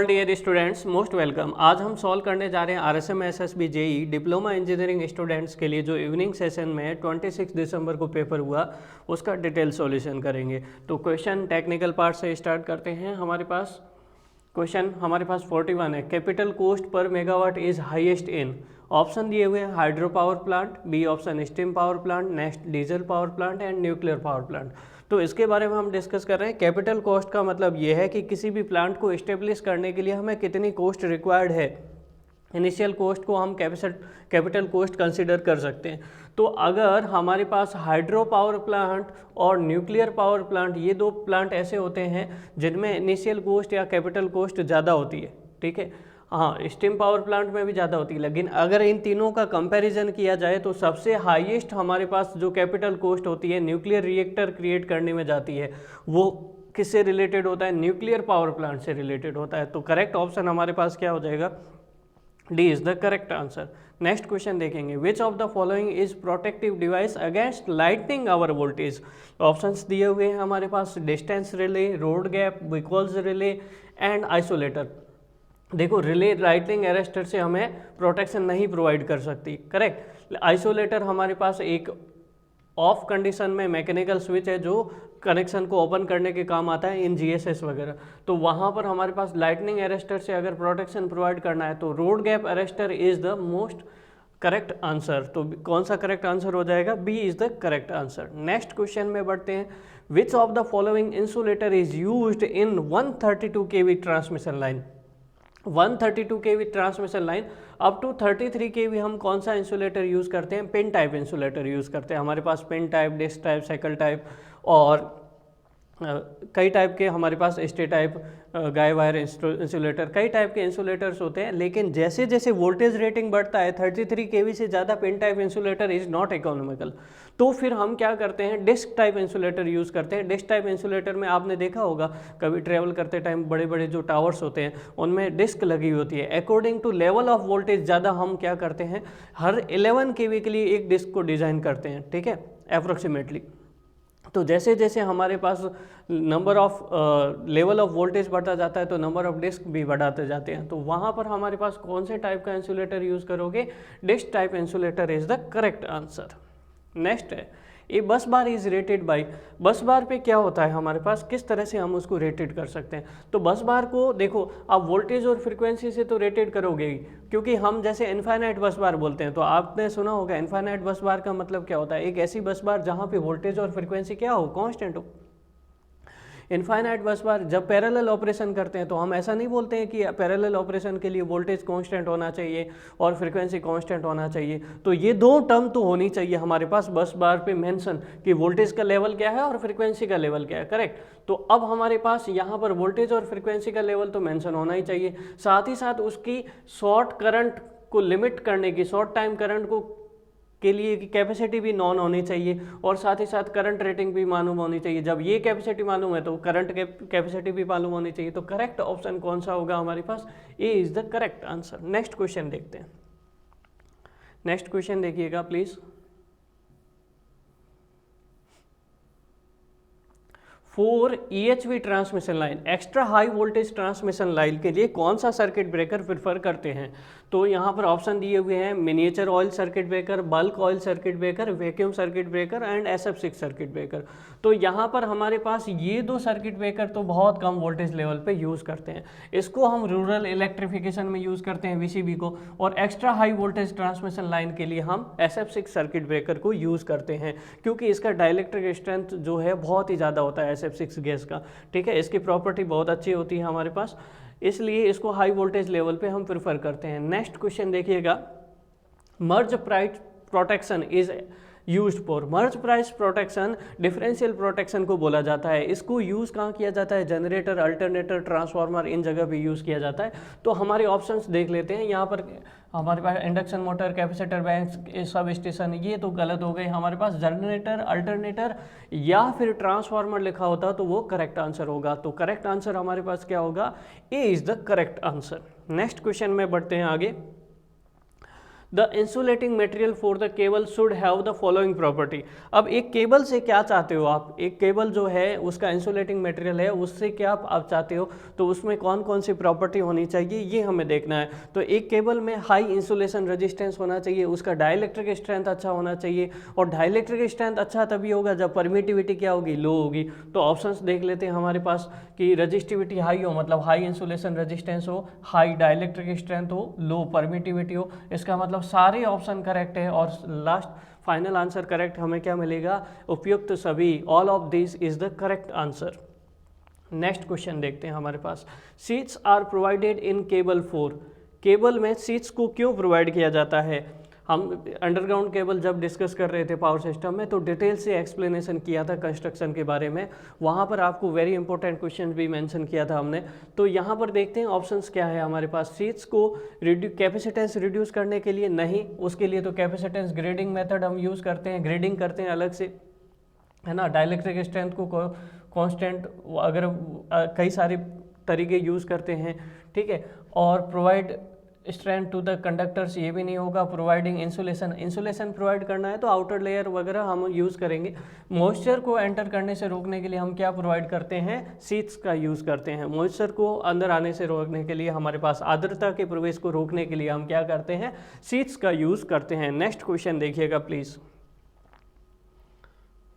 All dear students, most welcome. आज हम सॉल्व करने जा रहे हैं RSM SSB JE diploma engineering students के लिए जो इवनिंग सेशन में 26 दिसंबर को पेपर हुआ उसका डिटेल सॉल्यूशन करेंगे। तो क्वेश्चन टेक्निकल पार्ट से स्टार्ट करते हैं। हमारे पास 41 है। Capital cost per megawatt is highest in. Option दिए हुए हैं hydro power plant, B option steam power plant, next diesel power plant and nuclear power plant. तो इसके बारे में हम डिस्कस कर रहे हैं। कैपिटल कॉस्ट का मतलब ये है कि किसी भी प्लांट को इस्टेब्लिश करने के लिए हमें कितनी कॉस्ट रिक्वायर्ड है। इनिशियल कॉस्ट को हम कैपिटल कॉस्ट कंसिडर कर सकते हैं। तो अगर हमारे पास हाइड्रो पावर प्लांट और न्यूक्लियर पावर प्लांट, ये दो प्लांट ऐसे होते हैं जिनमें इनिशियल कॉस्ट या कैपिटल कॉस्ट ज़्यादा होती है, ठीक है। हाँ, स्टीम पावर प्लांट में भी ज़्यादा होती है, लेकिन अगर इन तीनों का कंपैरिजन किया जाए तो सबसे हाईएस्ट हमारे पास जो कैपिटल कॉस्ट होती है न्यूक्लियर रिएक्टर क्रिएट करने में जाती है। वो किससे रिलेटेड होता है? न्यूक्लियर पावर प्लांट से रिलेटेड होता है। तो करेक्ट ऑप्शन हमारे पास क्या हो जाएगा? D is the correct answer. Next question देखेंगे, which of the following is protective device against lightning over voltage. Options दिए हुए हैं हमारे पास, distance relay, rod gap, Buchholz relay and isolator. देखो, रिले लाइटनिंग अरेस्टर से हमें प्रोटेक्शन नहीं प्रोवाइड कर सकती, करेक्ट। आइसोलेटर हमारे पास एक ऑफ कंडीशन में मैकेनिकल स्विच है जो कनेक्शन को ओपन करने के काम आता है इन जीएसएस वगैरह। तो वहाँ पर हमारे पास लाइटनिंग अरेस्टर से अगर प्रोटेक्शन प्रोवाइड करना है तो rod gap arrester is the most correct answer. तो कौन सा करेक्ट आंसर हो जाएगा? B is the correct answer. Next question में बढ़ते हैं, which of the following insulator is used in 132 kV transmission line. 132 kV transmission line up to 33 kV हम कौन सा इंसुलेटर यूज़ करते हैं? पिन टाइप इंसुलेटर यूज़ करते हैं। हमारे पास pin type, disk type, shackle type और कई टाइप के हमारे पास stay type, guy wire insulator, कई टाइप के इंसुलेटर्स होते हैं। लेकिन जैसे जैसे वोल्टेज रेटिंग बढ़ता है 33 kV से ज़्यादा pin type insulator is not economical. तो फिर हम क्या करते हैं? डिस्क टाइप इंसुलेटर यूज़ करते हैं। डिस्क टाइप इंसुलेटर में आपने देखा होगा कभी ट्रेवल करते टाइम बड़े बड़े जो टावर्स होते हैं उनमें डिस्क लगी होती है। According to level of voltage ज़्यादा हम क्या करते हैं? हर 11 kV के लिए एक डिस्क को डिज़ाइन करते हैं, ठीक है, अप्रोक्सीमेटली। तो जैसे जैसे हमारे पास number of level of voltage बढ़ता जाता है तो नंबर ऑफ डिस्क भी बढ़ाते जाते हैं। तो वहाँ पर हमारे पास कौन से टाइप का इंसुलेटर यूज़ करोगे? Disc type insulator is the correct answer. Next है, ए बस बार इज रेटेड बाई। बस बार पे क्या होता है हमारे पास, किस तरह से हम उसको रेटेड कर सकते हैं? तो बस बार को देखो, आप वोल्टेज और फ्रीक्वेंसी से तो रेटेड करोगे ही, क्योंकि हम जैसे इनफाइनाइट बस बार बोलते हैं। तो आपने सुना होगा इनफाइनाइट बस बार का मतलब क्या होता है? एक ऐसी बस बार जहाँ पे वोल्टेज और फ्रीक्वेंसी क्या हो? कांस्टेंट हो। इनफाइनाइट बस बार जब पैरेलल ऑपरेशन करते हैं तो हम ऐसा नहीं बोलते हैं कि पैरेलल ऑपरेशन के लिए वोल्टेज कांस्टेंट होना चाहिए और फ्रीक्वेंसी कांस्टेंट होना चाहिए। तो ये दो टर्म तो होनी चाहिए हमारे पास बस बार पे मेंशन कि वोल्टेज का लेवल क्या है और फ्रीक्वेंसी का लेवल क्या है, करेक्ट। तो अब हमारे पास यहाँ पर वोल्टेज और फ्रीक्वेंसी का लेवल तो मेंशन होना ही चाहिए। साथ ही साथ उसकी शॉर्ट करंट को लिमिट करने की, शॉर्ट टाइम करंट को के लिए की कैपेसिटी भी नॉन होनी चाहिए और साथ ही साथ करंट रेटिंग भी मालूम होनी चाहिए। जब ये कैपेसिटी मालूम है तो करंट कैपेसिटी भी मालूम होनी चाहिए। तो करेक्ट ऑप्शन कौन सा होगा हमारे पास? A is the correct answer. Next question देखते हैं। नेक्स्ट क्वेश्चन देखिएगा please. 4 EHV transmission line, extra high voltage transmission line के लिए कौन सा सर्किट ब्रेकर प्रेफर करते हैं? तो यहाँ पर ऑप्शन दिए हुए हैं, miniature oil circuit breaker, bulk oil circuit breaker, vacuum circuit breaker and SF6 circuit breaker. तो यहाँ पर हमारे पास ये दो सर्किट ब्रेकर तो बहुत कम वोल्टेज लेवल पे यूज़ करते हैं। इसको हम रूरल इलेक्ट्रिफिकेशन में यूज़ करते हैं, VCB को, और extra high voltage transmission line के लिए हम SF6 सर्किट ब्रेकर को यूज़ करते हैं, क्योंकि इसका डाइलेक्ट्रिक स्ट्रेंथ जो है बहुत ही ज़्यादा होता है SF6 गैस का, ठीक है। इसकी प्रॉपर्टी बहुत अच्छी होती है हमारे पास, इसलिए इसको हाई वोल्टेज लेवल पे हम प्रेफर करते हैं। नेक्स्ट क्वेश्चन देखिएगा, Merz Price protection is used for. Merz Price protection differential protection को बोला जाता है। इसको यूज़ कहाँ किया जाता है? जनरेटर, अल्टरनेटर, ट्रांसफार्मर, इन जगह पे यूज़ किया जाता है। तो हमारे ऑप्शंस देख लेते हैं। यहाँ पर हमारे पास induction motor, capacitor bank, substation, ये तो गलत हो गए। हमारे पास जनरेटर, अल्टरनेटर या फिर ट्रांसफार्मर लिखा होता तो वो करेक्ट आंसर होगा। तो करेक्ट आंसर हमारे पास क्या होगा? A is the correct answer. Next question में बढ़ते हैं आगे। The insulating material for the cable should have the following property. अब एक केबल से क्या चाहते हो आप, एक केबल जो है उसका इंसुलेटिंग मटेरियल है, उससे क्या आप चाहते हो, तो उसमें कौन कौन सी प्रॉपर्टी होनी चाहिए ये हमें देखना है। तो एक केबल में हाई इंसुलेशन रेजिस्टेंस होना चाहिए, उसका डाइलेक्ट्रिक स्ट्रेंथ अच्छा होना चाहिए, और डाइलेक्ट्रिक स्ट्रेंथ अच्छा तभी होगा जब परमिटिविटी क्या होगी, लो होगी। तो ऑप्शंस देख लेते हैं हमारे पास कि रजिस्टिविटी हाई हो, मतलब हाई इंसुलेशन रेजिस्टेंस हो, हाई डाइलेक्ट्रिक स्ट्रेंथ हो, लो परमिटिविटी हो। इसका मतलब सारे ऑप्शन करेक्ट है, और लास्ट फाइनल आंसर करेक्ट हमें क्या मिलेगा, उपयुक्त सभी, all of this is the correct answer. Next question देखते हैं हमारे पास, sheaths are provided in cable 4। Cable में सीट्स को क्यों प्रोवाइड किया जाता है। हम अंडरग्राउंड केबल जब डिस्कस कर रहे थे पावर सिस्टम में, तो डिटेल से एक्सप्लेनेशन किया था कंस्ट्रक्शन के बारे में, वहाँ पर आपको वेरी इंपॉर्टेंट क्वेश्चन भी मेंशन किया था हमने। तो यहाँ पर देखते हैं ऑप्शंस क्या है हमारे पास। सीट्स को कैपेसिटेंस रिड्यूस करने के लिए नहीं, उसके लिए तो कैपेसिटेंस ग्रेडिंग मेथड हम यूज़ करते हैं, ग्रेडिंग करते हैं अलग से, है ना। डाइलेक्ट्रिक स्ट्रेंथ को कांस्टेंट अगर कई सारे तरीके यूज़ करते हैं, ठीक है। और provide strength to the conductors, ये भी नहीं होगा। प्रोवाइडिंग इंसुलेशन प्रोवाइड करना है तो आउटर लेयर वगैरह हम यूज़ करेंगे। मॉइस्चर को एंटर करने से रोकने के लिए हम क्या प्रोवाइड करते हैं, सीट्स का यूज़ करते हैं। मॉइस्चर को अंदर आने से रोकने के लिए, हमारे पास आर्द्रता के प्रवेश को रोकने के लिए हम क्या करते हैं, सीट्स का यूज़ करते हैं। नेक्स्ट क्वेश्चन देखिएगा प्लीज़।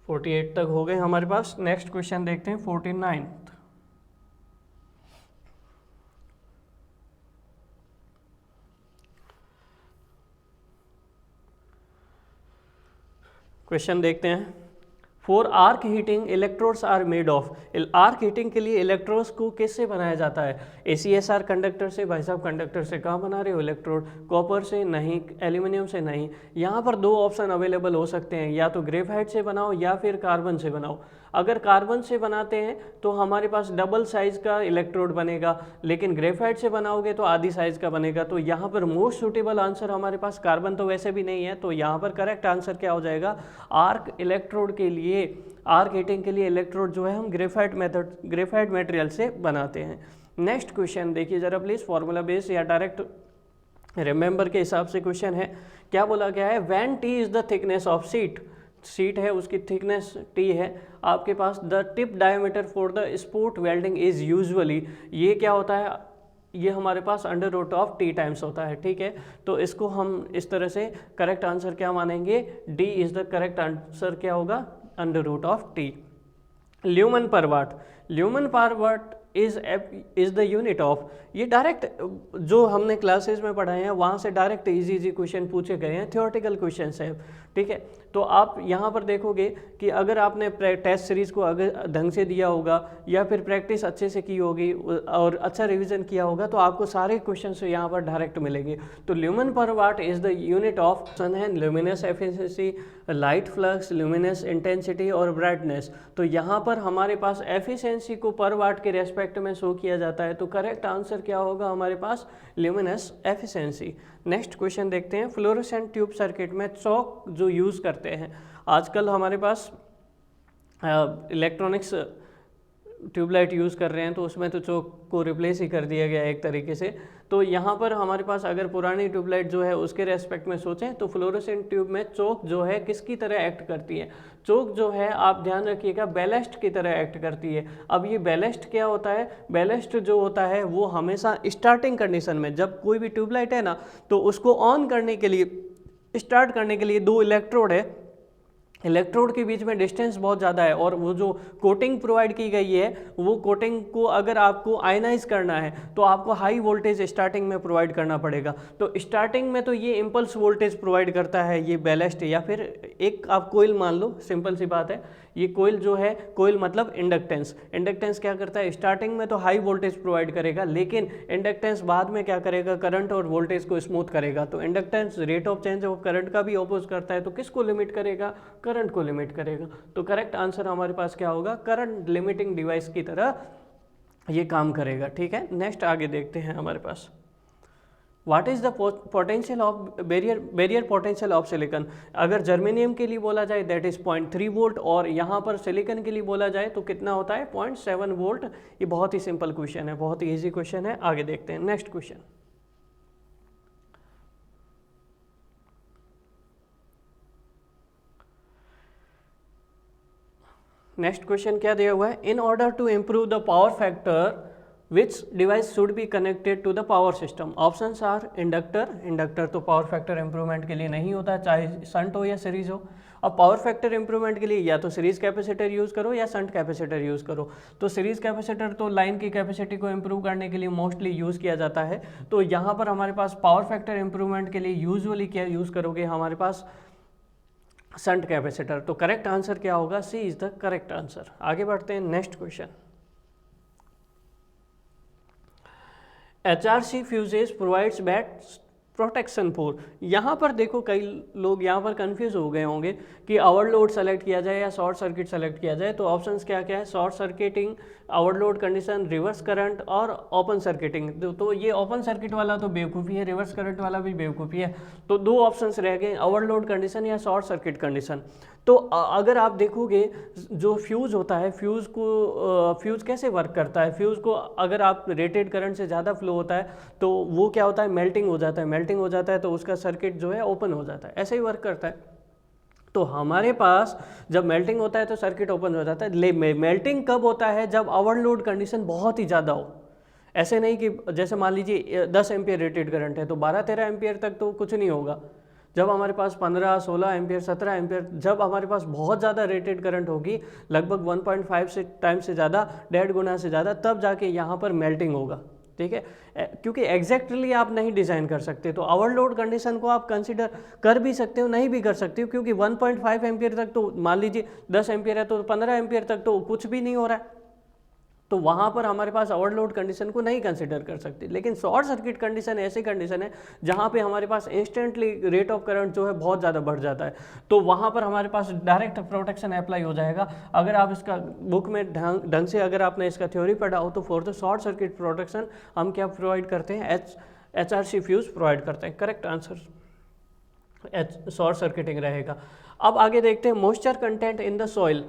48 तक हो गए हमारे पास। नेक्स्ट क्वेश्चन देखते हैं 49। क्वेश्चन देखते हैं, for arc heating electrodes are made of. Arc heating के लिए इलेक्ट्रोड्स को किससे बनाया जाता है, ACSR कंडक्टर से। भाई साहब कंडक्टर से कहाँ बना रहे हो इलेक्ट्रोड, कॉपर से नहीं, एल्यूमिनियम से नहीं। यहाँ पर दो ऑप्शन अवेलेबल हो सकते हैं, या तो ग्रेफाइट से बनाओ या फिर कार्बन से बनाओ। अगर कार्बन से बनाते हैं तो हमारे पास डबल साइज का इलेक्ट्रोड बनेगा, लेकिन ग्रेफाइट से बनाओगे तो आधी साइज का बनेगा। तो यहाँ पर मोस्ट सूटेबल आंसर हमारे पास, कार्बन तो वैसे भी नहीं है, तो यहाँ पर करेक्ट आंसर क्या हो जाएगा, आर्क इलेक्ट्रोड के लिए, आर्क हीटिंग के लिए इलेक्ट्रोड जो है हम ग्रेफाइट मटेरियल से बनाते हैं। नेक्स्ट क्वेश्चन देखिए जरा प्लीज़, फॉर्मूला बेस या डायरेक्ट रिमेंबर के हिसाब से क्वेश्चन है। क्या बोला गया है, when T is the thickness of sheet है, उसकी थिकनेस T है आपके पास। The tip diameter for the spot welding is usually, ये क्या होता है, ये हमारे पास under root of T times होता है, ठीक है। तो इसको हम इस तरह से करेक्ट आंसर क्या मानेंगे, D is the correct answer क्या होगा, under root of T। Lumen per watt is the unit of, ये डायरेक्ट जो हमने क्लासेस में पढ़ाए हैं वहाँ से डायरेक्ट इजी क्वेश्चन पूछे गए हैं, थ्योरेटिकल क्वेश्चन है, ठीक है। तो आप यहाँ पर देखोगे कि अगर आपने टेस्ट सीरीज़ को अगर ढंग से दिया होगा या फिर प्रैक्टिस अच्छे से की होगी और अच्छा रिवीजन किया होगा तो आपको सारे क्वेश्चन यहाँ पर डायरेक्ट मिलेंगे। तो lumen per watt is the unit of सन है, luminous efficiency, light flux, luminous intensity और ब्राइटनेस। तो यहाँ पर हमारे पास एफिशिएंसी को पर वाट के रेस्पेक्ट में शो किया जाता है, तो करेक्ट आंसर क्या होगा हमारे पास, ल्यूमिनस एफिशिएंसी। नेक्स्ट क्वेश्चन देखते हैं, फ्लोरोसेंट ट्यूब सर्किट में चौक जो यूज़ करते हैं, आजकल हमारे पास इलेक्ट्रॉनिक्स ट्यूबलाइट यूज़ कर रहे हैं, तो उसमें तो चौक को रिप्लेस ही कर दिया गया है एक तरीके से। तो यहाँ पर हमारे पास अगर पुरानी ट्यूबलाइट जो है उसके रेस्पेक्ट में सोचें तो फ्लोरोसेंट ट्यूब में चौक जो है किसकी तरह एक्ट करती है, चौक जो है आप ध्यान रखिएगा बैलेस्ट की तरह एक्ट करती है। अब ये बैलेस्ट क्या होता है, बैलेस्ट जो होता है वो हमेशा स्टार्टिंग कंडीशन में, जब कोई भी ट्यूबलाइट है ना तो उसको ऑन करने के लिए, स्टार्ट करने के लिए दो इलेक्ट्रोड है, इलेक्ट्रोड के बीच में डिस्टेंस बहुत ज़्यादा है, और वो जो कोटिंग प्रोवाइड की गई है वो कोटिंग को अगर आपको आयनाइज करना है तो आपको हाई वोल्टेज स्टार्टिंग में प्रोवाइड करना पड़ेगा। तो स्टार्टिंग में तो ये इम्पल्स वोल्टेज प्रोवाइड करता है ये बैलेस्ट, या फिर एक आप कोइल मान लो, सिंपल सी बात है। ये कोइल जो है, कोइल मतलब इंडक्टेंस, इंडक्टेंस क्या करता है, स्टार्टिंग में तो हाई वोल्टेज प्रोवाइड करेगा, लेकिन इंडक्टेंस बाद में क्या करेगा, करंट और वोल्टेज को स्मूथ करेगा। तो inductance rate of change of current का भी ऑपोज करता है, तो किसको लिमिट करेगा, करंट को लिमिट करेगा। तो करेक्ट आंसर हमारे पास क्या होगा, करंट लिमिटिंग डिवाइस की तरह ये काम करेगा, ठीक है। नेक्स्ट आगे देखते हैं हमारे पास, what is the potential of barrier potential of silicon. अगर जर्मेनियम के लिए बोला जाए दैट इज़ 0.3 वोल्ट, और यहाँ पर सिलिकॉन के लिए बोला जाए तो कितना होता है, 0.7 वोल्ट। ये बहुत ही सिंपल क्वेश्चन है, बहुत ही ईजी क्वेश्चन है। आगे देखते हैं नेक्स्ट क्वेश्चन, नेक्स्ट क्वेश्चन क्या दिया हुआ है, in order to improve the power factor which device should be connected to the power system. Options are inductor, inductor तो पावर फैक्टर इंप्रूवमेंट के लिए नहीं होता, चाहे शंट हो या सीरीज हो। अब पावर फैक्टर इंप्रूवमेंट के लिए या तो सीरीज कैपेसिटर यूज़ करो या शंट कैपेसिटर यूज़ करो। तो सीरीज कैपेसिटर तो लाइन की कैपेसिटी को इंप्रूव करने के लिए मोस्टली यूज़ किया जाता है। तो यहाँ पर हमारे पास पावर फैक्टर इंप्रूवमेंट के लिए यूजुअली क्या यूज़ करोगे, हमारे पास शंट कैपेसिटर। तो करेक्ट आंसर क्या होगा, C is the correct answer. आगे बढ़ते हैं next question. HRC fuses provides bat protection for. यहाँ पर देखो कई लोग यहाँ पर कंफ्यूज हो गए होंगे कि ओवरलोड सेलेक्ट किया जाए या शॉर्ट सर्किट सेलेक्ट किया जाए। तो ऑप्शंस क्या क्या है, short circuiting, overload condition, reverse current और ओपन सर्किटिंग। तो ये ओपन सर्किट वाला तो बेवकूफ़ी है, रिवर्स करंट वाला भी बेवकूफ़ी है। तो दो ऑप्शंस रह गए, ओवरलोड कंडीशन या शॉर्ट सर्किट कंडीशन। तो अगर आप देखोगे जो फ्यूज़ होता है, फ्यूज़ कैसे वर्क करता है, फ्यूज़ को अगर आप रेटेड करंट से ज़्यादा फ्लो होता है तो वो क्या होता है, मेल्टिंग हो जाता है, मेल्टिंग हो जाता है तो उसका सर्किट जो है ओपन हो जाता है, ऐसे ही वर्क करता है। तो हमारे पास जब मेल्टिंग होता है तो सर्किट ओपन हो जाता है। मेल्टिंग कब होता है, जब ओवरलोड कंडीशन बहुत ही ज़्यादा हो। ऐसे नहीं कि जैसे मान लीजिए 10 एम्पियर रेटेड करंट है तो 12-13 एम्पियर तक तो कुछ नहीं होगा। जब हमारे पास 15-16 एम्पियर, 17 एम्पियर, जब हमारे पास बहुत ज़्यादा रेटेड करंट होगी, लगभग 1.5 से टाइम से ज़्यादा, 1.5 गुना से ज़्यादा, तब जाके यहाँ पर मेल्टिंग होगा। ठीक है, क्योंकि एग्जैक्टली आप नहीं डिज़ाइन कर सकते। तो ओवरलोड कंडीशन को आप कंसीडर कर भी सकते हो, नहीं भी कर सकते हो, क्योंकि 1.5 एम्पियर तक तो मान लीजिए 10 एम्पियर है तो 15 एम्पियर तक तो कुछ भी नहीं हो रहा है। तो वहाँ पर हमारे पास ओवरलोड कंडीशन को नहीं कंसिडर कर सकते। लेकिन शॉर्ट सर्किट कंडीशन ऐसी कंडीशन है जहाँ पे हमारे पास इंस्टेंटली रेट ऑफ करंट जो है बहुत ज़्यादा बढ़ जाता है। तो वहाँ पर हमारे पास डायरेक्ट प्रोटेक्शन अप्लाई हो जाएगा। अगर आप इसका बुक में ढंग से अगर आपने इसका थ्योरी पढ़ा हो तो for the short circuit protection हम क्या प्रोवाइड करते हैं, HRC फ्यूज़ प्रोवाइड करते हैं। करेक्ट आंसर शॉर्ट सर्किटिंग रहेगा। अब आगे देखते हैं moisture content in the soil,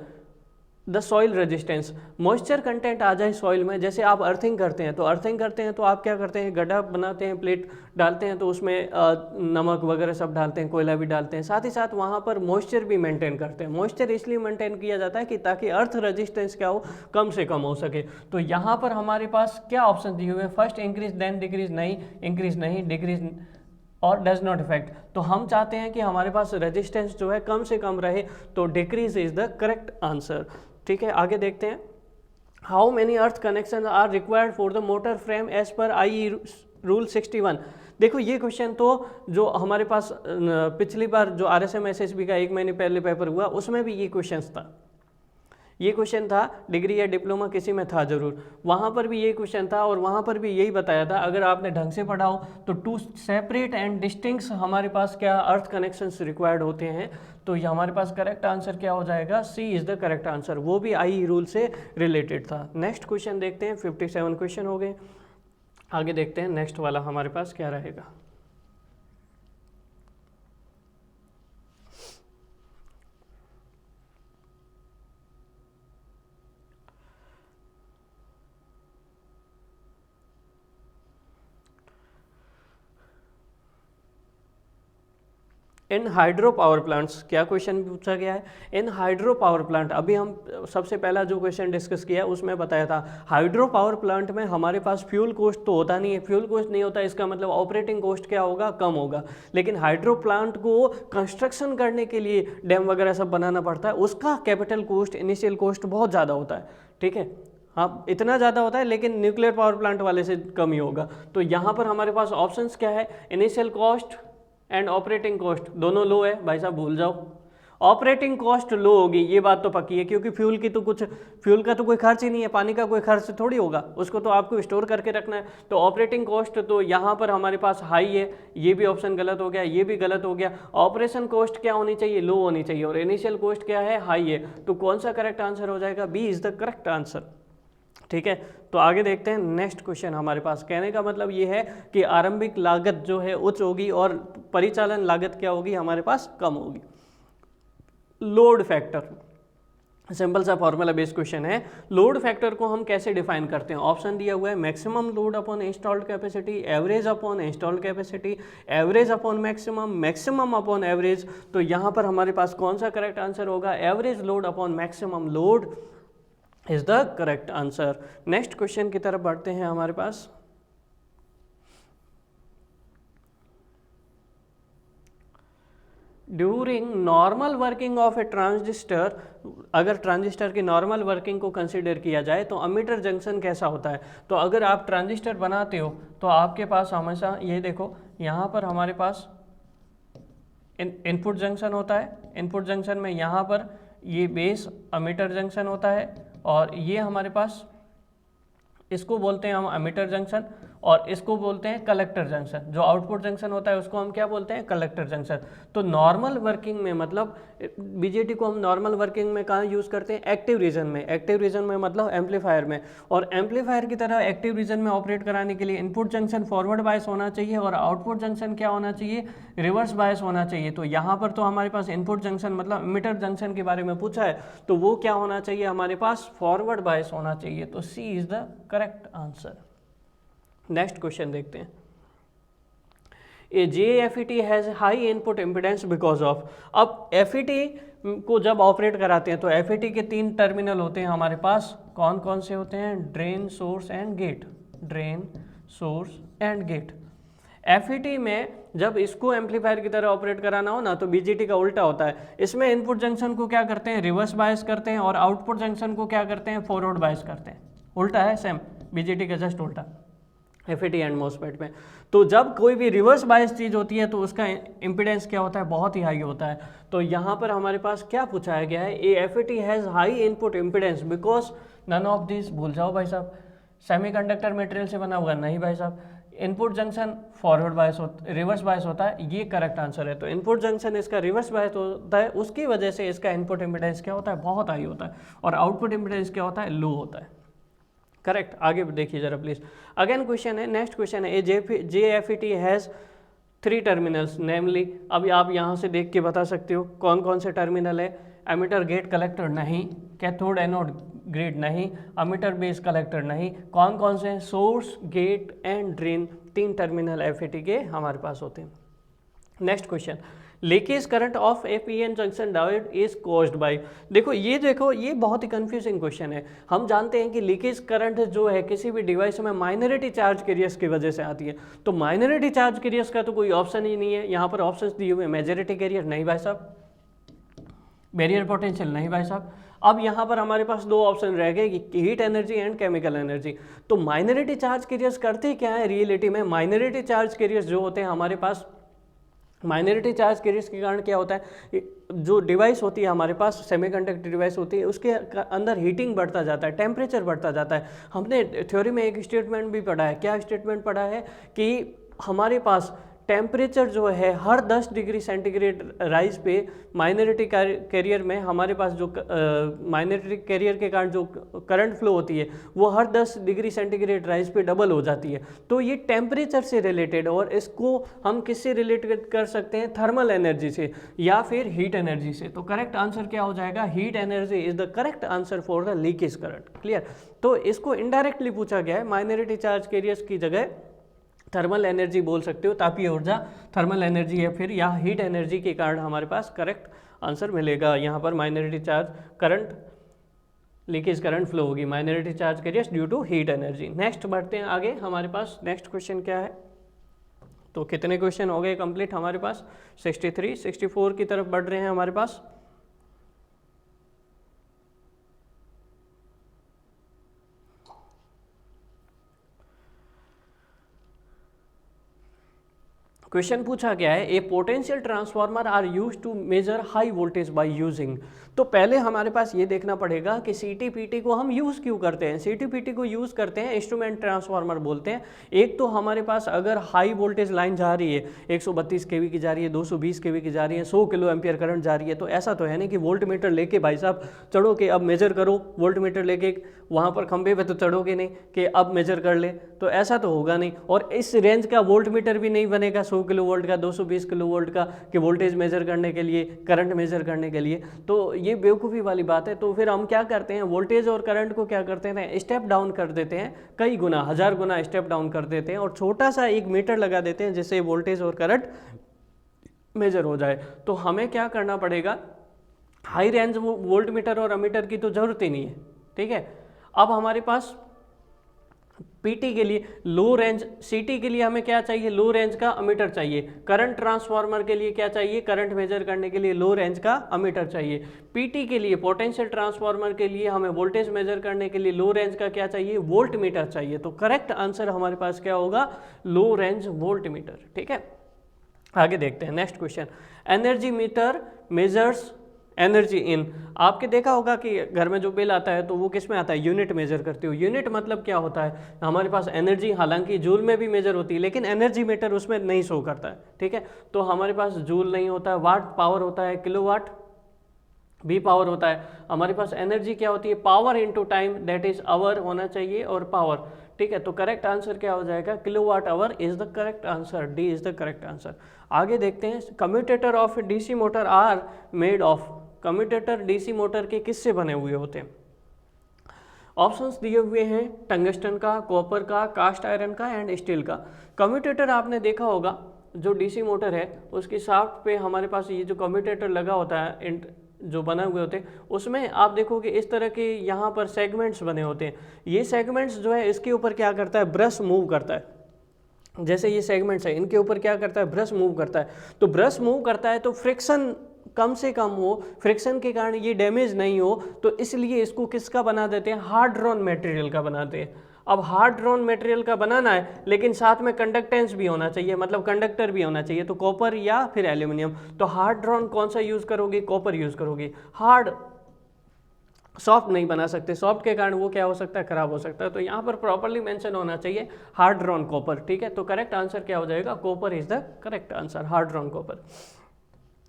the soil resistance. Moisture content आ जाए सॉइल में, जैसे आप अर्थिंग करते हैं तो आप क्या करते हैं, गड्ढा बनाते हैं, प्लेट डालते हैं, तो उसमें नमक वगैरह सब डालते हैं, कोयला भी डालते हैं, साथ ही साथ वहाँ पर मॉइस्चर भी मेंटेन करते हैं। मॉइस्चर इसलिए मेंटेन किया जाता है कि ताकि अर्थ रेजिस्टेंस क्या हो, कम से कम हो सके। तो यहाँ पर हमारे पास क्या ऑप्शन दिए हुए हैं, फर्स्ट इंक्रीज देन डिक्रीज नहीं, इंक्रीज नहीं, डिक्रीज और डज नॉट इफेक्ट। तो हम चाहते हैं कि हमारे पास रेजिस्टेंस जो है कम से कम रहे, तो decrease is the correct answer. ठीक है, आगे देखते हैं। How many earth connection are required for the motor frame as per IE rule 61। देखो ये क्वेश्चन तो जो हमारे पास पिछली बार जो RSM SSB का 1 महीने पहले पेपर हुआ उसमें भी ये क्वेश्चन था। ये क्वेश्चन था, डिग्री या डिप्लोमा किसी में था जरूर, वहाँ पर भी ये क्वेश्चन था और वहाँ पर भी यही बताया था। अगर आपने ढंग से पढ़ा हो तो 2 सेपरेट एंड डिस्टिंक्ट हमारे पास क्या अर्थ कनेक्शंस रिक्वायर्ड होते हैं। तो ये हमारे पास करेक्ट आंसर क्या हो जाएगा, सी इज़ द करेक्ट आंसर। वो भी IE रूल से रिलेटेड था। नेक्स्ट क्वेश्चन देखते हैं, 57 क्वेश्चन हो गए। आगे देखते हैं नेक्स्ट वाला हमारे पास क्या रहेगा। इन हाइड्रो पावर प्लांट्स, क्या क्वेश्चन पूछा गया है, इन हाइड्रो पावर प्लांट। अभी हम सबसे पहला जो क्वेश्चन डिस्कस किया उसमें बताया था हाइड्रो पावर प्लांट में हमारे पास फ्यूल कॉस्ट तो होता नहीं है। फ्यूल कॉस्ट नहीं होता इसका मतलब ऑपरेटिंग कॉस्ट क्या होगा, कम होगा। लेकिन हाइड्रो प्लांट को कंस्ट्रक्शन करने के लिए डैम वगैरह सब बनाना पड़ता है, उसका कैपिटल कॉस्ट, इनिशियल कॉस्ट बहुत ज़्यादा होता है। ठीक है, हाँ इतना ज़्यादा होता है, लेकिन न्यूक्लियर पावर प्लांट वाले से कम ही होगा। तो यहाँ पर हमारे पास ऑप्शंस क्या है, initial cost and operating cost दोनों लो है, भाई साहब भूल जाओ। ऑपरेटिंग कॉस्ट लो होगी ये बात तो पक्की है, क्योंकि फ्यूल का तो कोई खर्च ही नहीं है, पानी का कोई खर्च थोड़ी होगा, उसको तो आपको स्टोर करके रखना है। तो ऑपरेटिंग कॉस्ट तो यहाँ पर हमारे पास हाई है, ये भी ऑप्शन गलत हो गया, ये भी गलत हो गया। ऑपरेशन कॉस्ट क्या होनी चाहिए, लो होनी चाहिए, और इनिशियल कॉस्ट क्या है, हाई है। तो कौन सा करेक्ट आंसर हो जाएगा, B is the correct answer. ठीक है, तो आगे देखते हैं नेक्स्ट क्वेश्चन। हमारे पास कहने का मतलब ये है कि आरंभिक लागत जो है उच्च होगी और परिचालन लागत क्या होगी, हमारे पास कम होगी। लोड फैक्टर, सिंपल सा फॉर्मूला बेस्ड क्वेश्चन है। लोड फैक्टर को हम कैसे डिफाइन करते हैं? ऑप्शन दिया हुआ है maximum load upon installed capacity, average upon installed capacity, average upon maximum, maximum upon average. तो यहाँ पर हमारे पास कौन सा करेक्ट आंसर होगा? Average load upon maximum load is the correct answer. Next question की तरफ बढ़ते हैं हमारे पास। During normal working of a transistor, अगर ट्रांजिस्टर की नॉर्मल वर्किंग को कंसिडर किया जाए तो अमीटर जंक्शन कैसा होता है? तो अगर आप ट्रांजिस्टर बनाते हो तो आपके पास हमेशा ये देखो, यहाँ पर हमारे पास इनपुट जंक्शन होता है। इनपुट जंक्शन में यहाँ पर ये बेस अमीटर जंक्शन होता है, और ये हमारे पास, इसको बोलते हैं हम अमीटर जंक्शन, और इसको बोलते हैं कलेक्टर जंक्शन। जो आउटपुट जंक्शन होता है उसको हम क्या बोलते हैं? Collector junction. तो नॉर्मल वर्किंग में, मतलब बीजेटी को हम नॉर्मल वर्किंग में कहाँ यूज़ करते हैं? एक्टिव रीजन में। एक्टिव रीजन में मतलब एम्पलीफायर में। और एम्पलीफायर की तरह एक्टिव रीजन में ऑपरेट कराने के लिए इनपुट जंक्शन फॉरवर्ड बायस होना चाहिए और आउटपुट जंक्शन क्या होना चाहिए? रिवर्स बायस होना चाहिए। तो यहाँ पर तो हमारे पास इनपुट जंक्शन मतलब एमिटर जंक्शन के बारे में पूछा है, तो वो क्या होना चाहिए हमारे पास? फॉरवर्ड बायस होना चाहिए। तो C is the correct answer. Next question देखते हैं। A JFET has high input impedance because of. अब FET को जब ऑपरेट कराते हैं तो FET के 3 टर्मिनल होते हैं हमारे पास। कौन कौन से होते हैं? Drain, source and gate. Drain, source and gate. FET में जब इसको एम्पलीफायर की तरह ऑपरेट कराना हो ना, तो BJT का उल्टा होता है। इसमें इनपुट जंक्शन को क्या करते हैं? रिवर्स बायस करते हैं, और आउटपुट जंक्शन को क्या करते हैं? फॉरवर्ड बायस करते हैं। उल्टा है, सेम BJT का जस्ट उल्टा FET एंड MOSFET में। तो जब कोई भी रिवर्स बायस चीज़ होती है तो उसका इम्पिडेंस क्या होता है? बहुत ही हाई होता है। तो यहाँ पर हमारे पास क्या पूछाया गया है? A FET has high input impedance because none of this. भूल जाओ भाई साहब। सेमीकंडक्टर मटेरियल से बना हुआ नहीं भाई साहब। Input junction forward bias reverse bias होता है, ये करेक्ट आंसर है। तो इनपुट जंक्शन इसका रिवर्स बायस होता है, उसकी वजह से इसका इनपुट इम्पिडेंस क्या होता है? बहुत हाई होता है। और आउटपुट इम्पिडेंस क्या होता है? लो होता है। करेक्ट। आगे देखिए जरा प्लीज। अगेन क्वेश्चन है, नेक्स्ट क्वेश्चन है, JFET हैज़ 3 टर्मिनल्स नेमली। अभी आप यहाँ से देख के बता सकते हो कौन कौन से टर्मिनल है। एमिटर, गेट, कलेक्टर नहीं। कैथोड, एनोड, ग्रिड नहीं। अमिटर, बेस, कलेक्टर नहीं। कौन कौन से हैं? Source, gate and drain. 3 terminal FET के हमारे पास होते हैं। Next question, leakage current of a PN junction diode is caused by. देखो ये बहुत ही कंफ्यूजिंग क्वेश्चन है। हम जानते हैं कि लीकेज करंट जो है किसी भी डिवाइस में माइनॉरिटी चार्ज कैरियर्स की वजह से आती है। तो माइनॉरिटी चार्ज कैरियर्स का तो कोई ऑप्शन ही नहीं है। यहाँ पर ऑप्शंस दिए हुए, मेजॉरिटी कैरियर नहीं भाई साहब, बैरियर पोटेंशियल नहीं भाई साहब। अब यहाँ पर हमारे पास 2 ऑप्शन रह गए कि heat energy and chemical energy. तो माइनॉरिटी चार्ज कैरियर्स करते क्या है रियलिटी में? माइनॉरिटी चार्ज कैरियर्स जो होते हैं हमारे पास, माइनॉरिटी चार्ज कैरियर्स के कारण क्या होता है? जो डिवाइस होती है हमारे पास, सेमीकंडक्टर डिवाइस होती है, उसके अंदर हीटिंग बढ़ता जाता है, टेम्परेचर बढ़ता जाता है। हमने थ्योरी में एक स्टेटमेंट भी पढ़ा है। क्या स्टेटमेंट पढ़ा है? कि हमारे पास टेम्परेचर जो है हर 10 डिग्री सेंटीग्रेड राइज पे माइनॉरिटी कैरियर में हमारे पास जो माइनॉरिटी कैरियर के कारण जो करंट फ्लो होती है वो हर 10 डिग्री सेंटीग्रेड राइज पे डबल हो जाती है। तो ये टेम्परेचर से रिलेटेड, और इसको हम किससे रिलेटेड कर सकते हैं? थर्मल एनर्जी से या फिर हीट एनर्जी से। तो करेक्ट आंसर क्या हो जाएगा? Heat energy is the correct answer for the leakage current. Clear? तो इसको इनडायरेक्टली पूछा गया है। माइनॉरिटी चार्ज कैरियर्स की जगह थर्मल एनर्जी बोल सकते हो, तापीय ऊर्जा, थर्मल एनर्जी है फिर, या हीट एनर्जी के कारण हमारे पास करेक्ट आंसर मिलेगा। यहाँ पर minority charge current, leakage current flow होगी, minority charge carriers due to heat energy. Next बढ़ते हैं आगे। हमारे पास नेक्स्ट क्वेश्चन क्या है? तो कितने क्वेश्चन हो गए कंप्लीट हमारे पास? 63, 64 की तरफ बढ़ रहे हैं हमारे पास। क्वेश्चन पूछा गया है, a potential transformer are use to measure high voltage by using. तो पहले हमारे पास ये देखना पड़ेगा कि CTPT को हम यूज़ क्यों करते हैं। CTPT को यूज़ करते हैं, इंस्ट्रूमेंट ट्रांसफार्मर बोलते हैं। एक तो हमारे पास अगर हाई वोल्टेज लाइन जा रही है, 132 kV की जा रही है, 220 kV की जा रही है, 100 किलो एम्पियर करंट जा रही है, तो ऐसा तो है नहीं कि वोल्ट मीटर लेके भाई साहब चढ़ो कि अब मेजर करो, वोल्ट मीटर लेके वहाँ पर खंबे पे तो चढ़ोगे नहीं कि अब मेजर कर ले, तो ऐसा तो होगा नहीं। और इस रेंज का वोल्ट मीटर भी नहीं बनेगा 100 100 किलो वोल्ट का, 220 किलो वोल्ट का, कि वोल्टेज मेजर करने के लिए, करंट मेजर करने के लिए। तो ये बेवकूफ़ी वाली बात है। तो फिर हम क्या करते हैं, वोल्टेज और करंट को क्या करते हैं, स्टेप डाउन कर देते हैं, कई गुना, 1000 गुना स्टेप डाउन कर देते हैं, और छोटा सा एक मीटर लगा देते हैं जिससे वोल्टेज और करंट मेजर हो जाए। तो हमें क्या करना पड़ेगा, हाई रेंज वोल्ट मीटर और अमीटर की तो ज़रूरत ही नहीं है, ठीक है। अब हमारे पास पीटी के लिए लो रेंज, सीटी के लिए हमें क्या चाहिए, लो रेंज का अमीटर चाहिए। करंट ट्रांसफार्मर के लिए क्या चाहिए, करंट मेजर करने के लिए लो रेंज का अमीटर चाहिए। पीटी के लिए, पोटेंशियल ट्रांसफार्मर के लिए हमें वोल्टेज मेजर करने के लिए लो रेंज का क्या चाहिए, वोल्ट मीटर चाहिए। तो करेक्ट आंसर हमारे पास क्या होगा, लो रेंज वोल्ट मीटर, ठीक है। आगे देखते हैं next question. Energy meter measures energy in, आपके देखा होगा कि घर में जो बिल आता है तो वो किस में आता है, यूनिट मेजर करते हो। यूनिट मतलब क्या होता है, हमारे पास एनर्जी हालांकि जूल में भी मेजर होती है लेकिन एनर्जी मीटर उसमें नहीं शो करता है, ठीक है। तो हमारे पास जूल नहीं होता है, वाट पावर होता है, किलोवाट भी पावर होता है। हमारे पास एनर्जी क्या होती है, power into time, that is hour होना चाहिए, और पावर, ठीक है। तो करेक्ट आंसर क्या हो जाएगा, kilowatt hour is the correct answer, D is the correct answer. आगे देखते हैं, commutator of DC motor are made of, commutator DC motor के किससे बने हुए होते हैं। ऑप्शंस दिए हुए हैं, टंगस्टन का, कॉपर का, कास्ट आयरन का एंड स्टील का। कम्यूटेटर आपने देखा होगा, जो डीसी मोटर है उसकी शाफ्ट पे हमारे पास ये जो कम्यूटेटर लगा होता है, जो बना हुए होते हैं, उसमें आप देखोगे इस तरह के यहाँ पर सेगमेंट्स बने होते हैं। ये सेगमेंट्स जो है इसके ऊपर क्या करता है, ब्रश मूव करता है। जैसे ये सेगमेंट्स है, इनके ऊपर क्या करता है, ब्रश मूव करता है। तो ब्रश मूव करता है तो फ्रिक्शन कम से कम हो, फ्रिक्शन के कारण ये डैमेज नहीं हो, तो इसलिए इसको किसका बना देते हैं, हार्ड ड्रॉन मटेरियल का बनाते हैं। अब हार्ड ड्रॉन मटेरियल का बनाना है लेकिन साथ में कंडक्टेंस भी होना चाहिए, मतलब कंडक्टर भी होना चाहिए, तो कॉपर या फिर एल्यूमिनियम। तो हार्ड ड्रॉन कौन सा यूज़ करोगे, कॉपर यूज़ करोगे। हार्ड सॉफ्ट नहीं बना सकते, सॉफ्ट के कारण वो क्या हो सकता है, खराब हो सकता है। तो यहाँ पर प्रॉपर्ली मेंशन होना चाहिए हार्ड ड्रॉन कॉपर, ठीक है। तो करेक्ट आंसर क्या हो जाएगा, copper is the correct answer, hard drawn copper.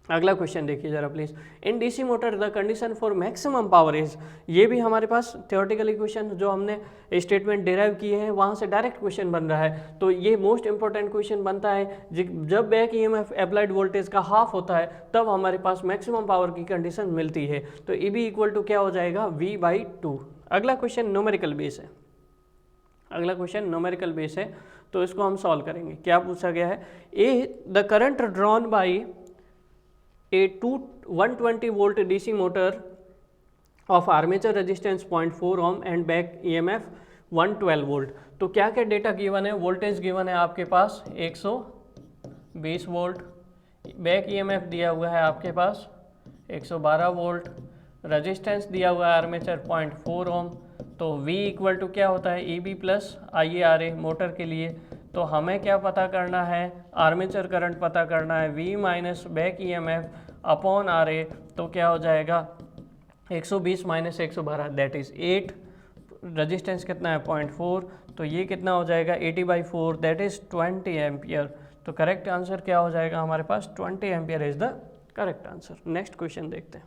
अगला क्वेश्चन देखिए जरा please. In DC motor the condition for maximum power is, ये भी हमारे पास थियोरेटिकली क्वेश्चन जो हमने स्टेटमेंट डिराइव किए हैं वहाँ से डायरेक्ट क्वेश्चन बन रहा है। तो ये मोस्ट इंपॉर्टेंट क्वेश्चन बनता है जब बैक ईएमएफ अप्लाइड वोल्टेज का हाफ होता है तब हमारे पास मैक्सिमम पावर की कंडीशन मिलती है। तो ई बी इक्वल टू क्या हो जाएगा, V/2। अगला क्वेश्चन न्यूमेरिकल बेस है, अगला क्वेश्चन न्यूमेरिकल बेस है, तो इसको हम सॉल्व करेंगे। क्या पूछा गया है, a the current drawn by a 120 volt DC motor of armature resistance 0.4 ohm and back EMF 112 volt। तो क्या क्या डेटा गिवन है, वोल्टेज गिवन है आपके पास 120 वोल्ट, बैक EMF दिया हुआ है आपके पास 112 वोल्ट, रेजिस्टेंस दिया हुआ है आर्मेचर 0.4 ओम। तो V इक्वल टू क्या होता है, EB प्लस IARA मोटर के लिए। तो हमें क्या पता करना है, आर्मेचर करंट पता करना है, V minus back EMF upon RA। तो क्या हो जाएगा 120 माइनस 112 दैट इज़ 8, रेजिस्टेंस कितना है 0.4, तो ये कितना हो जाएगा 80/4 दैट इज़ 20 एम्पियर। तो करेक्ट आंसर क्या हो जाएगा हमारे पास, 20 ampere is the correct answer. Next question देखते हैं।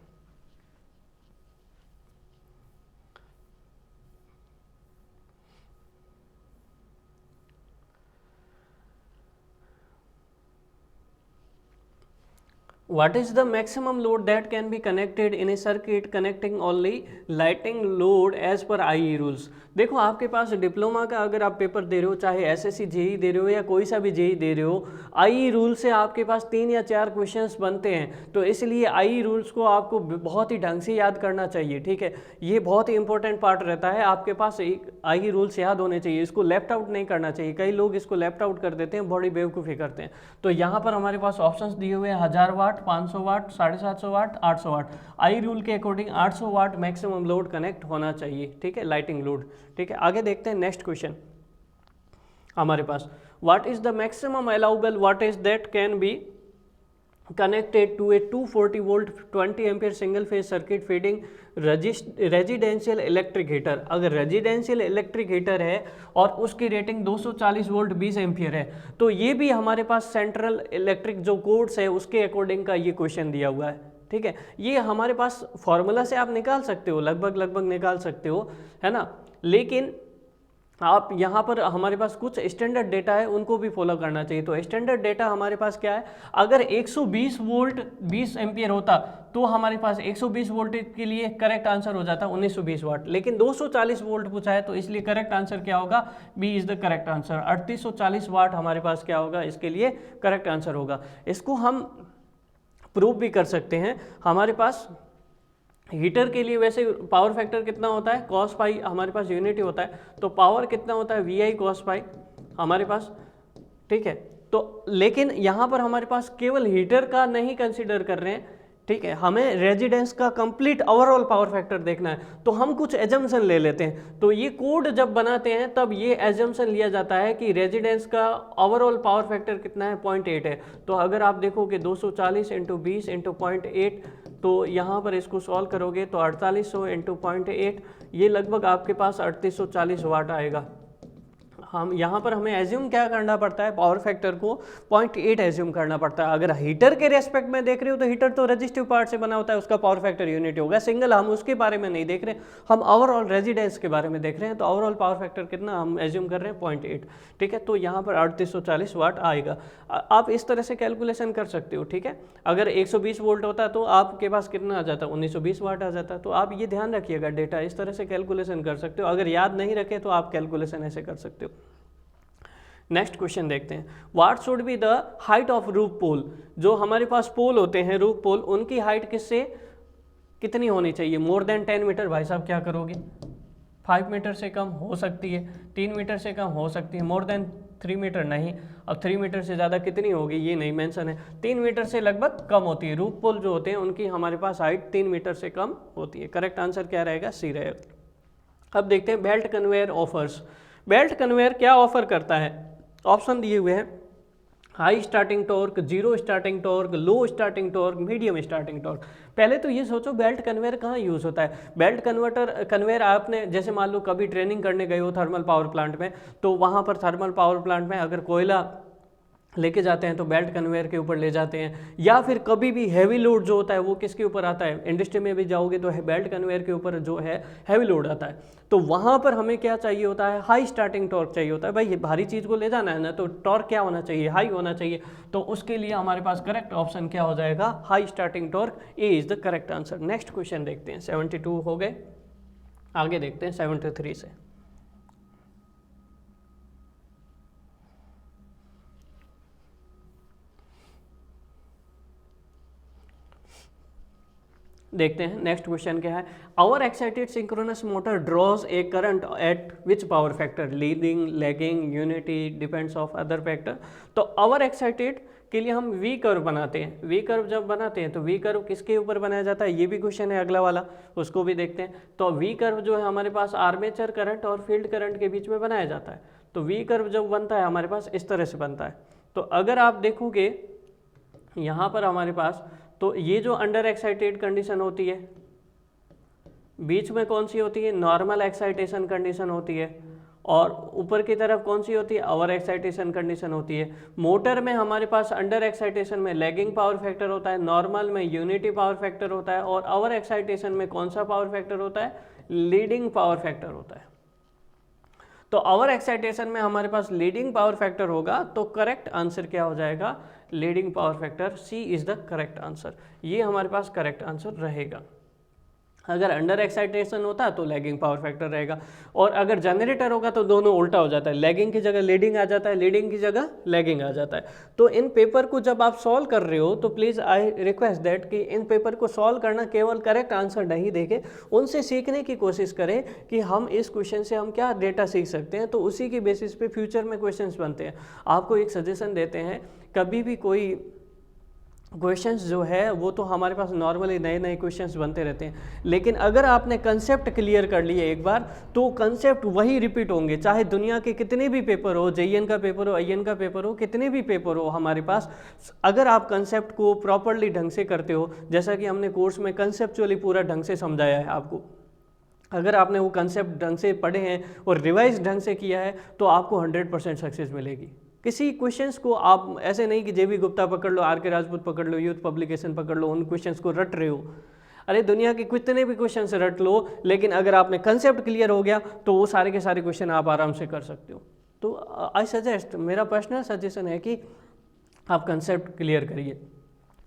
What is the maximum load that can be connected in a circuit connecting only lighting load as per IE rules। देखो आपके पास diploma का अगर आप पेपर दे रहे हो, चाहे एसएससी जेई दे रहे हो या कोई सा भी जेई दे रहे हो, आई रूल से आपके पास 3 या 4 क्वेश्चंस बनते हैं। तो इसलिए आई रूल्स को आपको बहुत ही ढंग से याद करना चाहिए, ठीक है। ये बहुत ही इंपॉर्टेंट पार्ट रहता है, आपके पास एक आई रूल्स याद होने चाहिए, इसको लेफ्ट आउट नहीं करना चाहिए। कई लोग इसको लेफ्ट आउट कर देते हैं, बड़ी बेवकूफ़ी करते हैं। तो यहाँ पर हमारे पास ऑप्शंस दिए हुए हैं 1000 वाट, 500 वाट, 750 वाट, 800 वाट। आई रूल के अकॉर्डिंग 800 वाट मैक्सिमम लोड कनेक्ट होना चाहिए, ठीक है, लाइटिंग लोड, ठीक है। आगे देखते हैं नेक्स्ट क्वेश्चन हमारे पास, what is the maximum allowable voltage that can be connected to a 240 volt 20 ampere single phase circuit feeding residential electric heater. अगर रेजिडेंशियल इलेक्ट्रिक हीटर है और उसकी रेटिंग 240 वोल्ट 20 एम्पियर है, तो ये भी हमारे पास सेंट्रल इलेक्ट्रिक जो कोड्स है उसके अकॉर्डिंग का ये क्वेश्चन दिया हुआ है, ठीक है। ये हमारे पास फॉर्मूला से आप निकाल सकते हो, लगभग निकाल सकते हो, है ना। लेकिन आप यहाँ पर हमारे पास कुछ स्टैंडर्ड डेटा है, उनको भी फॉलो करना चाहिए। तो स्टैंडर्ड डेटा हमारे पास क्या है, अगर 120 वोल्ट 20 एम्पियर होता तो हमारे पास 120 वोल्ट के लिए करेक्ट आंसर हो जाता 1920 वाट, लेकिन 240 वोल्ट पूछा है तो इसलिए करेक्ट आंसर क्या होगा, B is the correct answer. 3840 watt हमारे पास क्या होगा, इसके लिए करेक्ट आंसर होगा। इसको हम प्रूव भी कर सकते हैं। हमारे पास हीटर के लिए वैसे पावर फैक्टर कितना होता है, कॉस पाई हमारे पास यूनिटी होता है, तो पावर कितना होता है, वी आई कॉस पाई हमारे पास, ठीक है। तो लेकिन यहाँ पर हमारे पास केवल हीटर का नहीं कंसीडर कर रहे हैं, ठीक है, हमें रेजिडेंस का कंप्लीट ओवरऑल पावर फैक्टर देखना है, तो हम कुछ एजम्पशन ले लेते हैं। तो ये कोड जब बनाते हैं तब ये एजम्पशन लिया जाता है कि रेजिडेंस का ओवरऑल पावर फैक्टर कितना है, 0.8 है। तो अगर आप देखोगे 240 इंटू 20 इंटू 0.8, तो यहाँ पर इसको सॉल्व करोगे तो 4800 इंटू 0.8, ये लगभग आपके पास 3840 वाट आएगा। हम यहाँ पर हमें एज्यूम क्या करना पड़ता है, पावर फैक्टर को 0.8 एज्यूम करना पड़ता है। अगर हीटर के रेस्पेक्ट में देख रहे हो तो हीटर तो रेजिस्टिव पार्ट से बना होता है, उसका पावर फैक्टर यूनिट होगा सिंगल, हम उसके बारे में नहीं देख रहे, हम ओवरऑल रेजिडेंस के बारे में देख रहे हैं। तो ओवरऑल पावर फैक्टर कितना हम एज्यूम कर रहे हैं, 0.8, ठीक है। तो यहाँ पर 3840 वाट आएगा। आप इस तरह से कैलकुलेशन कर सकते हो, ठीक है। अगर 120 वोल्ट होता तो आपके पास कितना आ जाता, 1920 वाट आ जाता। तो आप ये ध्यान रखिएगा, डेटा इस तरह से कैलकुलेशन कर सकते हो। अगर याद नहीं रखे तो आप कैलकुलेशन ऐसे कर सकते हो। नेक्स्ट क्वेश्चन देखते हैं, what should be the height of roof pole. जो हमारे पास पोल होते हैं रूफ पोल, उनकी हाइट किससे कितनी होनी चाहिए, मोर देन 10 मीटर। भाई साहब क्या करोगे, 5 मीटर से कम हो सकती है, 3 मीटर से कम हो सकती है, मोर देन 3 मीटर नहीं। अब 3 मीटर से ज़्यादा कितनी होगी ये नहीं मेंशन है, 3 मीटर से लगभग कम होती है। रूफ पोल जो होते हैं उनकी हमारे पास हाइट 3 मीटर से कम होती है। करेक्ट आंसर क्या रहेगा, सी रहेगा। अब देखते हैं belt conveyor offers. Belt conveyor क्या ऑफर करता है, ऑप्शन दिए हुए हैं, high starting torque, zero starting torque, low starting torque, medium starting torque. पहले तो ये सोचो बेल्ट कन्वेयर कहाँ यूज़ होता है। बेल्ट कन्वेयर आपने जैसे मान लो कभी ट्रेनिंग करने गए हो थर्मल पावर प्लांट में, तो वहाँ पर थर्मल पावर प्लांट में अगर कोयला लेके जाते हैं तो बेल्ट कन्वेयर के ऊपर ले जाते हैं, या फिर कभी भी हैवी लोड जो होता है वो किसके ऊपर आता है, इंडस्ट्री में भी जाओगे तो बेल्ट कन्वेयर के ऊपर जो है हैवी लोड आता है। तो वहाँ पर हमें क्या चाहिए होता है, हाई स्टार्टिंग टॉर्क चाहिए होता है। भाई ये भारी चीज़ को ले जाना है ना, तो टॉर्क क्या होना चाहिए, हाई होना चाहिए। तो उसके लिए हमारे पास करेक्ट ऑप्शन क्या हो जाएगा, high starting torque, A is the correct answer. Next question देखते हैं, 72 हो गए, आगे देखते हैं 73 से। देखते हैं नेक्स्ट क्वेश्चन क्या है, over excited synchronous motor draws a current at which power factor, leading, lagging, unity, depends of other factor. तो आवर एक्साइटेड के लिए हम वी कर्व बनाते हैं। वी कर्व जब बनाते हैं तो वी कर्व किसके ऊपर बनाया जाता है, ये भी क्वेश्चन है अगला वाला, उसको भी देखते हैं। तो वी कर्व जो है हमारे पास आर्मेचर करंट और फील्ड करंट के बीच में बनाया जाता है। तो वी कर्व जब बनता है हमारे पास इस तरह से बनता है। तो अगर आप देखोगे यहाँ पर हमारे पास, तो ये जो अंडर एक्साइटेड कंडीशन होती है, बीच में कौन सी होती है, नॉर्मल एक्साइटेशन कंडीशन होती है, और ऊपर की तरफ कौन सी होती है, ओवर एक्साइटेशन कंडीशन होती है। मोटर में हमारे पास अंडर एक्साइटेशन में लैगिंग पावर फैक्टर होता है, नॉर्मल में यूनिटी पावर फैक्टर होता है, और ओवर एक्साइटेशन में कौन सा पावर फैक्टर होता है, लीडिंग पावर फैक्टर होता है। तो ओवर एक्साइटेशन में हमारे पास लीडिंग पावर फैक्टर होगा, तो करेक्ट आंसर क्या हो जाएगा, leading power factor, C is the correct answer. ये हमारे पास करेक्ट आंसर रहेगा। अगर अंडर एक्साइटेशन होता है तो लैगिंग पावर फैक्टर रहेगा, और अगर जनरेटर होगा तो दोनों उल्टा हो जाता है, लैगिंग की जगह लीडिंग आ जाता है, लीडिंग की जगह लैगिंग आ जाता है। तो इन पेपर को जब आप सॉल्व कर रहे हो तो प्लीज़ आई रिक्वेस्ट दैट कि इन पेपर को सॉल्व करना केवल करेक्ट आंसर नहीं देखे, उनसे सीखने की कोशिश करें कि हम इस क्वेश्चन से हम क्या डेटा सीख सकते हैं, तो उसी की बेसिस पे फ्यूचर में क्वेश्चंस बनते हैं। आपको एक सजेशन देते हैं, कभी भी कोई क्वेश्चंस जो है वो तो हमारे पास नॉर्मली नए नए क्वेश्चंस बनते रहते हैं, लेकिन अगर आपने कंसेप्ट क्लियर कर लिए एक बार तो कंसेप्ट वही रिपीट होंगे, चाहे दुनिया के कितने भी पेपर हो, जेईएन का पेपर हो, आईएन का पेपर हो, कितने भी पेपर हो हमारे पास, अगर आप कंसेप्ट को प्रॉपरली ढंग से करते हो, जैसा कि हमने कोर्स में कंसेप्चुअली पूरा ढंग से समझाया है आपको, अगर आपने वो कंसेप्ट ढंग से पढ़े हैं और रिवाइज ढंग से किया है तो आपको 100% सक्सेस मिलेगी। किसी क्वेश्चंस को आप ऐसे नहीं कि जेबी गुप्ता पकड़ लो, आर के राजपूत पकड़ लो, यूथ पब्लिकेशन पकड़ लो, उन क्वेश्चंस को रट रहे हो। अरे दुनिया के कितने भी क्वेश्चन रट लो, लेकिन अगर आपने कंसेप्ट क्लियर हो गया तो वो सारे के सारे क्वेश्चन आप आराम से कर सकते हो। तो आई सजेस्ट, मेरा पर्सनल सजेशन है कि आप कंसेप्ट क्लियर करिए,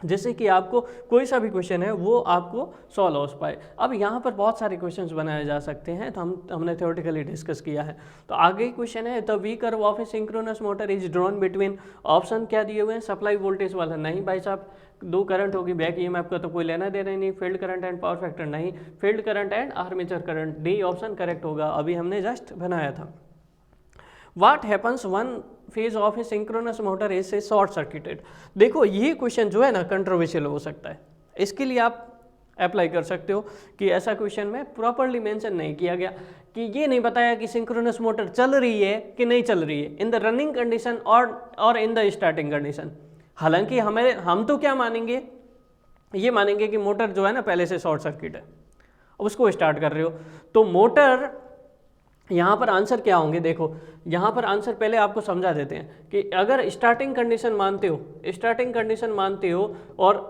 जैसे कि आपको कोई सा भी क्वेश्चन है वो आपको सॉल्व हो पाए। अब यहाँ पर बहुत सारे क्वेश्चंस बनाए जा सकते हैं, तो हमने थ्योरेटिकली डिस्कस किया है। तो आगे क्वेश्चन है, the V curve of a synchronous motor is drawn between, option क्या दिए हुए हैं, सप्लाई वोल्टेज वाला नहीं भाई साहब, दो करंट होगी, बैक ईएमएफ का तो कोई लेना देना ही नहीं, field current and power factor नहीं, field current and armature current, D option correct होगा, अभी हमने जस्ट बनाया था। What happens one phase of a synchronous motor is short circuited. देखो ये क्वेश्चन जो है ना कंट्रोवर्शियल हो सकता है, इसके लिए आप अप्लाई कर सकते हो कि ऐसा क्वेश्चन में प्रॉपरली मेंशन नहीं किया गया कि ये नहीं बताया कि सिंक्रोनस मोटर चल रही है कि नहीं चल रही है इन द रनिंग कंडीशन और इन द स्टार्टिंग कंडीशन। हालांकि हम तो क्या मानेंगे, ये मानेंगे कि मोटर जो है ना पहले से शॉर्ट सर्किट है, उसको स्टार्ट कर रहे हो तो मोटर, यहाँ पर आंसर क्या होंगे, देखो यहाँ पर आंसर पहले आपको समझा देते हैं कि अगर स्टार्टिंग कंडीशन मानते हो और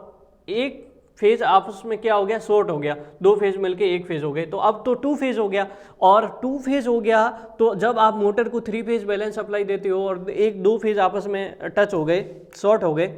एक फेज आपस में क्या हो गया, शॉर्ट हो गया, दो फेज मिलके एक फेज हो गए, तो अब तो टू फेज हो गया, और टू फेज हो गया तो जब आप मोटर को थ्री फेज बैलेंस सप्लाई देते हो और एक दो फेज आपस में टच हो गए, शॉर्ट हो गए,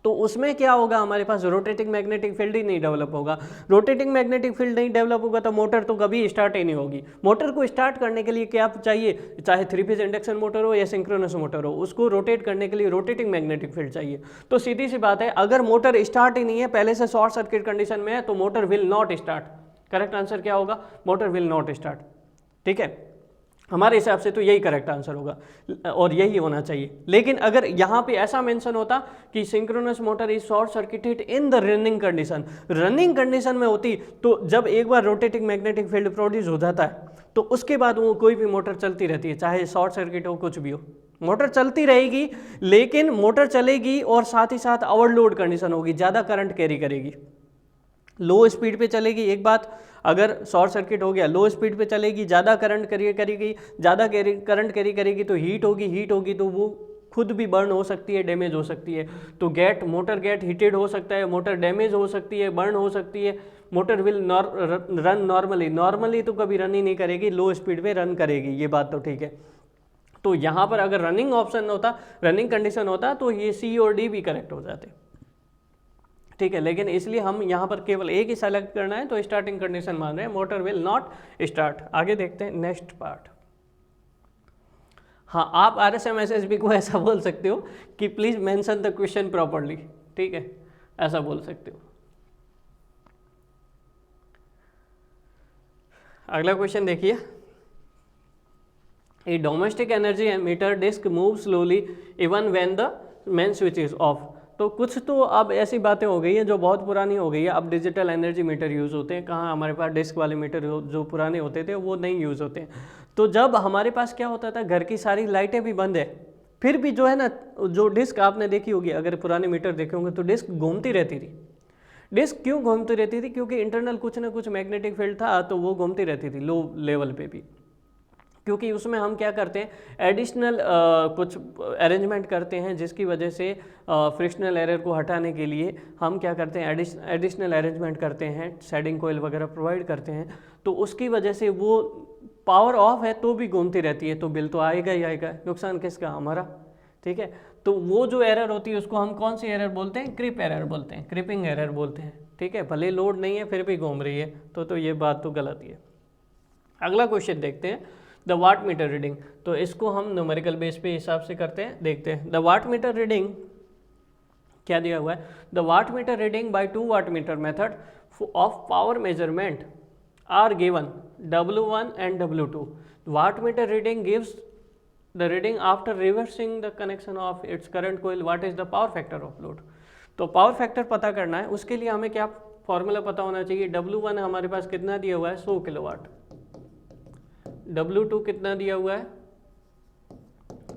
तो उसमें क्या होगा, हमारे पास रोटेटिंग मैग्नेटिक फील्ड ही नहीं डेवलप होगा। रोटेटिंग मैग्नेटिक फील्ड नहीं डेवलप होगा तो मोटर तो कभी स्टार्ट ही नहीं होगी। मोटर को स्टार्ट करने के लिए क्या चाहिए, चाहे थ्री फेज इंडक्शन मोटर हो या सिंक्रोनस मोटर हो, उसको रोटेट करने के लिए रोटेटिंग मैग्नेटिक फील्ड चाहिए। तो सीधी सी बात है, अगर मोटर स्टार्ट ही नहीं है, पहले से शॉर्ट सर्किट कंडीशन में है, तो motor will not start. Correct answer क्या होगा, मोटर विल नॉट स्टार्ट। ठीक है, हमारे हिसाब से तो यही करेक्ट आंसर होगा और यही होना चाहिए। लेकिन अगर यहाँ पे ऐसा मेंशन होता कि synchronous motor is short circuited in the running condition में होती, तो जब एक बार रोटेटिंग मैग्नेटिक फील्ड प्रोड्यूस हो जाता है तो उसके बाद वो कोई भी मोटर चलती रहती है, चाहे शॉर्ट सर्किट हो कुछ भी हो, मोटर चलती रहेगी। लेकिन मोटर चलेगी और साथ ही साथ ओवरलोड कंडीशन होगी, ज़्यादा करंट कैरी करेगी, लो स्पीड पे चलेगी। एक बात, अगर शॉर्ट सर्किट हो गया, लो स्पीड पे चलेगी, ज़्यादा करंट करेगी, ज़्यादा करंट कैरी करेगी तो हीट होगी तो वो खुद भी बर्न हो सकती है, डैमेज हो सकती है। तो मोटर गेट हीटेड हो सकता है, मोटर डैमेज हो सकती है, बर्न हो सकती है। मोटर विल रन नॉर्मली तो कभी रन ही नहीं करेगी, लो स्पीड पे रन करेगी, ये बात तो ठीक है। तो यहाँ पर अगर रनिंग ऑप्शन होता, रनिंग कंडीशन होता, तो ये सी और डी भी करेक्ट हो जाते। ठीक है, लेकिन इसलिए हम यहाँ पर केवल एक ही सेलेक्ट करना है, तो स्टार्टिंग कंडीशन मान रहे हैं, मोटर विल नॉट स्टार्ट। आगे देखते हैं नेक्स्ट पार्ट। हाँ, आप RSMSSB को ऐसा बोल सकते हो कि please mention the question properly. ठीक है, ऐसा बोल सकते हो। अगला क्वेश्चन देखिए, a domestic energy meter disc move slowly even when the main switch is off. तो कुछ तो अब ऐसी बातें हो गई हैं जो बहुत पुरानी हो गई है, अब डिजिटल एनर्जी मीटर यूज़ होते हैं। कहाँ हमारे पास डिस्क वाले मीटर जो पुराने होते थे वो नहीं यूज़ होते हैं। तो जब हमारे पास क्या होता था, घर की सारी लाइटें भी बंद है, फिर भी जो है ना, जो डिस्क आपने देखी होगी, अगर पुराने मीटर देखे होंगे तो डिस्क घूमती रहती थी। डिस्क क्यों घूमती रहती थी, क्योंकि इंटरनल कुछ ना कुछ मैग्नेटिक फील्ड था, तो वो घूमती रहती थी लो लेवल पे भी। क्योंकि उसमें हम क्या करते हैं, एडिशनल कुछ अरेंजमेंट करते हैं, जिसकी वजह से फ्रिक्शनल एरर को हटाने के लिए हम क्या करते हैं, एडिशनल अरेंजमेंट करते हैं, शेडिंग कोयल वगैरह प्रोवाइड करते हैं। तो उसकी वजह से वो पावर ऑफ है तो भी घूमती रहती है, तो बिल तो आएगा ही आएगा। नुकसान किसका, हमारा। ठीक है, तो वो जो एरर होती है उसको हम कौन सी एरर बोलते हैं, क्रिप एरर बोलते हैं, क्रिपिंग एरर बोलते हैं। ठीक है, भले लोड नहीं है फिर भी घूम रही है, तो ये बात तो गलत ही है। अगला क्वेश्चन देखते हैं, द वाट मीटर रीडिंग। तो इसको हम न्यूमेरिकल बेस पे हिसाब से करते हैं, देखते हैं। द वाट मीटर रीडिंग क्या दिया हुआ है, the watt meter reading by 2 watt meter method of power measurement are given W1 and W2. Watt meter reading gives the reading after reversing the connection of its current coil. What is the power factor of load. तो power factor पता करना है, उसके लिए हमें क्या formula पता होना चाहिए। W1 हमारे पास कितना दिया हुआ है, 100 किलोवाट। W2 कितना दिया हुआ है,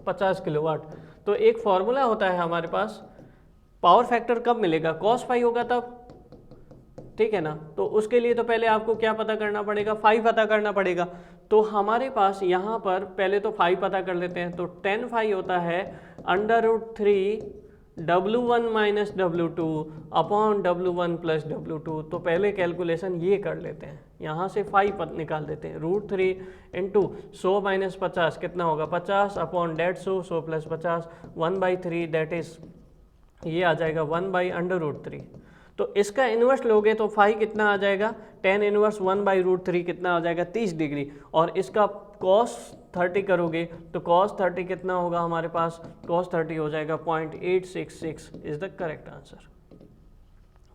50 किलोवाट। तो एक फॉर्मूला होता है हमारे पास, पावर फैक्टर कब मिलेगा, cos फाई होगा तब। ठीक है ना, तो उसके लिए तो पहले आपको क्या पता करना पड़ेगा, फाई पता करना पड़ेगा। तो हमारे पास यहाँ पर पहले तो फाई पता कर लेते हैं। तो 10 फाई होता है √3 W1 minus W2 upon W1 plus W2। तो पहले कैलकुलेशन ये कर लेते हैं, यहाँ से 5 निकाल देते हैं। √3 इंटू 100 माइनस 50 कितना होगा 50 अपॉन 150 100 प्लस 50 1/3 दैट इज ये आ जाएगा 1/√3। तो इसका इन्वर्स लोगे तो फाई कितना आ जाएगा tan इन्वर्स 1/√3 कितना आ जाएगा 30 डिग्री। और इसका cos 30 करोगे तो cos 30 कितना होगा हमारे पास, cos 30 हो जाएगा 0.866 is the correct answer.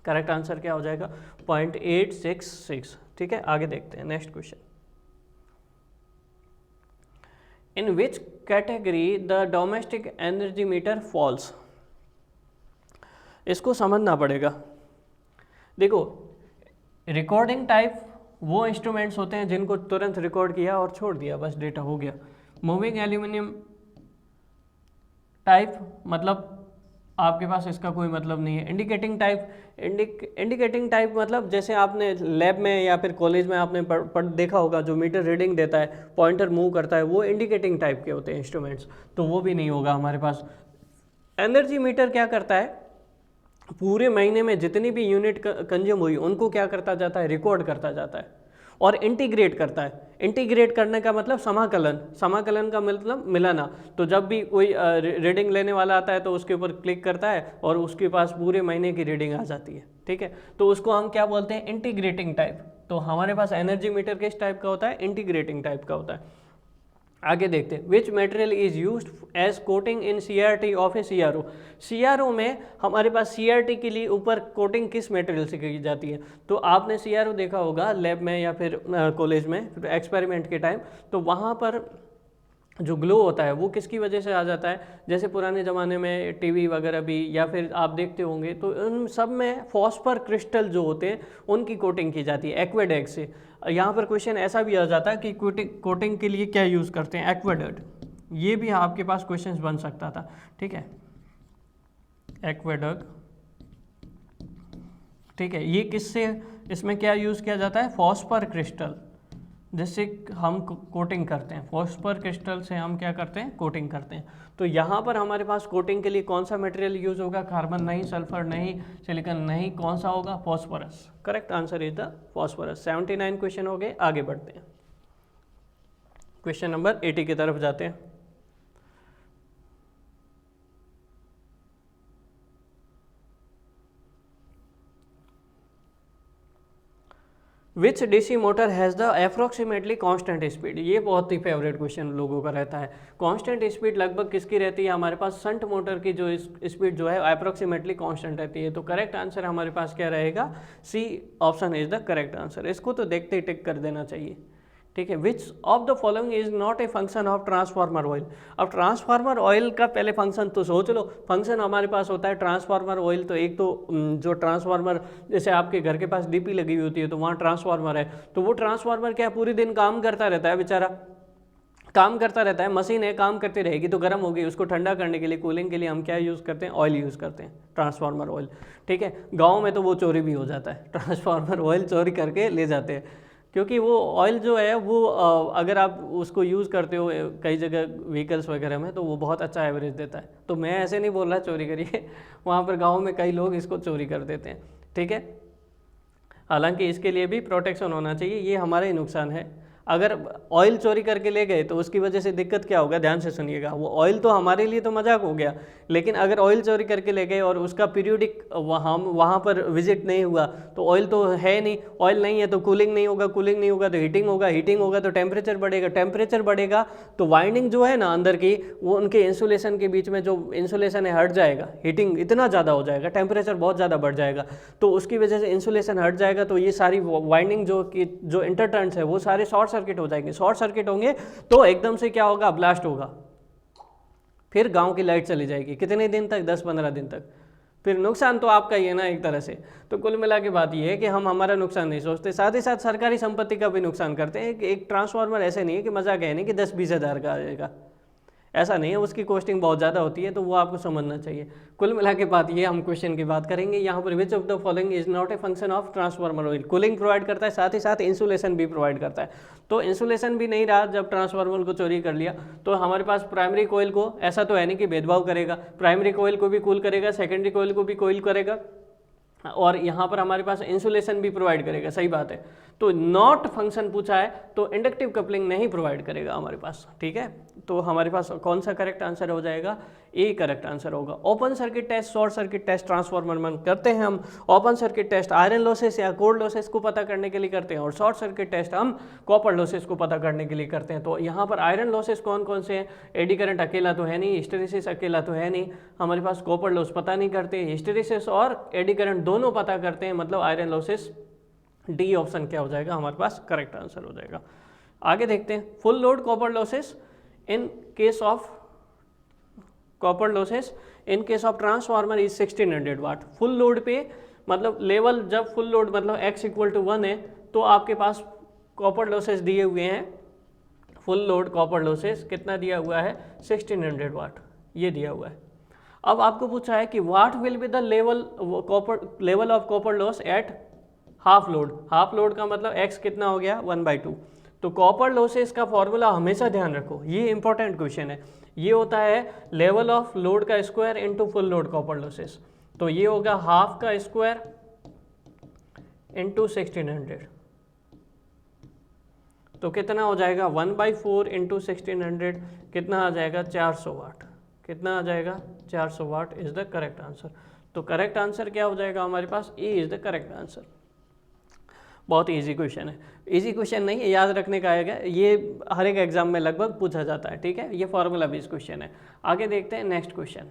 Correct answer क्या हो जाएगा 0.866। ठीक है, आगे देखते हैं next question. In which category the domestic energy meter falls. इसको समझना पड़ेगा। देखो रिकॉर्डिंग टाइप वो इंस्ट्रूमेंट्स होते हैं जिनको तुरंत रिकॉर्ड किया और छोड़ दिया, बस डेटा हो गया। मूविंग एल्यूमिनियम टाइप मतलब आपके पास इसका कोई मतलब नहीं है। इंडिकेटिंग टाइप इंडिकेटिंग टाइप मतलब जैसे आपने लैब में या फिर कॉलेज में आपने देखा होगा जो मीटर रीडिंग देता है, पॉइंटर मूव करता है, वो इंडिकेटिंग टाइप के होते हैं इंस्ट्रूमेंट्स, तो वो भी नहीं होगा हमारे पास। एनर्जी मीटर क्या करता है, पूरे महीने में जितनी भी यूनिट कंज्यूम हुई उनको क्या करता जाता है, रिकॉर्ड करता जाता है और इंटीग्रेट करता है। इंटीग्रेट करने का मतलब समाकलन, समाकलन का मतलब मिलाना। तो जब भी कोई रीडिंग लेने वाला आता है तो उसके ऊपर क्लिक करता है और उसके पास पूरे महीने की रीडिंग आ जाती है। ठीक है, तो उसको हम क्या बोलते हैं, इंटीग्रेटिंग टाइप। तो हमारे पास एनर्जी मीटर किस टाइप का होता है, इंटीग्रेटिंग टाइप का होता है। आगे देखते हैं, which material is used as coating in CRT of a CRO। CRO में हमारे पास CRT के लिए ऊपर कोटिंग किस मटेरियल से की जाती है। तो आपने CRO देखा होगा लैब में या फिर कॉलेज में एक्सपेरिमेंट के टाइम, तो वहाँ पर जो ग्लो होता है वो किसकी वजह से आ जाता है। जैसे पुराने ज़माने में टीवी वगैरह भी या फिर आप देखते होंगे तो उन सब में फॉस्फर क्रिस्टल जो होते हैं उनकी कोटिंग की जाती है एक्वाडर्ट से। यहाँ पर क्वेश्चन ऐसा भी आ जाता है कि कोटिंग के लिए क्या यूज़ करते हैं, एक्वाडर्ट। ये भी आपके पास क्वेश्चन बन सकता था। ठीक है, एक्वाडर्ट। ठीक है, ये किससे, इसमें क्या यूज़ किया जाता है, फॉस्फर क्रिस्टल, जिससे हम कोटिंग करते हैं। फॉस्फर क्रिस्टल से हम क्या करते हैं, कोटिंग करते हैं। तो यहाँ पर हमारे पास कोटिंग के लिए कौन सा मटेरियल यूज होगा, कार्बन नहीं, सल्फर नहीं, सिलिकॉन नहीं, कौन सा होगा, phosphorus. Correct answer is the phosphorus. 79 question हो गए, आगे बढ़ते हैं। क्वेश्चन नंबर 80 की तरफ जाते हैं। विच DC motor has the approximately constant speed. ये बहुत ही फेवरेट क्वेश्चन लोगों का रहता है। कांस्टेंट स्पीड लगभग किसकी रहती है, हमारे पास शंट मोटर की जो स्पीड जो है अप्रॉक्सीमेटली कांस्टेंट रहती है। तो करेक्ट आंसर हमारे पास क्या रहेगा, C option is the correct answer. इसको तो देखते ही टिक कर देना चाहिए। ठीक है, which of the following is not a function of transformer oil. अब ट्रांसफार्मर ऑयल का पहले फंक्शन तो सोच लो। फंक्शन हमारे पास होता है ट्रांसफार्मर ऑयल, तो एक तो जो ट्रांसफार्मर, जैसे आपके घर के पास डीपी लगी हुई होती है तो वहाँ ट्रांसफार्मर है, तो वो ट्रांसफार्मर क्या पूरे दिन काम करता रहता है, बेचारा काम करता रहता है, मशीन है, काम करती रहेगी तो गर्म होगी। उसको ठंडा करने के लिए, कूलिंग के लिए हम क्या यूज़ करते हैं, ऑयल यूज़ करते हैं, ट्रांसफार्मर ऑयल। ठीक है, गाँव में तो वो चोरी भी हो जाता है, ट्रांसफार्मर ऑयल चोरी करके ले जाते हैं, क्योंकि वो ऑयल जो है वो अगर आप उसको यूज़ करते हो कई जगह व्हीकल्स वगैरह में तो वो बहुत अच्छा एवरेज देता है। तो मैं ऐसे नहीं बोल रहा चोरी करिए, वहाँ पर गाँव में कई लोग इसको चोरी कर देते हैं। ठीक है, हालांकि इसके लिए भी प्रोटेक्शन होना चाहिए, ये हमारा ही नुकसान है। अगर ऑयल चोरी करके ले गए तो उसकी वजह से दिक्कत क्या होगा, ध्यान से सुनिएगा। वो ऑयल तो हमारे लिए तो मजाक हो गया, लेकिन अगर ऑयल चोरी करके ले गए और उसका पीरियोडिक वहाँ पर विजिट नहीं हुआ तो ऑयल तो है नहीं, ऑयल नहीं है तो कूलिंग नहीं होगा, कूलिंग नहीं होगा तो हीटिंग होगा, हीटिंग होगा तो टेम्परेचर बढ़ेगा, टेम्परेचर बढ़ेगा तो वाइंडिंग जो है ना अंदर की, वो उनके इंसुलेशन के बीच में जो इंसुलेशन है हट जाएगा, हीटिंग इतना ज़्यादा हो जाएगा, टेम्परेचर बहुत ज़्यादा बढ़ जाएगा, तो उसकी वजह से इंसुलेशन हट जाएगा, तो ये सारी वाइंडिंग जो इंटरटर्न्स है वो सारे शॉर्ट सर्किट हो जाएंगे। शॉर्ट सर्किट होंगे तो एकदम से क्या होगा, ब्लास्ट होगा, फिर गांव की लाइट चली जाएगी। कितने दिन तक, 10-15 दिन तक। फिर नुकसान तो आपका ही है ना एक तरह से। तो कुल मिला के बात ये है कि हम हमारा नुकसान नहीं सोचते, साथ ही साथ सरकारी संपत्ति का भी नुकसान करते हैं। एक ट्रांसफार्मर ऐसे नहीं है कि मजाक है नहीं कि 10-20 हज़ार का आ जाएगा, ऐसा नहीं है, उसकी कॉस्टिंग बहुत ज़्यादा होती है, तो वो आपको समझना चाहिए। कुल मिला के बात ये, हम क्वेश्चन की बात करेंगे यहाँ पर, विच of the following is not a function of transformer oil. Cooling provide करता है, साथ ही साथ इंसुलेशन भी प्रोवाइड करता है। तो इंसुलेशन भी नहीं रहा जब ट्रांसफार्मर को चोरी कर लिया, तो हमारे पास प्राइमरी कोयल को, ऐसा तो है नहीं कि भेदभाव करेगा, प्राइमरी कोयल को भी कूल करेगा, सेकेंडरी कोयल को भी कोयल करेगा, और यहाँ पर हमारे पास इंसुलेशन भी प्रोवाइड करेगा। सही बात है। तो नॉट फंक्शन पूछा है तो इंडक्टिव कपलिंग नहीं प्रोवाइड करेगा हमारे पास, ठीक है। तो हमारे पास कौन सा करेक्ट आंसर हो जाएगा, ए करेक्ट आंसर होगा। Open circuit test, short circuit test transformer में करते हैं हम। Open circuit test iron losses या कोर लॉसेस को पता करने के लिए करते हैं, और शॉर्ट सर्किट टेस्ट हम कॉपर लॉसेस को पता करने के लिए करते हैं। तो यहाँ पर आयरन लॉसेस कौन कौन से हैं, एडी करंट अकेला तो है नहीं, हिस्टेरिसिस अकेला तो है नहीं, हमारे पास कॉपर लॉस पता नहीं करते, हिस्टेरिसिस और एडी करंट दोनों पता करते हैं, मतलब आयरन लॉसेस। डी ऑप्शन क्या हो जाएगा हमारे पास, करेक्ट आंसर हो जाएगा। आगे देखते हैं, full load copper losses in case of copper losses in case of transformer is 1600 watt. Full load पे मतलब लेवल, जब फुल लोड मतलब x इक्वल टू 1 है, तो आपके पास कॉपर लॉसेस दिए हुए हैं, फुल लोड कॉपर लॉसेस कितना दिया हुआ है, 1600 वाट, ये दिया हुआ है। अब आपको पूछा है कि what will be the level of copper loss at half load. Half load का मतलब x कितना हो गया, 1/2। तो कॉपर लॉसेस का फॉर्मूला हमेशा ध्यान रखो, ये इंपॉर्टेंट क्वेश्चन है। ये होता है लेवल ऑफ लोड का square into full load copper losses. तो ये होगा हाफ का स्क्वायर इनटू 1600, तो कितना हो जाएगा 1/4 इंटू 1600, कितना आ जाएगा 400 वाट। कितना आ जाएगा 400 वाट इज द करेक्ट आंसर। तो करेक्ट आंसर क्या हो जाएगा हमारे पास, A is the correct answer. बहुत इजी क्वेश्चन है, इजी क्वेश्चन नहीं है, याद रखने का आएगा, ये हर एक एग्जाम में लगभग पूछा जाता है, ठीक है। ये फॉर्मूला बेस्ड क्वेश्चन है। आगे देखते हैं नेक्स्ट क्वेश्चन।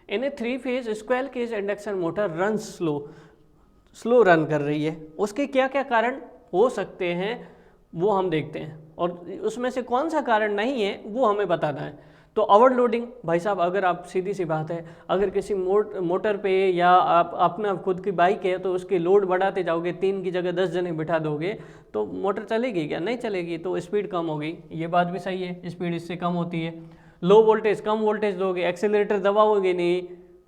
इन ए 3-फेज squirrel cage induction motor run slow run कर रही है, उसके क्या क्या कारण हो सकते हैं वो हम देखते हैं, और उसमें से कौन सा कारण नहीं है वो हमें बताना है। तो ओवरलोडिंग, भाई साहब अगर आप, सीधी सी बात है, अगर किसी मोटर पे या आप अपना खुद की बाइक है तो उसके लोड बढ़ाते जाओगे, 3 की जगह 10 जने बिठा दोगे तो मोटर चलेगी क्या, नहीं चलेगी, तो स्पीड कम होगी। ये बात भी सही है, स्पीड इससे कम होती है। लो वोल्टेज, कम वोल्टेज दोगे, एक्सेलरेटर दबाओगे नहीं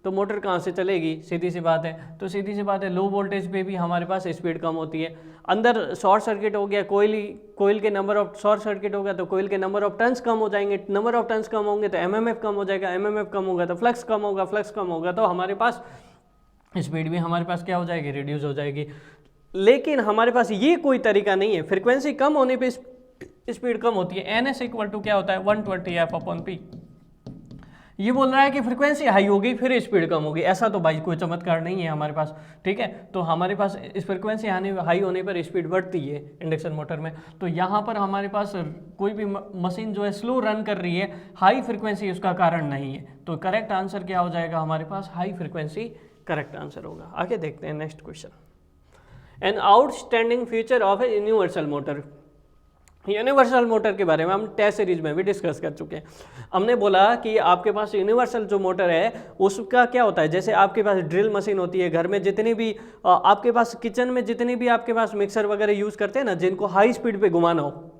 तो मोटर कहाँ से चलेगी, सीधी सी बात है। तो सीधी सी बात है, लो वोल्टेज पे भी हमारे पास स्पीड कम होती है। अंदर शॉर्ट सर्किट हो गया, कोयल के नंबर ऑफ, शॉर्ट सर्किट होगा तो कोयल के नंबर ऑफ टर्न्स कम हो जाएंगे, नंबर ऑफ टर्न्स कम होंगे तो एमएमएफ कम हो जाएगा, एमएमएफ कम होगा तो फ्लक्स कम होगा, फ्लक्स कम होगा तो हमारे पास स्पीड भी हमारे पास क्या हो जाएगी, रिड्यूस हो जाएगी। लेकिन हमारे पास ये कोई तरीका नहीं है, फ्रिक्वेंसी कम होने पर स्पीड कम होती है। NS इक्वल टू क्या होता है, 120F/P। ये बोल रहा है कि फ्रीक्वेंसी हाई होगी फिर स्पीड कम होगी, ऐसा तो भाई कोई चमत्कार नहीं है हमारे पास, ठीक है। तो हमारे पास इस फ्रीक्वेंसी हाई होने पर स्पीड बढ़ती है इंडक्शन मोटर में। तो यहाँ पर हमारे पास कोई भी मशीन जो है स्लो रन कर रही है, हाई फ्रीक्वेंसी उसका कारण नहीं है। तो करेक्ट आंसर क्या हो जाएगा हमारे पास, हाई फ्रीक्वेंसी करेक्ट आंसर होगा। आगे देखते हैं next question. An outstanding feature of a universal motor. Universal motor के बारे में हम टेस्ट सीरीज में भी डिस्कस कर चुके हैं। हमने बोला कि आपके पास यूनिवर्सल जो मोटर है उसका क्या होता है, जैसे आपके पास ड्रिल मशीन होती है, घर में जितनी भी आपके पास किचन में जितनी भी आपके पास मिक्सर वगैरह यूज़ करते हैं ना, जिनको हाई स्पीड पे घुमाना हो,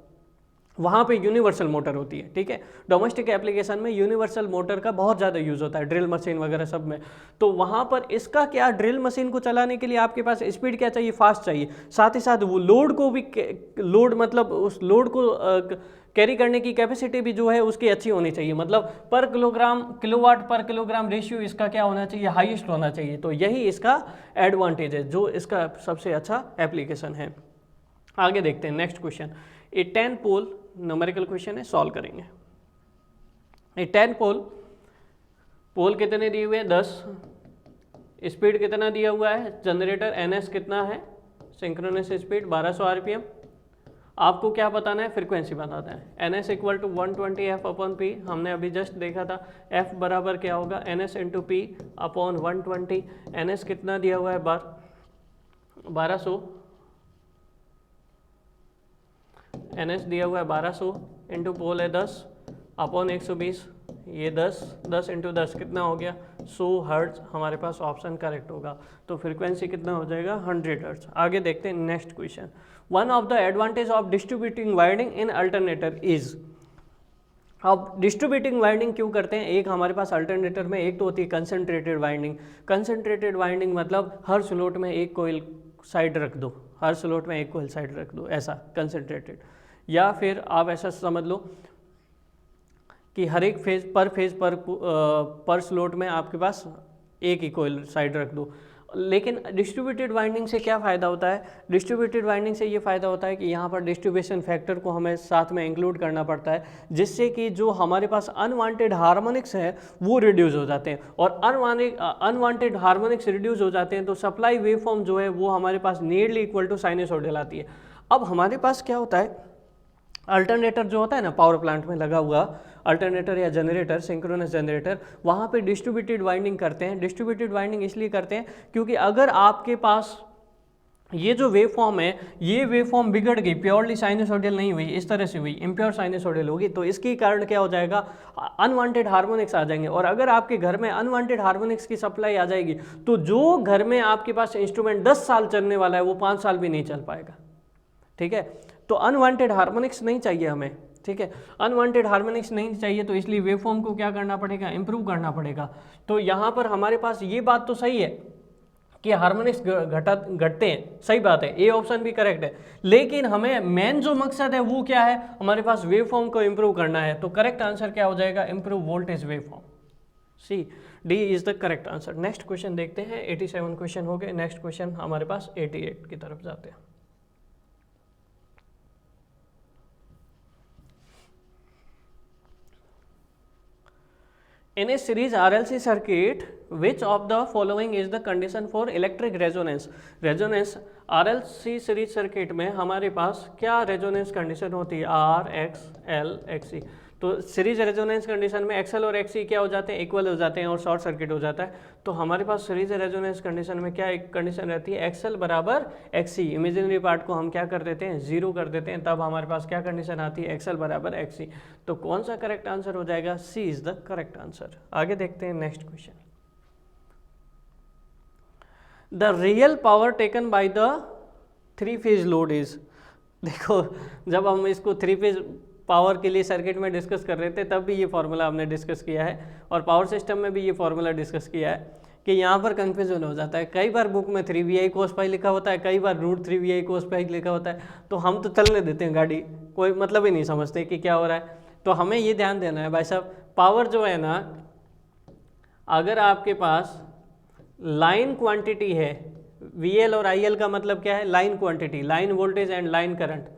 वहाँ पे यूनिवर्सल मोटर होती है, ठीक है। डोमेस्टिक एप्लीकेशन में यूनिवर्सल मोटर का बहुत ज़्यादा यूज़ होता है, ड्रिल मशीन वगैरह सब में। तो वहाँ पर इसका क्या, ड्रिल मशीन को चलाने के लिए आपके पास स्पीड क्या चाहिए, फास्ट चाहिए, साथ ही साथ वो लोड को भी, लोड मतलब उस लोड को कैरी करने की कैपेसिटी भी जो है उसकी अच्छी होनी चाहिए, मतलब पर किलोग्राम, किलोवाट पर किलोग्राम रेशियो इसका क्या होना चाहिए, हाईएस्ट होना चाहिए। तो यही इसका एडवांटेज है, जो इसका सबसे अच्छा एप्लीकेशन है। आगे देखते हैं नेक्स्ट क्वेश्चन। ए 10 पोल न्यूमेरिकल क्वेश्चन है, सॉल्व करेंगे। ए 10 पोल कितने दिए हुए हैं, 10। स्पीड कितना दिया हुआ है, जनरेटर NS कितना है, सिंक्रोनस स्पीड 1200 RPM। आपको क्या बताना है, फ्रीक्वेंसी बताना है। NS इक्वल टू 120F/P, हमने अभी जस्ट देखा था। F बराबर क्या होगा, NS into P upon 120। NS कितना दिया हुआ है, 1200। NS दिया हुआ है 1200 इंटू पोल है 10 अपॉन 120, ये 10 इंटू 10 कितना हो गया, 100 हर्ट्ज। हमारे पास ऑप्शन करेक्ट होगा। तो फ्रीक्वेंसी कितना हो जाएगा, 100 हर्ट्ज। आगे देखते हैं next question. One of the advantage of distributing winding in alternator is. अब डिस्ट्रीब्यूटिंग वाइंडिंग क्यों करते हैं, एक हमारे पास अल्टरनेटर में एक तो होती है कंसंट्रेटेड वाइंडिंग। कंसंट्रेटेड वाइंडिंग मतलब हर स्लॉट में एक कोयल साइड रख दो, हर स्लॉट में एक कोयल साइड रख दो, ऐसा कंसंट्रेटेड। या फिर आप ऐसा समझ लो कि हर एक फेज पर स्लॉट में आपके पास एक ही कोयल साइड रख दो। लेकिन डिस्ट्रीब्यूटेड वाइंडिंग से क्या फ़ायदा होता है, डिस्ट्रीब्यूटेड वाइंडिंग से ये फ़ायदा होता है कि यहाँ पर डिस्ट्रीब्यूशन फैक्टर को हमें साथ में इंक्लूड करना पड़ता है, जिससे कि जो हमारे पास अनवांटेड हार्मोनिक्स है वो रिड्यूस हो जाते हैं। और अनवांटेड हार्मोनिक्स रिड्यूस हो जाते हैं तो सप्लाई वेवफॉर्म जो है वो हमारे पास नियरली इक्वल टू साइनसॉइडल आती है। अब हमारे पास क्या होता है, अल्टरनेटर जो होता है ना पावर प्लांट में लगा हुआ अल्टरनेटर या जनरेटर, सिंक्रोनस जनरेटर, वहाँ पे डिस्ट्रीब्यूटेड वाइंडिंग करते हैं। डिस्ट्रीब्यूटेड वाइंडिंग इसलिए करते हैं क्योंकि अगर आपके पास ये जो वेव फॉर्म है, ये वेव फॉर्म बिगड़ गई, प्योरली साइनसॉइडल नहीं हुई, इस तरह से हुई, इम्प्योर साइनसॉइडल होगी, तो इसके कारण क्या हो जाएगा, अनवांटेड हार्मोनिक्स आ जाएंगे। और अगर आपके घर में अनवांटेड हार्मोनिक्स की सप्लाई आ जाएगी तो जो घर में आपके पास इंस्ट्रूमेंट 10 साल चलने वाला है वो 5 साल भी नहीं चल पाएगा। ठीक है, तो अनवांटेड हार्मोनिक्स नहीं चाहिए हमें। ठीक है, अनवांटेड हार्मोनिक्स नहीं चाहिए, तो इसलिए वेवफॉर्म को क्या करना पड़ेगा, इंप्रूव करना पड़ेगा। तो यहाँ पर हमारे पास ये बात तो सही है कि हार्मोनिक्स घटते हैं, सही बात है, ए ऑप्शन भी करेक्ट है। लेकिन हमें मेन जो मकसद है वो क्या है, हमारे पास वेवफॉर्म को इंप्रूव करना है। तो करेक्ट आंसर क्या हो जाएगा, improve voltage waveform, C D is the correct answer. Next question देखते हैं, 87 क्वेश्चन हो गए। नेक्स्ट क्वेश्चन हमारे पास 88 की तरफ जाते हैं। In a series RLC circuit, which of the following is the condition for electric resonance? Resonance RLC series circuit में हमारे पास क्या resonance condition होती है, R, X, L, XC। तो सीरीज रेजोनेंस कंडीशन में एक्सएल और एक्सी क्या हो जाते हैं, इक्वल हो जाते हैं और शॉर्ट सर्किट हो जाता है। तो हमारे पास सीरीज रेजोनेंस कंडीशन में क्या एक कंडीशन रहती है, एक्सएल बराबर एक्सी, इमेजिनरी पार्ट को हम क्या कर देते हैं, जीरो कर देते हैं, तब हमारे पास क्या कंडीशन आती है, एक्सएल बराबर एक्सी। तो कौन सा करेक्ट आंसर हो जाएगा, सी इज द करेक्ट आंसर। आगे देखते हैं next question. The real power taken by the 3 phase load is. देखो जब हम इसको 3 फेज पावर के लिए सर्किट में डिस्कस कर रहे थे तब भी ये फार्मूला हमने डिस्कस किया है, और पावर सिस्टम में भी ये फार्मूला डिस्कस किया है कि यहाँ पर कंफ्यूजन हो जाता है। कई बार बुक में 3VI cos π लिखा होता है, कई बार √3VI cos π लिखा होता है, तो हम तो चलने देते हैं गाड़ी, कोई मतलब ही नहीं समझते कि क्या हो रहा है। तो हमें ये ध्यान देना है भाई साहब, पावर जो है ना, अगर आपके पास लाइन क्वांटिटी है, VL और IL का मतलब क्या है, line quantity, line voltage and line current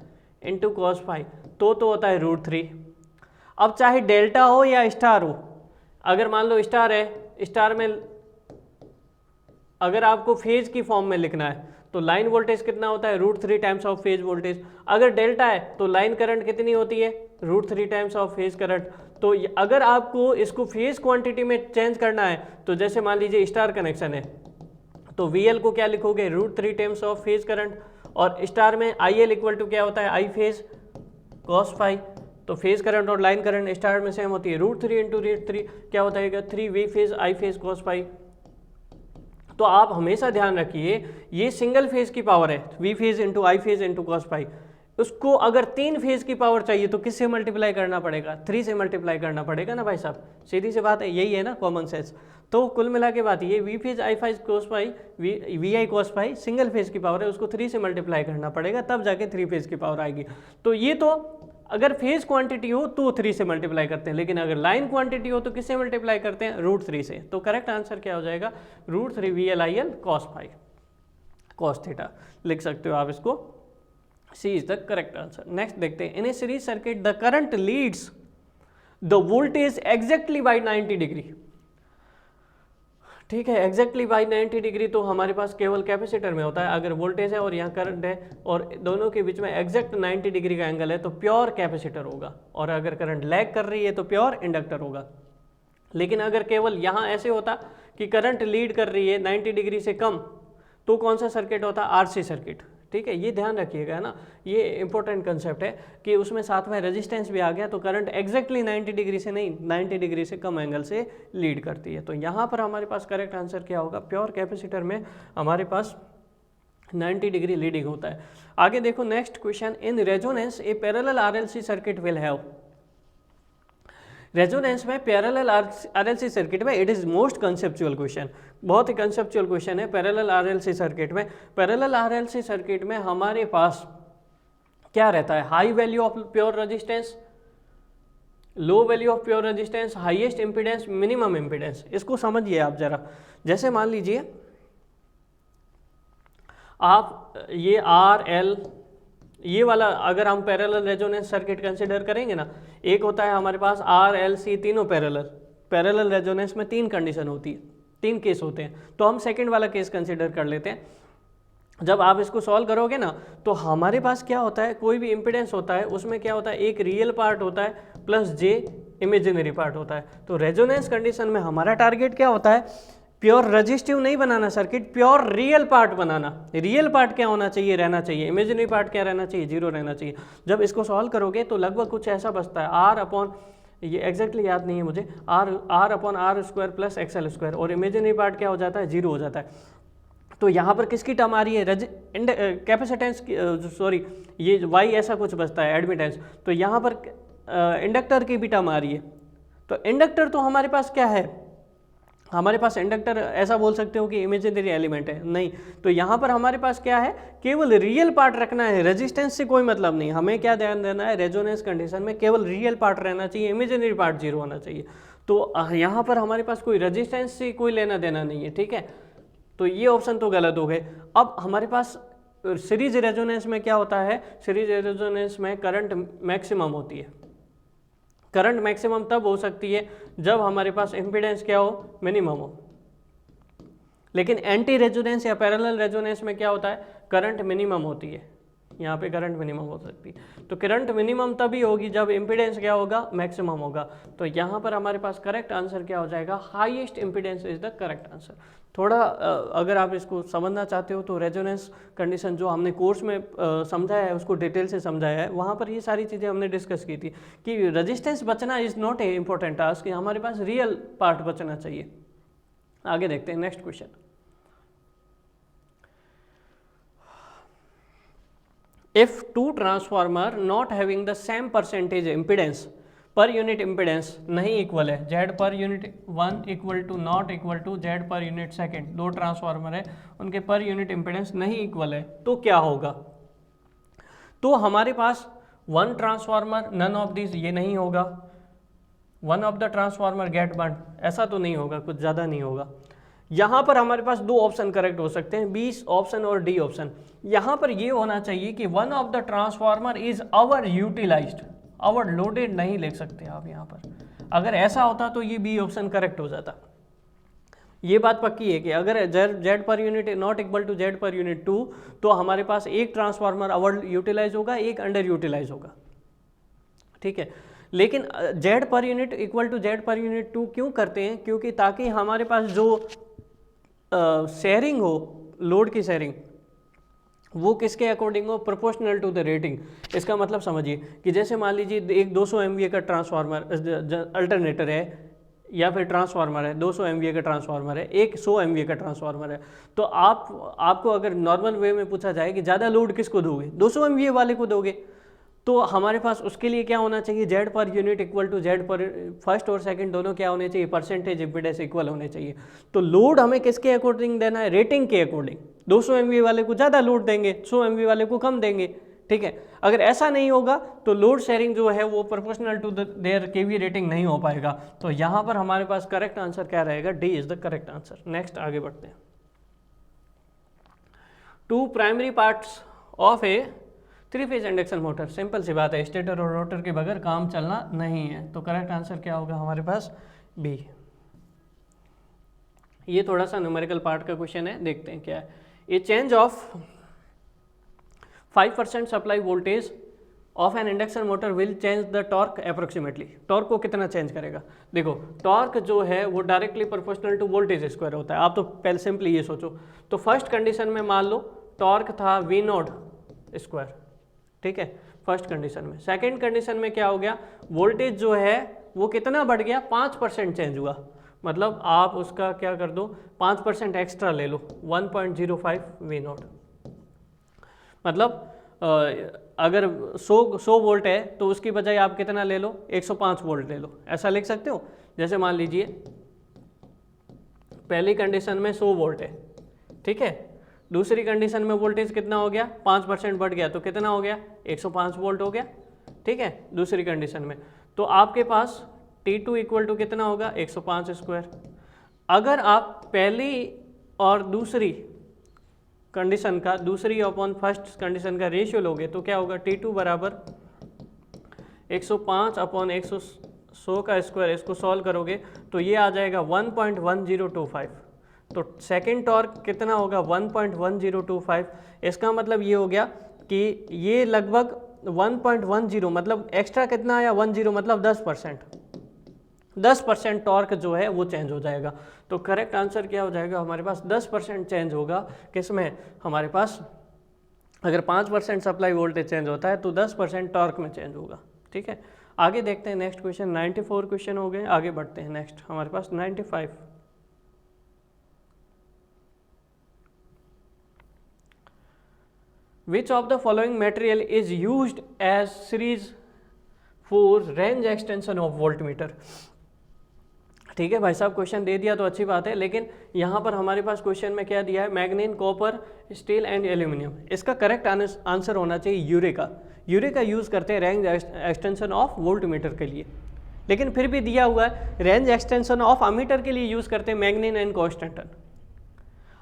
into cos π, तो होता है √3। अब चाहे डेल्टा हो या स्टार हो, अगर मान लो स्टार है, स्टार में अगर आपको फेज की फॉर्म में लिखना है तो लाइन वोल्टेज कितना होता है, √3 टाइम्स ऑफ फेज वोल्टेज। अगर डेल्टा है तो लाइन करंट कितनी होती है, √3 टाइम्स ऑफ फेज करंट। तो अगर आपको इसको फेज क्वांटिटी में चेंज करना है, तो जैसे मान लीजिए स्टार कनेक्शन है, तो VL को क्या लिखोगे, √3 टाइम्स ऑफ फेज करंट, और स्टार में IL इक्वल टू क्या होता है, I फेज cos π। तो फेज करंट और लाइन करंट स्टार में सेम होती है, √3 इंटू √3 क्या होता है, 3 V phase I phase cos π। तो आप हमेशा ध्यान रखिए, ये सिंगल फेज की पावर है, V phase into I phase into cos π। उसको अगर 3 फेज की पावर चाहिए तो किससे मल्टीप्लाई करना पड़ेगा, 3 से मल्टीप्लाई करना पड़ेगा ना भाई साहब, सीधी सी बात है, यही है ना कॉमन सेंस। तो कुल मिला के बात ये V phase I phase cos π, VI cos π single phase की पावर है, उसको 3 से मल्टीप्लाई करना पड़ेगा, तब जाके 3 फेज की पावर आएगी। तो ये तो अगर फेज क्वांटिटी हो तो 3 से मल्टीप्लाई करते हैं, लेकिन अगर लाइन क्वांटिटी हो तो किससे मल्टीप्लाई करते हैं, √3 से। तो करेक्ट आंसर क्या हो जाएगा, √3 VL IL cos π, cos theta लिख सकते हो आप इसको, C is the correct answer. Next देखते हैं, in a series circuit the current leads the voltage exactly by 90 degree. ठीक है, एग्जैक्टली बाय 90 डिग्री तो हमारे पास केवल कैपेसिटर में होता है। अगर वोल्टेज है और यहाँ करंट है और दोनों के बीच में एग्जैक्ट 90 डिग्री का एंगल है तो प्योर कैपेसिटर होगा, और अगर करंट लैग कर रही है तो प्योर इंडक्टर होगा। लेकिन अगर केवल यहाँ ऐसे होता कि करंट लीड कर रही है 90 डिग्री से कम, तो कौन सा सर्किट होता, RC सर्किट। ठीक है, ये ध्यान रखिएगा ना, ये इंपॉर्टेंट कंसेप्ट है कि उसमें साथ में रेजिस्टेंस भी आ गया, तो करंट एग्जैक्टली 90 डिग्री से नहीं, 90 डिग्री से कम एंगल से लीड करती है। तो यहाँ पर हमारे पास करेक्ट आंसर क्या होगा, प्योर कैपेसिटर में हमारे पास 90 डिग्री लीडिंग होता है। आगे देखो next question, in resonance A parallel RLC circuit will have, resonance में पैरेलल आरएलसी सर्किट में, it is most conceptual question, बहुत ही कंसेप्चुअल क्वेश्चन है। पैरेलल आरएलसी सर्किट में, पैरेलल आरएलसी सर्किट में हमारे पास क्या रहता है, high value of pure resistance, low value of pure resistance, highest impedance, minimum impedance. इसको समझिए आप जरा, जैसे मान लीजिए आप ये आर एल, ये वाला अगर हम पैरेलल रेजोनेंस सर्किट कंसिडर करेंगे ना, एक होता है हमारे पास आर एल सी, तीनों पैरेलल रेजोनेंस में 3 कंडीशन होती है, 3 केस होते हैं। तो हम सेकंड वाला केस कंसिडर कर लेते हैं। जब आप इसको सॉल्व करोगे ना, तो हमारे पास क्या होता है, कोई भी इंपीडेंस होता है उसमें क्या होता है, एक रियल पार्ट होता है प्लस जे इमेजिनरी पार्ट होता है। तो रेजोनेंस कंडीशन में हमारा टारगेट क्या होता है, प्योर रजिस्टिव नहीं बनाना सर्किट, प्योर रियल पार्ट बनाना। रियल पार्ट क्या होना चाहिए, रहना चाहिए, इमेजिनरी पार्ट क्या रहना चाहिए, 0 रहना चाहिए। जब इसको सॉल्व करोगे तो लगभग कुछ ऐसा बचता है, आर अपॉन, ये एग्जैक्टली याद नहीं है मुझे, R upon R square plus XL square, और इमेजिनरी पार्ट क्या हो जाता है, 0 हो जाता है। तो यहाँ पर किसकी टर्म आ रही है, कैपेसिटेंस, सॉरी ये वाई ऐसा कुछ बचता है, एडमिटेंस। तो यहाँ पर इंडक्टर की भी टर्म आ रही है। तो इंडक्टर तो हमारे पास क्या है, हमारे पास इंडक्टर ऐसा बोल सकते हो कि इमेजिनरी एलिमेंट है, नहीं। तो यहाँ पर हमारे पास क्या है, केवल रियल पार्ट रखना है, रेजिस्टेंस से कोई मतलब नहीं। हमें क्या ध्यान देना है, रेजोनेंस कंडीशन में केवल रियल पार्ट रहना चाहिए, इमेजिनरी पार्ट 0 होना चाहिए। तो यहाँ पर हमारे पास कोई रेजिस्टेंस से कोई लेना देना नहीं है, ठीक है। तो ये ऑप्शन तो गलत हो गए। अब हमारे पास सीरीज रेजोनेंस में क्या होता है, सीरीज रेजोनेंस में करंट मैक्सिमम होती है। करंट मैक्सिमम तब हो सकती है जब हमारे पास इम्पीडेंस क्या हो, मिनिमम हो। लेकिन एंटी रेजोनेंस या पैरेलल रेजोनेंस में क्या होता है, करंट मिनिमम होती है। यहाँ पे करंट मिनिमम हो सकती है। तो करंट मिनिमम तभी होगी जब इम्पीडेंस क्या होगा, मैक्सिमम होगा। तो यहाँ पर हमारे पास करेक्ट आंसर क्या हो जाएगा, highest impedance is the correct answer. थोड़ा अगर आप इसको समझना चाहते हो तो रेजोनेंस कंडीशन जो हमने कोर्स में समझाया है उसको डिटेल से समझाया है, वहाँ पर ये सारी चीज़ें हमने डिस्कस की थी कि रेजिस्टेंस बचना is not a important task, हमारे पास रियल पार्ट बचना चाहिए। आगे देखते हैं next question. If two transformer not having the same percentage impedance per unit impedance नहीं इक्वल है, Z per unit 1 equal to not equal to Z per unit second, 2 transformer है उनके पर यूनिट इम्पीडेंस नहीं इक्वल है, तो क्या होगा। तो हमारे पास 1 ट्रांसफार्मर, नन ऑफ दिस, ये नहीं होगा। 1 of the transformer gate burn, ऐसा तो नहीं होगा, कुछ ज़्यादा नहीं होगा। यहाँ पर हमारे पास 2 ऑप्शन करेक्ट हो सकते हैं, बी ऑप्शन और डी ऑप्शन। यहाँ पर ये होना चाहिए कि 1 of the transformer is over utilized, over loaded नहीं लिख सकते आप यहाँ पर। अगर ऐसा होता तो ये बी ऑप्शन करेक्ट हो जाता। ये बात पक्की है कि अगर Z per unit not equal to Z per unit 2, तो हमारे पास एक ट्रांसफार्मर ओवर यूटिलाइज होगा, एक अंडर यूटिलाइज होगा, ठीक है। लेकिन Z per unit equal to Z per unit 2 क्यों करते हैं, क्योंकि ताकि हमारे पास जो शेयरिंग हो, लोड की शेयरिंग, वो किसके अकॉर्डिंग हो, प्रोपोर्शनल टू द रेटिंग। इसका मतलब समझिए कि जैसे मान लीजिए एक 200 MVA का ट्रांसफार्मर अल्टरनेटर है या फिर ट्रांसफार्मर है, 200 MVA का ट्रांसफार्मर है, एक 100 MVA का ट्रांसफार्मर है। तो आपको अगर नॉर्मल वे में पूछा जाए कि ज़्यादा लोड किसको दोगे, 200 MVA वाले को दोगे, तो हमारे पास उसके लिए क्या होना चाहिए, Z per unit equal to Z per, first और सेकंड दोनों क्या होने चाहिए, परसेंटेज इम्पीडेंस इक्वल होने चाहिए। तो लोड हमें किसके अकॉर्डिंग देना है, रेटिंग के अकॉर्डिंग। 200 MVA वाले को ज़्यादा लोड देंगे, 100 MVA वाले को कम देंगे, ठीक है। अगर ऐसा नहीं होगा तो लोड शेयरिंग जो है वो proportional to their KV rating नहीं हो पाएगा। तो यहाँ पर हमारे पास करेक्ट आंसर क्या रहेगा, D is the correct answer. Next आगे बढ़ते हैं। 2 primary parts of a 3 phase induction motor, simple सी बात है, स्टेटर और रोटर के बगैर काम चलना नहीं है। तो करेक्ट आंसर क्या होगा हमारे पास, बी। ये थोड़ा सा न्यूमेरिकल पार्ट का क्वेश्चन है, देखते हैं क्या है। A change of 5% supply voltage of an induction motor will change the torque approximately. Torque को कितना चेंज करेगा, देखो टॉर्क जो है वो directly proportional to voltage square होता है। आप तो पहले सिंपली ये सोचो, तो फर्स्ट कंडीशन में मान लो टॉर्क था V0 स्क्वायर, ठीक है, फर्स्ट कंडीशन में। सेकंड कंडीशन में क्या हो गया, वोल्टेज जो है वो कितना बढ़ गया, 5% चेंज हुआ। मतलब आप उसका क्या कर दो, 5% एक्स्ट्रा ले लो, 1.05 V0, मतलब अगर 100 वोल्ट है तो उसकी बजाय आप कितना ले लो, 105 वोल्ट ले लो, ऐसा लिख सकते हो। जैसे मान लीजिए पहली कंडीशन में 100 वोल्ट है, ठीक है, दूसरी कंडीशन में वोल्टेज कितना हो गया, 5% बढ़ गया, तो कितना हो गया, 105 वोल्ट हो गया, ठीक है, दूसरी कंडीशन में। तो आपके पास T2 इक्वल टू कितना होगा, 105 स्क्वायर। अगर आप पहली और दूसरी कंडीशन का, दूसरी अपॉन फर्स्ट कंडीशन का रेशियो लोगे तो क्या होगा, T2 बराबर 105 अपॉन 100 का स्क्वायर, इसको सॉल्व करोगे तो ये आ जाएगा 1.1025। तो सेकेंड टॉर्क कितना होगा, 1.1025। इसका मतलब ये हो गया कि ये लगभग 1.10 मतलब एक्स्ट्रा कितना आया, 10 मतलब 10% टॉर्क जो है वो चेंज हो जाएगा। तो करेक्ट आंसर क्या हो जाएगा, हमारे पास 10% चेंज होगा। किसमें, हमारे पास अगर 5% सप्लाई वोल्टेज चेंज होता है तो 10% टॉर्क में चेंज होगा, ठीक है। आगे देखते हैं नेक्स्ट क्वेश्चन, 94 क्वेश्चन हो गए, आगे बढ़ते हैं नेक्स्ट हमारे पास 95। Which of the following material is used as series for range extension of voltmeter? ठीक है भाई साहब, क्वेश्चन दे दिया तो अच्छी बात है, लेकिन यहाँ पर हमारे पास क्वेश्चन में क्या दिया है, मैग्नीन, कॉपर, स्टील एंड एल्यूमिनियम। इसका करेक्ट आंसर होना चाहिए यूरेका। यूरेका यूज़ करते हैं रेंज एक्सटेंशन ऑफ वोल्टमीटर के लिए, लेकिन फिर भी दिया हुआ है रेंज एक्सटेंशन ऑफ अमीटर के लिए यूज़ करते हैं मैग्नीन एंड कॉन्स्टेंटन।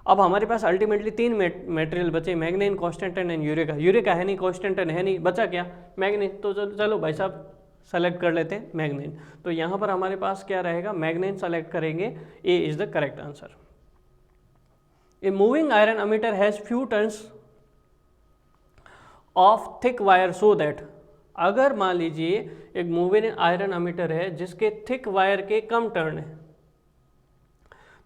अब हमारे पास अल्टीमेटली 3 मटेरियल बचे, मैग्नीन, कॉन्स्टेंटन एंड यूरेका। यूरेका है नहीं, कॉन्स्टेंटन है नहीं, बचा क्या, मैग्नीन। तो चलो भाई साहब सेलेक्ट कर लेते हैं मैग्नीन। तो यहाँ पर हमारे पास क्या रहेगा, मैग्नीन सेलेक्ट करेंगे, A is the correct answer. A moving iron ammeter has few turns of thick wire so that, अगर मान लीजिए एक मूविंग आयरन अमीटर है जिसके थिक वायर के कम टर्न है,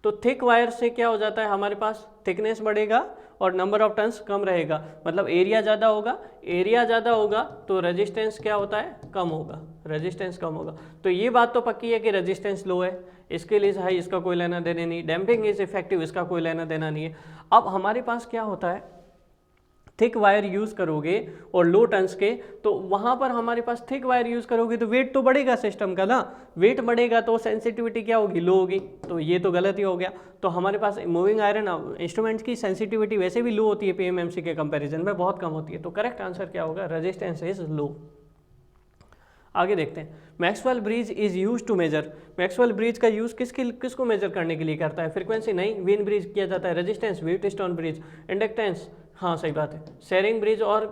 तो थिक वायर से क्या हो जाता है, हमारे पास थिकनेस बढ़ेगा और नंबर ऑफ टर्न्स कम रहेगा, मतलब एरिया ज़्यादा होगा। एरिया ज़्यादा होगा तो रेजिस्टेंस क्या होता है, कम होगा, रेजिस्टेंस कम होगा। तो ये बात तो पक्की है कि रेजिस्टेंस लो है, इसके लिए हाई, इसका कोई लेना देना नहीं। डैम्पिंग इज इफेक्टिव, इसका कोई लेना देना नहीं है। अब हमारे पास क्या होता है, थिक वायर यूज़ करोगे और लो टर्न्स के, तो वहाँ पर हमारे पास थिक वायर यूज़ करोगे तो वेट तो बढ़ेगा सिस्टम का ना, वेट बढ़ेगा तो सेंसिटिविटी क्या होगी, लो होगी। तो ये तो गलत ही हो गया। तो हमारे पास मूविंग आयरन इंस्ट्रूमेंट्स की सेंसिटिविटी वैसे भी लो होती है, पीएमएमसी के कंपैरिजन में बहुत कम होती है। तो करेक्ट आंसर क्या होगा, रेजिस्टेंस इज लो। आगे देखते हैं, Maxwell bridge is use to measure. Maxwell bridge का यूज़ किसको मेजर करने के लिए करता है, फ्रीक्वेंसी नहीं, व्हीन ब्रिज किया जाता है, रेजिस्टेंस, व्हीटस्टोन ब्रिज, इंडक्टेंस, हाँ सही बात है, शेयरिंग ब्रिज और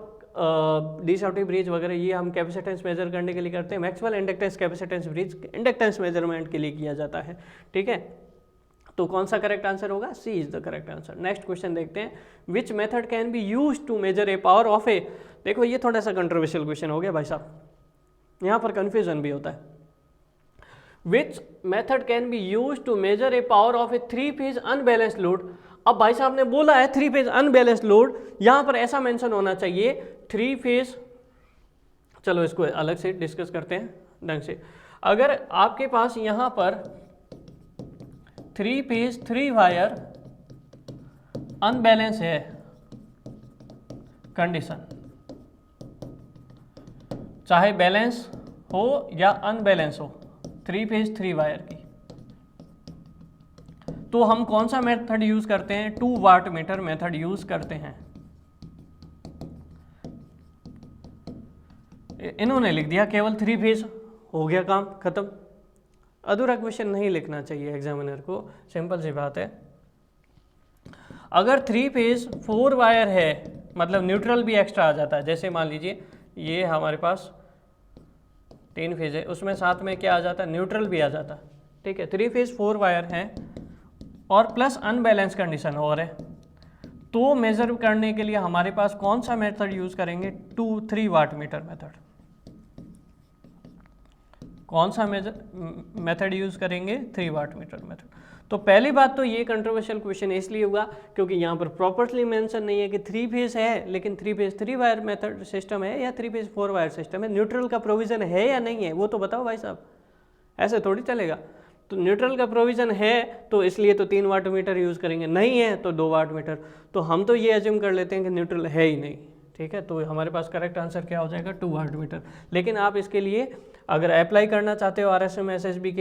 डी ब्रिज वगैरह ये हम कैपेसिटेंस मेजर करने के लिए करते हैं। Maxwell inductance capacitance bridge inductance measurement के लिए किया जाता है, ठीक है। तो कौन सा करेक्ट आंसर होगा, C is the correct answer. Next question देखते हैं, which method can be use to measure a power of a. देखो ये थोड़ा सा कंट्रोवर्शियल क्वेश्चन हो गया भाई साहब, यहाँ पर कंफ्यूजन भी होता है। Which method can be use to measure a power of a 3 phase unbalanced load. अब भाई साहब ने बोला है 3 फेज अनबैलेंस्ड लोड, यहाँ पर ऐसा मेंशन होना चाहिए 3 फेज, चलो इसको अलग से डिस्कस करते हैं ढंग से। अगर आपके पास यहाँ पर 3 फेज 3 वायर अनबैलेंस है कंडीशन, चाहे बैलेंस हो या अनबैलेंस हो, 3 फेज 3 वायर की, तो हम कौन सा मेथड यूज करते हैं, 2 वाट मीटर मेथड यूज करते हैं। इन्होंने लिख दिया केवल 3 फेज, हो गया काम खत्म। अधूरा क्वेश्चन नहीं लिखना चाहिए एग्जामिनर को, सिंपल सी बात है। अगर 3 फेज 4 वायर है, मतलब न्यूट्रल भी एक्स्ट्रा आ जाता है। जैसे मान लीजिए ये हमारे पास 3 फेज है, उसमें साथ में क्या आ जाता है, न्यूट्रल भी आ जाता है, ठीक है। 3 फेज 4 वायर हैं और प्लस अनबैलेंस कंडीशन और है, तो मेजर करने के लिए हमारे पास कौन सा मेथड यूज करेंगे, 3 वाट मीटर मेथड। कौन सा मेथड यूज करेंगे, 3 वाट मीटर मेथड। तो पहली बात तो ये कंट्रोवर्शियल क्वेश्चन इसलिए हुआ क्योंकि यहाँ पर प्रॉपर्ली मेंशन नहीं है कि 3 फेज है, लेकिन 3 फेज 3 वायर मेथड सिस्टम है या 3 फेज 4 वायर सिस्टम है, न्यूट्रल का प्रोविजन है या नहीं है वो तो बताओ भाई साहब, ऐसे थोड़ी चलेगा। तो न्यूट्रल का प्रोविजन है तो इसलिए तो 3 वाट मीटर यूज़ करेंगे, नहीं है तो 2 वाट मीटर। तो हम तो ये एज्यूम कर लेते हैं कि न्यूट्रल है ही नहीं, ठीक है। तो हमारे पास करेक्ट आंसर क्या हो जाएगा 2 वाट मीटर। लेकिन आप इसके लिए अगर अप्लाई करना चाहते हो RSM SSB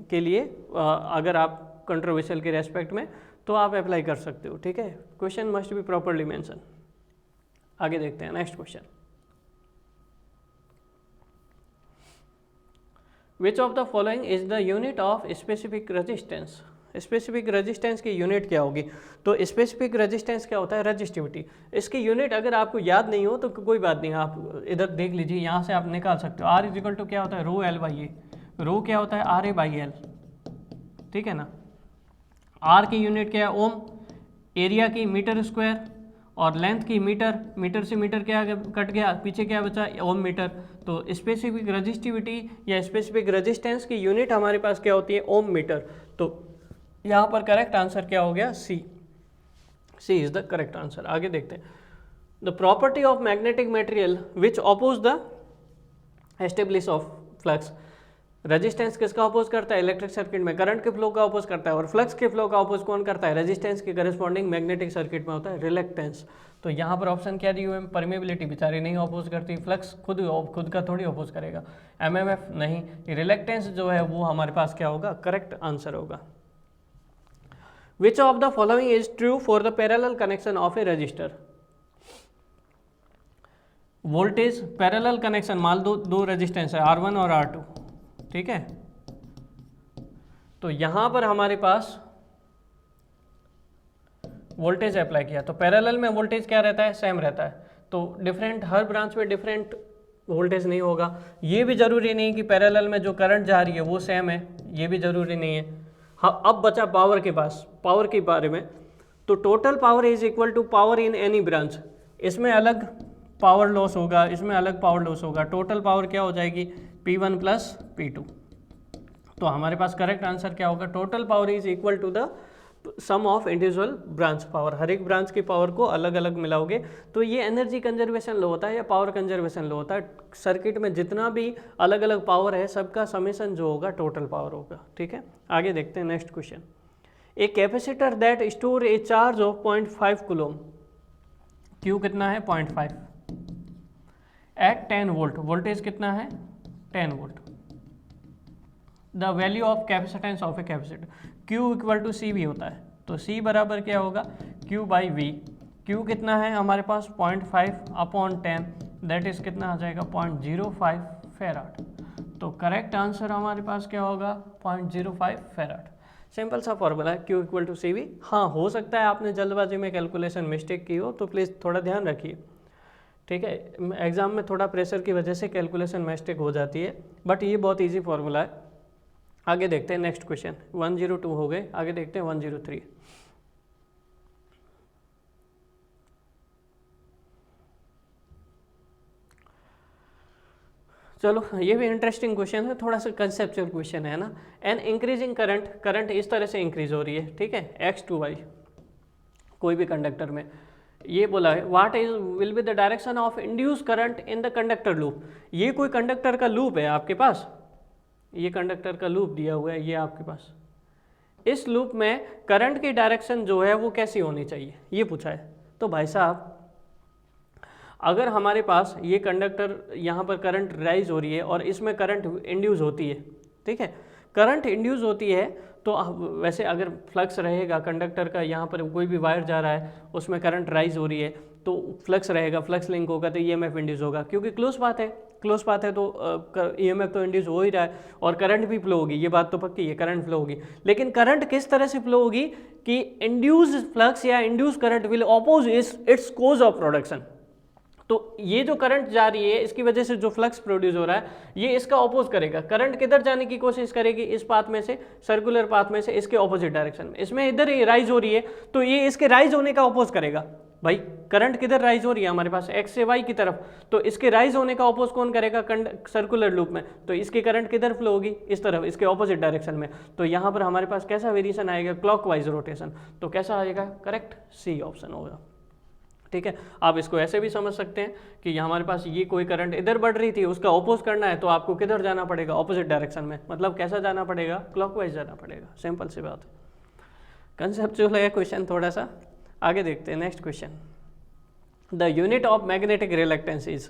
के लिए अगर आप कंट्रोवर्शियल के रेस्पेक्ट में, तो आप अप्लाई कर सकते हो, ठीक है। Question must be properly mention. आगे देखते हैं next question. Which of the following is the unit of specific resistance. Specific resistance की यूनिट क्या होगी? तो स्पेसिफिक रेजिस्टेंस क्या होता है? रेजिस्टिविटी। इसकी यूनिट अगर आपको याद नहीं हो तो कोई बात नहीं, आप इधर देख लीजिए, यहाँ से आप निकाल सकते हो। R इजिकल टू क्या होता है? रो L बाई ए। रो क्या होता है? RA बाई एल, ठीक है ना। R की यूनिट क्या है? ओम। एरिया की मीटर स्क्वायर, और लेंथ की मीटर। मीटर से मीटर क्या कट गया, पीछे क्या बचा? Ohm metre. तो स्पेसिफिक रेजिस्टिविटी या स्पेसिफिक रेजिस्टेंस की यूनिट हमारे पास क्या होती है? ओम मीटर। तो यहाँ पर करेक्ट आंसर क्या हो गया? C. C is the correct answer. आगे देखते हैं। The property of magnetic material which oppose the establish of flux. Resistance किसका अपोज करता है? इलेक्ट्रिक सर्किट में करंट के फ्लो का अपोज करता है, और फ्लक्स के फ्लो का अपोज कौन करता है? रेजिस्टेंस के करस्पॉन्डिंग मैग्नेटिक सर्किट में होता है रिलेक्टेंस। तो यहाँ पर ऑप्शन क्या दी हुई है? परमेबिलिटी बेचारी नहीं अपोज करती, फ्लक्स खुद का थोड़ी अपोज करेगा। MMF नहीं, रिलेक्टेंस जो है वो हमारे पास क्या होगा? करेक्ट आंसर होगा। Which of the following is true for the parallel connection of a resistor? Voltage parallel connection, मान लो दो रेजिस्टेंस है R1 और R2, ठीक है। तो यहां पर हमारे पास वोल्टेज अप्लाई किया, तो पैरेलल में वोल्टेज क्या रहता है? सेम रहता है। तो डिफरेंट, हर ब्रांच में डिफरेंट वोल्टेज नहीं होगा। ये भी जरूरी नहीं कि पैरेलल में जो करंट जा रही है वो सेम है, ये भी जरूरी नहीं है। हाँ, अब बचा पावर के पास, पावर के बारे में। तो total power is equal to power in any branch. इसमें अलग पावर लॉस होगा, इसमें अलग पावर लॉस होगा। टोटल पावर क्या हो जाएगी? P1 plus P2। तो हमारे पास करेक्ट आंसर क्या होगा? Total power is equal to the sum of individual branch power. हर एक ब्रांच की पावर को अलग अलग मिलाओगे तो ये एनर्जी कंजर्वेशन लॉ होता है या पावर कंजर्वेशन लॉ होता है। सर्किट में जितना भी अलग अलग पावर है सबका समेशन जो होगा टोटल पावर होगा, ठीक है। आगे देखते हैं next question. A capacitor that store A charge of 0.5 coulomb. Q कितना है? 0.5 एट 10 वोल्ट। वोल्टेज कितना है? 10 volt. The value of capacitance of a capacitor. Q equal to C V होता है, तो C बराबर क्या होगा? Q by we. Q कितना है हमारे पास? 0.5 अपॉन 10, दैट इज कितना आ जाएगा? 0.05 फेराड। तो करेक्ट आंसर हमारे पास क्या होगा? 0.05 फेराड। सिंपल सा फॉर्मूला है, Q equal to C V. हाँ, हो सकता है आपने जल्दबाजी में कैलकुलेशन मिस्टेक की हो, तो प्लीज़ थोड़ा ध्यान रखिए, ठीक है। एग्जाम में थोड़ा प्रेशर की वजह से कैलकुलेशन मिस्टेक हो जाती है, बट ये बहुत ईजी फॉर्मूला है। आगे देखते हैं नेक्स्ट क्वेश्चन। 102 हो गए, आगे देखते हैं 103। चलो, ये भी इंटरेस्टिंग क्वेश्चन है, थोड़ा सा कंसेप्चुअल क्वेश्चन है ना। एन इंक्रीजिंग करंट इस तरह से इंक्रीज हो रही है, ठीक है, X to Y कोई भी कंडक्टर में। ये बोला है what is will be the direction of induce current in the conductor loop. ये कोई कंडक्टर का लूप है आपके पास, ये कंडक्टर का लूप दिया हुआ है ये आपके पास। इस लूप में करंट की डायरेक्शन जो है वो कैसी होनी चाहिए, ये पूछा है। तो भाई साहब, अगर हमारे पास ये कंडक्टर यहाँ पर करंट राइज हो रही है और इसमें करंट इंड्यूस होती है, ठीक है, करंट इंड्यूस होती है, तो वैसे अगर फ्लक्स रहेगा कंडक्टर का, यहाँ पर कोई भी वायर जा रहा है उसमें करंट राइज हो रही है तो फ्लक्स रहेगा, फ्लक्स लिंक होगा तो ईएमएफ इंड्यूस होगा, क्योंकि क्लोज पाथ है, क्लोज पाथ है तो ईएमएफ तो इंड्यूस हो ही रहा है और करंट भी फ्लो होगी, ये बात तो पक्की है, करंट फ्लो होगी। लेकिन करंट किस तरह से फ्लो होगी कि इंड्यूस फ्लक्स या induce current will oppose its cause of production. तो ये जो करंट जा रही है इसकी वजह से जो फ्लक्स प्रोड्यूस हो रहा है ये इसका अपोज करेगा। करंट किधर जाने की कोशिश करेगी? इस पाथ में से, सर्कुलर पाथ में से इसके ऑपोजिट डायरेक्शन में। इसमें इधर ही राइज हो रही है तो ये इसके राइज होने का अपोज करेगा। भाई करंट किधर राइज हो रही है हमारे पास? एक्स से वाई की तरफ, तो इसके राइज होने का अपोज कौन करेगा? सर्कुलर लूप में, तो इसकी करंट किधर फ्लो होगी? इस तरफ, इसके ऑपोजिट डायरेक्शन में। तो यहाँ पर हमारे पास कैसा वेरिएशन आएगा? Clockwise rotation. तो कैसा आएगा? करेक्ट सी ऑप्शन होगा, ठीक है। आप इसको ऐसे भी समझ सकते हैं कि हमारे पास ये कोई करंट इधर बढ़ रही थी, उसका अपोज करना है तो आपको किधर जाना पड़ेगा? ऑपोजिट डायरेक्शन में। मतलब कैसा जाना पड़ेगा? क्लॉकवाइज जाना पड़ेगा। सिंपल सी बात है, कंसेप्चुअल है क्वेश्चन थोड़ा सा। आगे देखते हैं next question. The unit of magnetic reluctance is.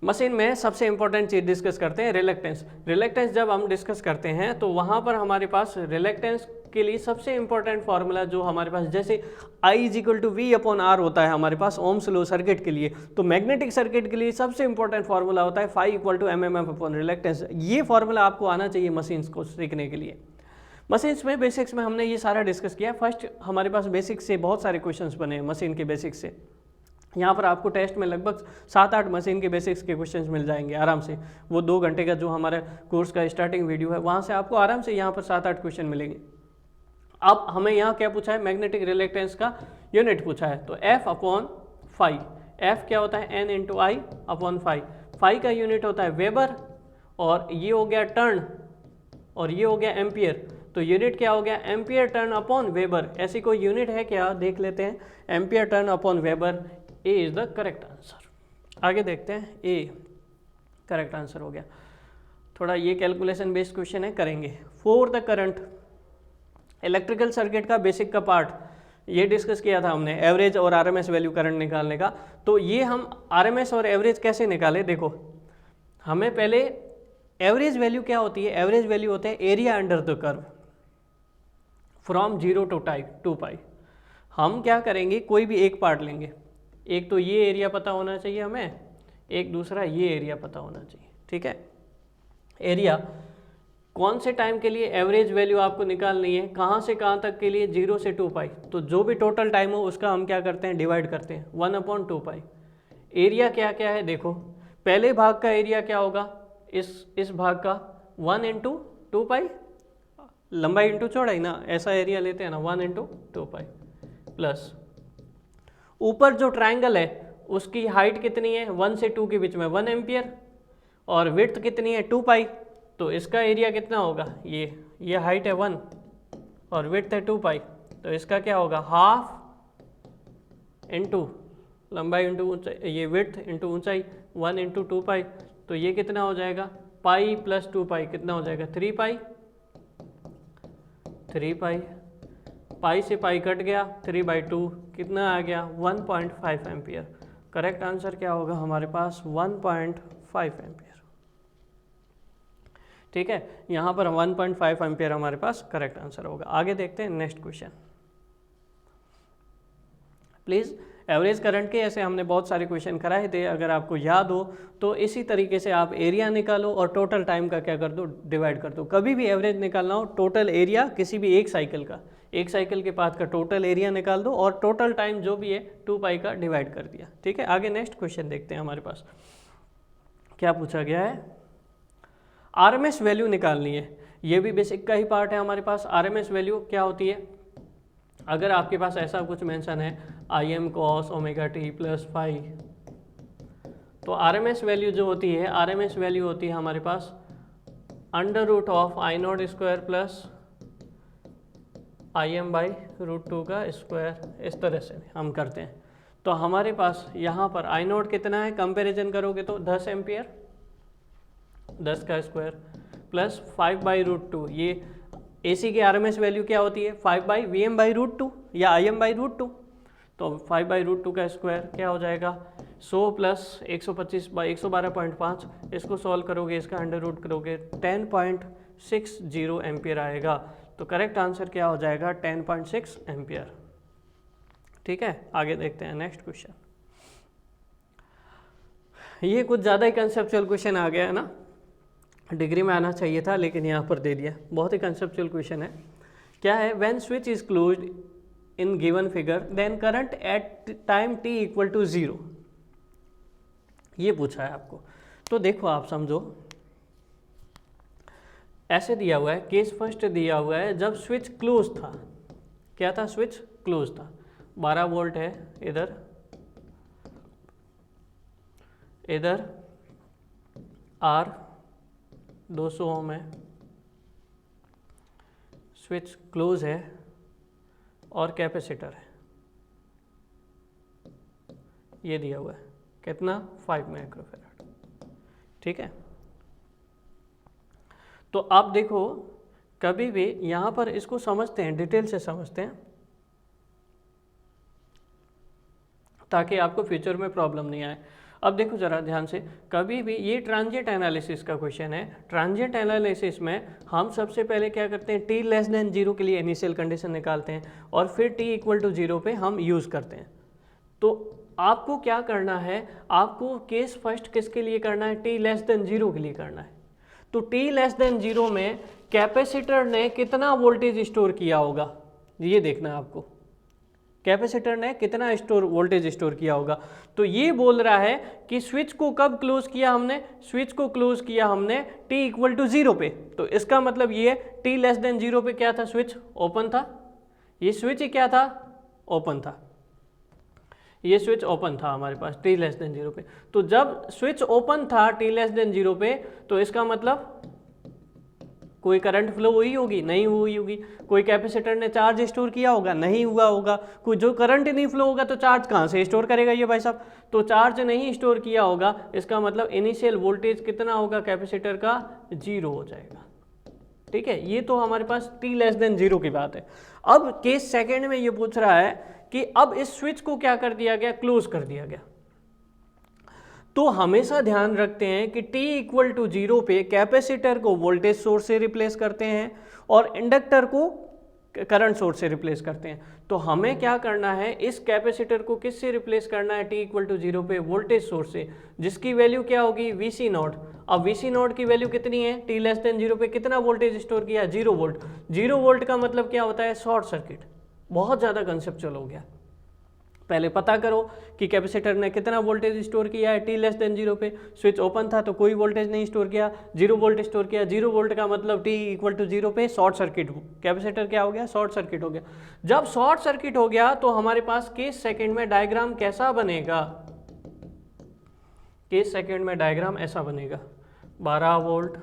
Machine में सबसे इंपॉर्टेंट चीज़ डिस्कस करते हैं रिलक्टेंस। रिलक्टेंस जब हम डिस्कस करते हैं तो वहाँ पर हमारे पास रिलक्टेंस के लिए सबसे इंपॉर्टेंट फार्मूला जो हमारे पास, जैसे I = V/R होता है हमारे पास ओम्स लॉ सर्किट के लिए, तो मैग्नेटिक सर्किट के लिए सबसे इंपॉर्टेंट फार्मूला होता है φ = mmf/रिलक्टेंस। ये फार्मूला आपको आना चाहिए मशीन्स को सीखने के लिए। मशीन्स में बेसिक्स में हमने ये सारा डिस्कस किया। फर्स्ट हमारे पास बेसिक्स से बहुत सारे क्वेश्चंस बने मशीन के बेसिक्स से। यहाँ पर आपको टेस्ट में लगभग 7-8 मशीन के बेसिक्स के क्वेश्चंस मिल जाएंगे आराम से। वो 2 घंटे का जो हमारे कोर्स का स्टार्टिंग वीडियो है वहाँ से आपको आराम से यहाँ पर 7-8 क्वेश्चन मिलेंगे। अब हमें यहाँ क्या पूछा है, मैग्नेटिक रिलक्टेंस का यूनिट पूछा है, तो F/φ। F क्या होता है, N × I/φ। फाई का यूनिट होता है वेबर, और ये हो गया टर्न, और ये हो गया एम्पियर। तो यूनिट क्या हो गया, एम्पियर टर्न अपॉन वेबर। ऐसी कोई यूनिट है क्या, देख लेते हैं। Ampere turn upon weber, A is the correct answer. आगे देखते हैं, ए करेक्ट आंसर हो गया। थोड़ा ये कैलकुलेशन बेस्ड क्वेश्चन है, करेंगे। For the current, electrical circuit का बेसिक का पार्ट ये डिस्कस किया था हमने, एवरेज और आरएमएस वैल्यू करंट निकालने का। तो ये हम आरएमएस और एवरेज कैसे निकाले, देखो हमें पहले एवरेज वैल्यू क्या होती है, एवरेज वैल्यू होता है area under the curve from 0 to पाई। हम क्या करेंगे, कोई भी एक पार्ट लेंगे, एक तो ये एरिया पता होना चाहिए हमें, एक दूसरा ये एरिया पता होना चाहिए, ठीक है। एरिया कौन से टाइम के लिए एवरेज वैल्यू आपको निकालनी है, कहाँ से कहाँ तक के लिए, 0 से 2 पाई। तो जो भी टोटल टाइम हो उसका हम क्या करते हैं, डिवाइड करते हैं 1/2 पाई। एरिया क्या क्या है, देखो पहले भाग का एरिया क्या होगा, इस भाग का 1 × 2 पाई, लंबाई इंटू चौड़ाई ना, ऐसा एरिया लेते हैं ना, 1 × 2 पाई, प्लस ऊपर जो ट्रायंगल है उसकी हाइट कितनी है, 1 से 2 के बीच में 1 एम्पियर, और विड्थ कितनी है 2 पाई। तो इसका एरिया कितना होगा, ये हाइट है 1 और विड्थ है 2 पाई, तो इसका क्या होगा, ½ इंटू लंबाई इंटू ऊंचाई, ये विड्थ इंटू ऊंचाई, 1 × 2 पाई। तो ये कितना हो जाएगा, पाई प्लस 2 पाई कितना हो जाएगा, 3 पाई। 3 पाई, पाई से पाई कट गया, 3/2 कितना आ गया, 1.5 एम्पियर। करेक्ट आंसर क्या होगा हमारे पास, 1.5 एम्पियर। ठीक है, यहाँ पर 1.5 एम्पियर हमारे पास करेक्ट आंसर होगा। आगे देखते हैं next question please. Average current के ऐसे हमने बहुत सारे क्वेश्चन कराए थे, अगर आपको याद हो तो इसी तरीके से आप एरिया निकालो और टोटल टाइम का क्या कर दो, डिवाइड कर दो। कभी भी एवरेज निकालना हो, टोटल एरिया किसी भी एक साइकिल का, एक साइकिल के पास का टोटल एरिया निकाल दो और टोटल टाइम जो भी है 2 पाई का डिवाइड कर दिया। ठीक है, आगे नेक्स्ट क्वेश्चन देखते हैं हमारे पास क्या पूछा गया है। आरएमएस वैल्यू निकालनी है, ये भी बेसिक का ही पार्ट है हमारे पास। आरएमएस वैल्यू क्या होती है, अगर आपके पास ऐसा कुछ मेंशन है Im cos ωt + phi, तो आरएमएस वैल्यू जो होती है, आरएमएस वैल्यू होती है हमारे पास √of I0² प्लस Im/√2 का स्क्वायर। इस तरह से हम करते हैं। तो हमारे पास यहाँ पर I0 कितना है, कंपैरिजन करोगे तो 10 एम्पियर, 10 का स्क्वायर प्लस 5/√2। ये AC की आरएमएस वैल्यू क्या होती है, 5/Vm/√2 या Im/√2। तो 5/√2 का स्क्वायर क्या हो जाएगा, 100 प्लस 125/112.5। इसको सॉल्व करोगे, इसका अंडर रूट करोगे, 10.60 एम्पियर आएगा। तो करेक्ट आंसर क्या हो जाएगा, 10.6 एम्पियर। ठीक है, आगे देखते हैं नेक्स्ट क्वेश्चन। ये कुछ ज़्यादा ही कंसेप्चुअल क्वेश्चन आ गया है ना, डिग्री में आना चाहिए था लेकिन यहाँ पर दे दिया। बहुत ही कंसेप्चुअल क्वेश्चन है। क्या है, when switch is closed in given figure then current at time t = 0, ये पूछा है आपको। तो देखो आप समझो, ऐसे दिया हुआ है, केस फर्स्ट दिया हुआ है जब स्विच क्लोज था। क्या था, स्विच क्लोज था, 12 वोल्ट है इधर, इधर R 200 ओम है, स्विच क्लोज है और कैपेसिटर है, ये दिया हुआ है कितना, 5 माइक्रोफैराड। ठीक है, तो आप देखो कभी भी यहाँ पर इसको समझते हैं, डिटेल से समझते हैं। ताकि आपको फ्यूचर में प्रॉब्लम नहीं आए। अब देखो ज़रा ध्यान से, कभी भी ये ट्रांजिएंट एनालिसिस का क्वेश्चन है। ट्रांजिएंट एनालिसिस में हम सबसे पहले क्या करते हैं, टी लेस देन जीरो के लिए इनिशियल कंडीशन निकालते हैं और फिर टी इक्वल टू जीरो पे हम यूज़ करते हैं। तो आपको क्या करना है, आपको केस फर्स्ट किसके लिए करना है, टी लेस देन जीरो के लिए करना है। तो टी लेस देन जीरो में कैपेसिटर ने कितना वोल्टेज स्टोर किया होगा, ये देखना है आपको। कैपेसिटर ने कितना वोल्टेज स्टोर किया होगा। तो ये बोल रहा है कि स्विच को कब क्लोज किया हमने, स्विच को क्लोज किया हमने t इक्वल टू जीरो पे। तो इसका मतलब ये t लेस देन जीरो पे क्या था, स्विच ओपन था। ये स्विच क्या था, ओपन था। ये स्विच ओपन था हमारे पास t लेस देन जीरो पे। तो जब स्विच ओपन था t लेस देन जीरो पे, तो इसका मतलब कोई करंट फ्लो हुई होगी, नहीं हुई होगी। कोई कैपेसिटर ने चार्ज स्टोर किया होगा, नहीं हुआ होगा। कोई जो करंट नहीं फ्लो होगा तो चार्ज कहाँ से स्टोर करेगा ये भाई साहब। तो चार्ज नहीं स्टोर किया होगा, इसका मतलब इनिशियल वोल्टेज कितना होगा कैपेसिटर का, जीरो हो जाएगा। ठीक है, ये तो हमारे पास t लेस देन जीरो की बात है। अब केस सेकेंड में ये पूछ रहा है कि अब इस स्विच को क्या कर दिया गया, क्लोज कर दिया गया। तो हमेशा ध्यान रखते हैं कि t इक्वल टू जीरो पे कैपेसिटर को वोल्टेज सोर्स से रिप्लेस करते हैं और इंडक्टर को करंट सोर्स से रिप्लेस करते हैं। तो हमें क्या करना है, इस कैपेसिटर को किस से रिप्लेस करना है, t इक्वल टू जीरो पे वोल्टेज सोर्स से, जिसकी वैल्यू क्या होगी, Vc नॉट। अब Vc नॉट की वैल्यू कितनी है, t लेस देन जीरो पे कितना वोल्टेज स्टोर किया, 0 वोल्ट। 0 वोल्ट का मतलब क्या होता है, शॉर्ट सर्किट। बहुत ज़्यादा कंसेप्चुअल हो गया। पहले पता करो कि कैपेसिटर ने कितना वोल्टेज स्टोर किया है t लेस देन जीरो पे। स्विच ओपन था तो कोई वोल्टेज नहीं स्टोर किया, 0 वोल्ट स्टोर किया। 0 वोल्ट का मतलब t इक्वल टू जीरो पे शॉर्ट सर्किट, कैपेसिटर क्या हो गया, शॉर्ट सर्किट हो गया। जब शॉर्ट सर्किट हो गया तो हमारे पास केस सेकंड में डायग्राम कैसा बनेगा, केस सेकंड में डायग्राम ऐसा बनेगा, 12 वोल्ट,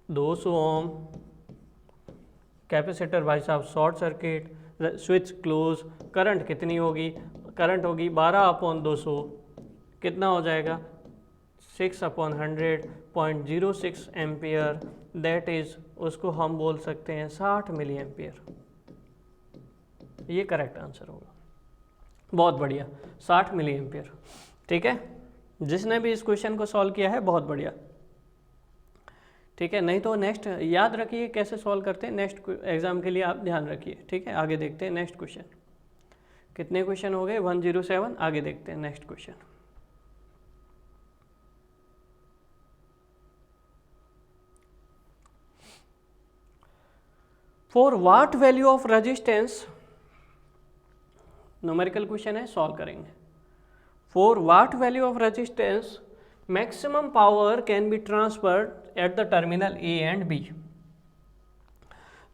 200 ओम, कैपेसिटर भाई साहब short circuit, switch close, current कितनी होगी, करंट होगी 12/200, कितना हो जाएगा 6/100.06 एम्पियर, दैट इज उसको हम बोल सकते हैं 60 मिली एम्पियर। ये करेक्ट आंसर होगा। बहुत बढ़िया, 60 मिली एम्पियर। ठीक है, जिसने भी इस क्वेश्चन को सॉल्व किया है बहुत बढ़िया। ठीक है, नहीं तो नेक्स्ट याद रखिए कैसे सॉल्व करते हैं, नेक्स्ट एग्जाम के लिए आप ध्यान रखिए। ठीक है, आगे देखते हैं नेक्स्ट क्वेश्चन। कितने क्वेश्चन हो गए, 107। आगे देखते हैं next question. For what value of resistance, numerical question है, सॉल्व करेंगे। For what value of resistance maximum power can be transferred at the terminal A and B.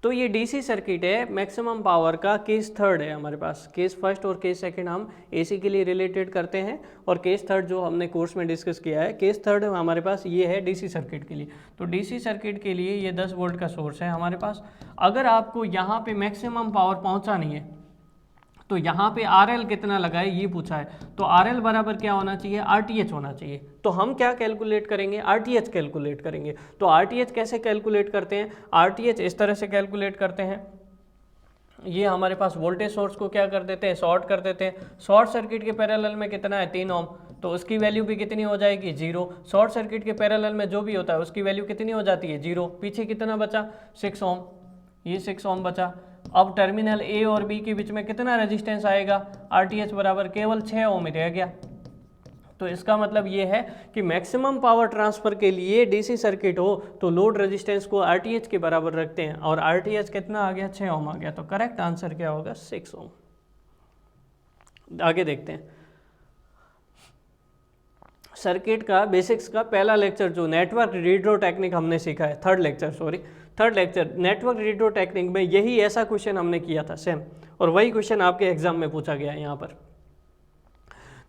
तो ये डीसी सर्किट है, मैक्सिमम पावर का केस थर्ड है हमारे पास। Case first और केस सेकंड हम एसी के लिए रिलेटेड करते हैं और केस थर्ड जो हमने कोर्स में डिस्कस किया है, केस थर्ड हमारे पास ये है डीसी सर्किट के लिए। तो डीसी सर्किट के लिए ये 10 वोल्ट का सोर्स है हमारे पास। अगर आपको यहाँ पे मैक्सिमम पावर पहुँचानी है तो यहाँ पे RL कितना लगाए ये पूछा है। तो RL बराबर क्या होना चाहिए, RTH होना चाहिए। तो हम क्या कैलकुलेट करेंगे, RTH कैलकुलेट करेंगे। तो RTH कैसे कैलकुलेट करते हैं, RTH इस तरह से कैलकुलेट करते हैं। ये हमारे पास वोल्टेज सोर्स को क्या कर देते हैं, शॉर्ट कर देते हैं। शॉर्ट सर्किट के पैरेलल में कितना है, 3 ओम, तो उसकी वैल्यू भी कितनी हो जाएगी, 0। शॉर्ट सर्किट के पैरेलल में जो भी होता है उसकी वैल्यू कितनी हो जाती है, 0। पीछे कितना बचा, 6 ओम, ये 6 ओम बचा। अब टर्मिनल ए और बी के बीच में कितना रेजिस्टेंस आएगा, RTH बराबर केवल 6 ओम ही रह गया। तो इसका मतलब ये है कि मैक्सिमम पावर ट्रांसफर के लिए डीसी सर्किट हो तो लोड रेजिस्टेंस को RTH के बराबर रखते हैं और RTH कितना आ गया, 6 ओम आ गया। तो करेक्ट आंसर क्या होगा, 6 ओम। आगे देखते हैं। सर्किट का बेसिक्स का पहला लेक्चर जो नेटवर्क रीड्रो टेक्निक हमने सीखा है, थर्ड लेक्चर नेटवर्क रीड्रो टेक्निक में यही ऐसा क्वेश्चन हमने किया था सेम, और वही क्वेश्चन आपके एग्जाम में पूछा गया है यहाँ पर।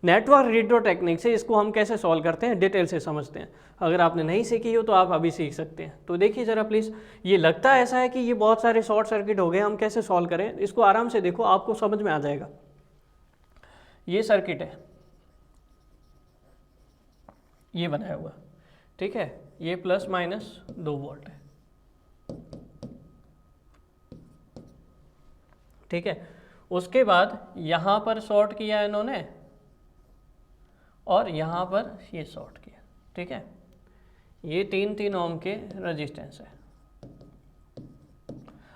नेटवर्क रीड्रो टेक्निक से इसको हम कैसे सॉल्व करते हैं डिटेल से समझते हैं। अगर आपने नहीं सीखी हो तो आप अभी सीख सकते हैं। तो देखिए ज़रा प्लीज़, ये लगता ऐसा है कि ये बहुत सारे शॉर्ट सर्किट हो गए, हम कैसे सॉल्व करें, इसको आराम से देखो, आपको समझ में आ जाएगा। ये सर्किट है, ये बनाया हुआ, ठीक है, ये प्लस माइनस 2 वोल्ट है, ठीक है। उसके बाद यहाँ पर शॉर्ट किया इन्होंने और यहाँ पर ये शॉर्ट किया, ठीक है। ये 3 ओम के रेजिस्टेंस है।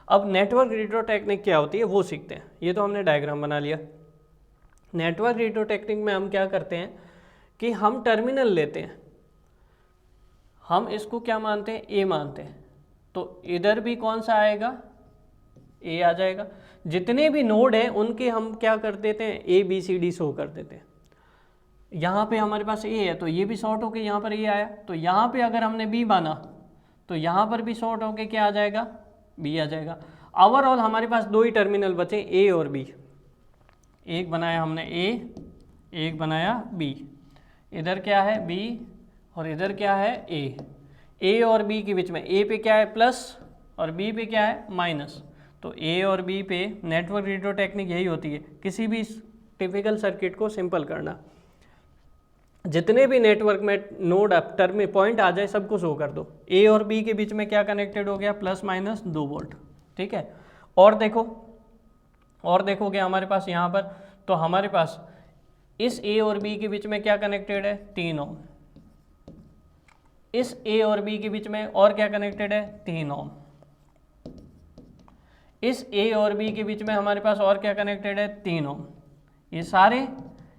अब नेटवर्क रेडियो टेक्निक क्या होती है वो सीखते हैं। ये तो हमने डायग्राम बना लिया। नेटवर्क रेडियो टेक्निक में हम क्या करते हैं कि हम टर्मिनल लेते हैं, हम इसको क्या मानते हैं, ए मानते हैं। तो इधर भी कौन सा आएगा, ए आ जाएगा। जितने भी नोड हैं उनके हम क्या कर देते हैं, A B C D show कर देते हैं। यहाँ पे हमारे पास ए है तो ये भी शॉर्ट होके यहाँ पर ए आया। तो यहाँ पे अगर हमने बी माना तो यहाँ पर भी शॉर्ट होके क्या आ जाएगा, बी आ जाएगा। ओवरऑल हमारे पास 2 ही टर्मिनल बचे, ए और बी। एक बनाया हमने ए, एक बनाया बी। इधर क्या है बी और इधर क्या है ए। ए और बी के बीच में ए पे क्या है प्लस और बी पे क्या है माइनस। तो ए और बी पे नेटवर्क रेडियो टेक्निक यही होती है, किसी भी टिपिकल सर्किट को सिंपल करना। जितने भी नेटवर्क में नोड टर्म में पॉइंट आ जाए सबको शो कर दो। ए और बी के बीच में क्या कनेक्टेड हो गया, प्लस माइनस 2 वोल्ट, ठीक है। और देखो, और देखोगे हमारे पास यहाँ पर, तो हमारे पास इस ए और बी के बीच में क्या कनेक्टेड है, 3 ओम। इस ए और बी के बीच में और क्या कनेक्टेड है, 3 ओम। इस ए और बी के बीच में हमारे पास और क्या कनेक्टेड है, 3 ओम। ये सारे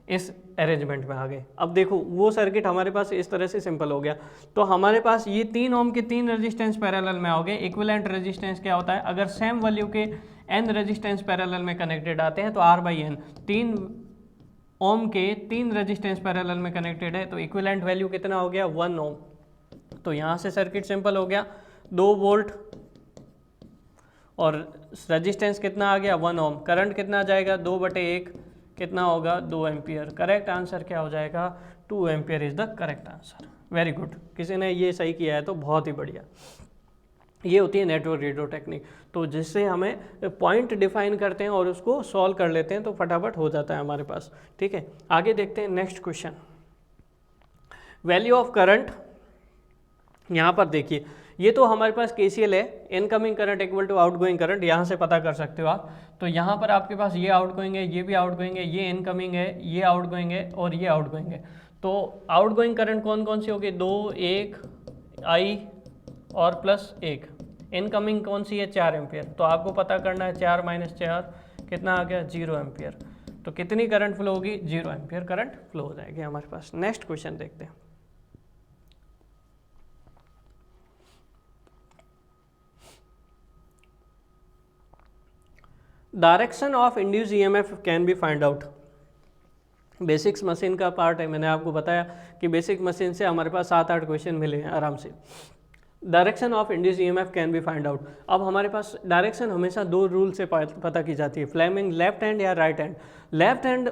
इस अरेंजमेंट में आ गए। अब देखो वो सर्किट हमारे पास इस तरह से सिंपल हो गया। तो हमारे पास ये 3 ओम के 3 रेजिस्टेंस पैरेलल में हो गए। इक्विवेलेंट रेजिस्टेंस क्या होता है, अगर सेम वैल्यू के n रेजिस्टेंस पैरेलल में कनेक्टेड आते हैं तो R/n। 3 ओम के 3 रेजिस्टेंस पैरेलल में कनेक्टेड है तो इक्विवेलेंट वैल्यू कितना हो गया, 1 ओम। तो यहाँ से सर्किट सिंपल हो गया, 2 वोल्ट और रेजिस्टेंस कितना आ गया, 1 ओम। करंट कितना जाएगा, 2/1 कितना होगा, 2 एम्पियर। करेक्ट आंसर क्या हो जाएगा, 2 ampere is the correct answer. Very good, किसी ने ये सही किया है तो बहुत ही बढ़िया। ये होती है नेटवर्क रेडियो टेक्निक, तो जिससे हमें पॉइंट डिफाइन करते हैं और उसको सॉल्व कर लेते हैं तो फटाफट हो जाता है हमारे पास, ठीक है। आगे देखते हैं next question. Value of current, यहाँ पर देखिए ये तो हमारे पास KCL है, incoming current equal to outgoing current, यहाँ से पता कर सकते हो आप। तो यहाँ पर आपके पास ये आउटगोइंग है, ये भी आउटगोइंग है, ये इनकमिंग है, ये आउटगोइंग है और ये आउटगोइंग है। तो आउटगोइंग करंट कौन कौन सी होगी, 2, 1 I और प्लस 1। इनकमिंग कौन सी है, 4 एम्पियर। तो आपको पता करना है 4 - 4 कितना आ गया, 0 एम्पियर। तो कितनी करंट फ्लो होगी, 0 एम्पियर करंट फ्लो हो जाएगी हमारे पास। नेक्स्ट क्वेश्चन देखते हैं। Direction of induce EMF can be find out. Basics machine का पार्ट है, मैंने आपको बताया कि बेसिक मशीन से हमारे पास 7-8 क्वेश्चन मिले हैं आराम से। Direction of induce EMF can be find out. अब हमारे पास डायरेक्शन हमेशा 2 रूल से पता की जाती है, फ्लेमिंग लेफ्ट हैंड या राइट हैंड। लेफ्ट हैंड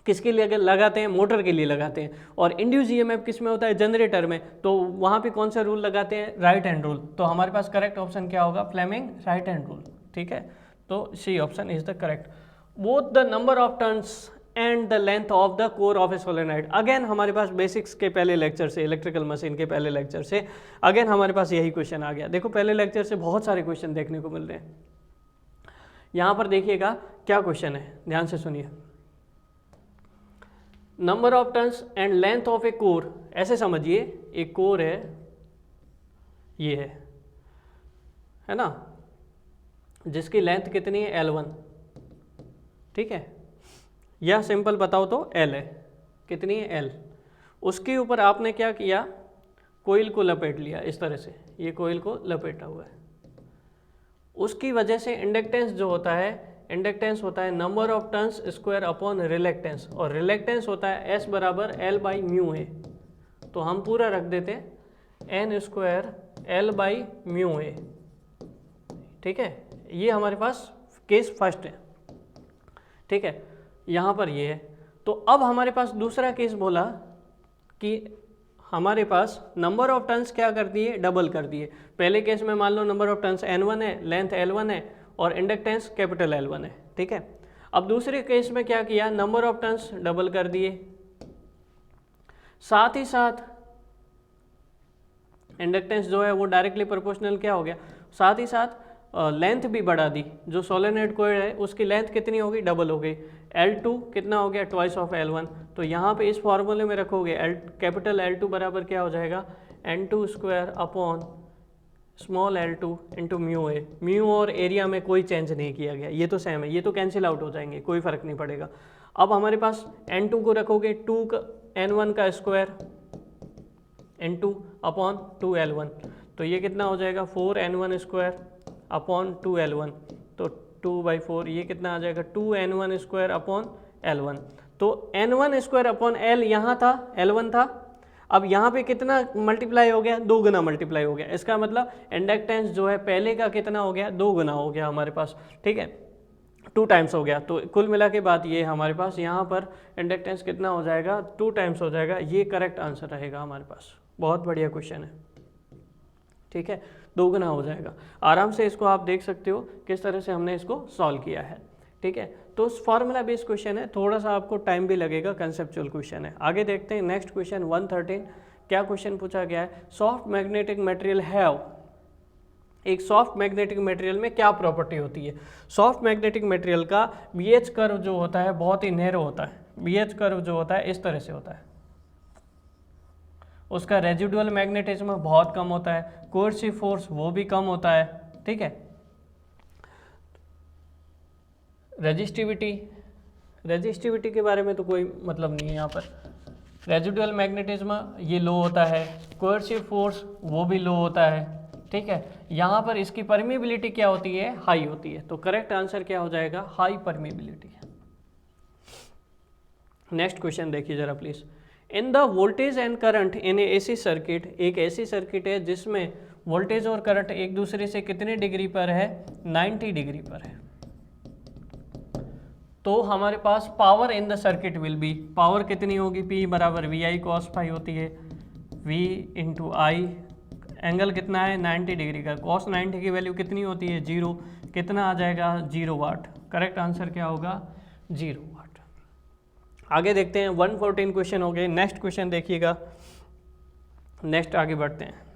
किसके लिए लगाते हैं, मोटर के लिए लगाते हैं। और इंड्यूस EMF किस में होता है, जनरेटर में। तो वहाँ पे कौन सा रूल लगाते हैं, राइट हैंड रूल। तो हमारे पास करेक्ट ऑप्शन क्या होगा, फ्लेमिंग राइट हैंड रूल, ठीक है। तो C option is the correct. Both the number of turns and the length of the core of a solenoid. Again हमारे पास बेसिक्स के पहले लेक्चर से, इलेक्ट्रिकल मशीन के पहले लेक्चर से अगेन हमारे पास यही क्वेश्चन आ गया। देखो पहले लेक्चर से बहुत सारे क्वेश्चन देखने को मिल रहे हैं। यहाँ पर देखिएगा क्या क्वेश्चन है, ध्यान से सुनिए। Number of turns and length of A core, ऐसे समझिए एक कोर है, ये है ना, जिसकी लेंथ कितनी है, L1, ठीक है। या सिंपल बताओ तो L है, कितनी है, L। उसके ऊपर आपने क्या किया, कोइल को लपेट लिया इस तरह से, ये कोइल को लपेटा हुआ है। उसकी वजह से इंडक्टेंस जो होता है, इंडक्टेंस होता है number of turns square upon reluctance, और रिलेक्टेंस होता है S = L/μ है। तो हम पूरा रख देते हैं N² L/μ है, ठीक है। ये हमारे पास केस फर्स्ट है, ठीक है। यहाँ पर ये है। तो अब हमारे पास दूसरा केस बोला कि हमारे पास नंबर ऑफ टर्न्स क्या कर दिए, डबल कर दिए। पहले केस में मान लो नंबर ऑफ टर्न्स N1 है, लेंथ L1 है और इंडक्टेंस कैपिटल L1 है, ठीक है। अब दूसरे केस में क्या किया, नंबर ऑफ टर्न्स डबल कर दिए, साथ ही साथ इंडक्टेंस जो है वो डायरेक्टली प्रोपोर्शनल क्या हो गया, साथ ही साथ लेंथ भी बढ़ा दी, जो सोलेनोइड कॉइल है उसकी लेंथ कितनी होगी, डबल हो गई। L2 कितना हो गया, ट्वाइस ऑफ L1। तो यहाँ पे इस फॉर्मूले में रखोगे कैपिटल L2 बराबर क्या हो जाएगा, N2 square upon small L2 into mu A. Mu और एरिया में कोई चेंज नहीं किया गया, ये तो सेम है, ये तो कैंसिल आउट हो जाएंगे, कोई फर्क नहीं पड़ेगा। अब हमारे पास N2 को रखोगे N1 का स्क्वायर N2 अपॉन 2L1, तो ये कितना हो जाएगा 4N1 स्क्वायर अपॉन 2L1, तो 2/4, ये कितना आ जाएगा 2N1 स्क्वायर अपॉन L1। तो N1 स्क्वायर अपॉन L यहाँ था, L1 था, अब यहाँ पे कितना मल्टीप्लाई हो गया, 2 गुना मल्टीप्लाई हो गया। इसका मतलब इंडक्टेंस जो है पहले का कितना हो गया, 2 गुना हो गया हमारे पास, ठीक है, 2 टाइम्स हो गया। तो कुल मिला के बात ये हमारे पास यहाँ पर इंडक्टेंस कितना हो जाएगा, 2 टाइम्स हो जाएगा। ये करेक्ट आंसर रहेगा हमारे पास। बहुत बढ़िया क्वेश्चन है, ठीक है, 2 गुना हो जाएगा। आराम से इसको आप देख सकते हो किस तरह से हमने इसको सॉल्व किया है, ठीक है। तो फॉर्मूला बेस्ड क्वेश्चन है, थोड़ा सा आपको टाइम भी लगेगा, कंसेप्चुअल क्वेश्चन है। आगे देखते हैं नेक्स्ट क्वेश्चन 113। क्या क्वेश्चन पूछा गया है, सॉफ्ट मैग्नेटिक मटेरियल हैव, एक सॉफ्ट मैग्नेटिक मटेरियल में क्या प्रॉपर्टी होती है। सॉफ्ट मैग्नेटिक मटेरियल का BH कर्व जो होता है बहुत ही नैरो होता है। BH कर्व जो होता है इस तरह से होता है, उसका रेजिडुअल मैग्नेटिज्म बहुत कम होता है, कोर्सिव फोर्स वो भी कम होता है, ठीक है। रेजिस्टिविटी के बारे में तो कोई मतलब नहीं है यहाँ पर। रेजिडुअल मैग्नेटिज्म ये लो होता है, कोर्सिव फोर्स वो भी लो होता है, ठीक है। यहाँ पर इसकी परमिबिलिटी क्या होती है, हाई होती है। तो करेक्ट आंसर क्या हो जाएगा, हाई परमिबिलिटी। नेक्स्ट क्वेश्चन देखिए जरा please. In the voltage and current in A AC circuit, एक ऐसी सर्किट है जिसमें वोल्टेज और करंट एक दूसरे से कितने डिग्री पर है, 90 डिग्री पर है। तो हमारे पास power in the circuit will be, power कितनी होगी, P बराबर VI cos फाई होती है, V इंटू आई, एंगल कितना है 90 डिग्री का, cos 90 की वैल्यू कितनी होती है 0, कितना आ जाएगा 0 वाट। करेक्ट आंसर क्या होगा 0 वाट। आगे देखते हैं 114 क्वेश्चन हो गए। नेक्स्ट क्वेश्चन देखिएगा, नेक्स्ट आगे बढ़ते हैं।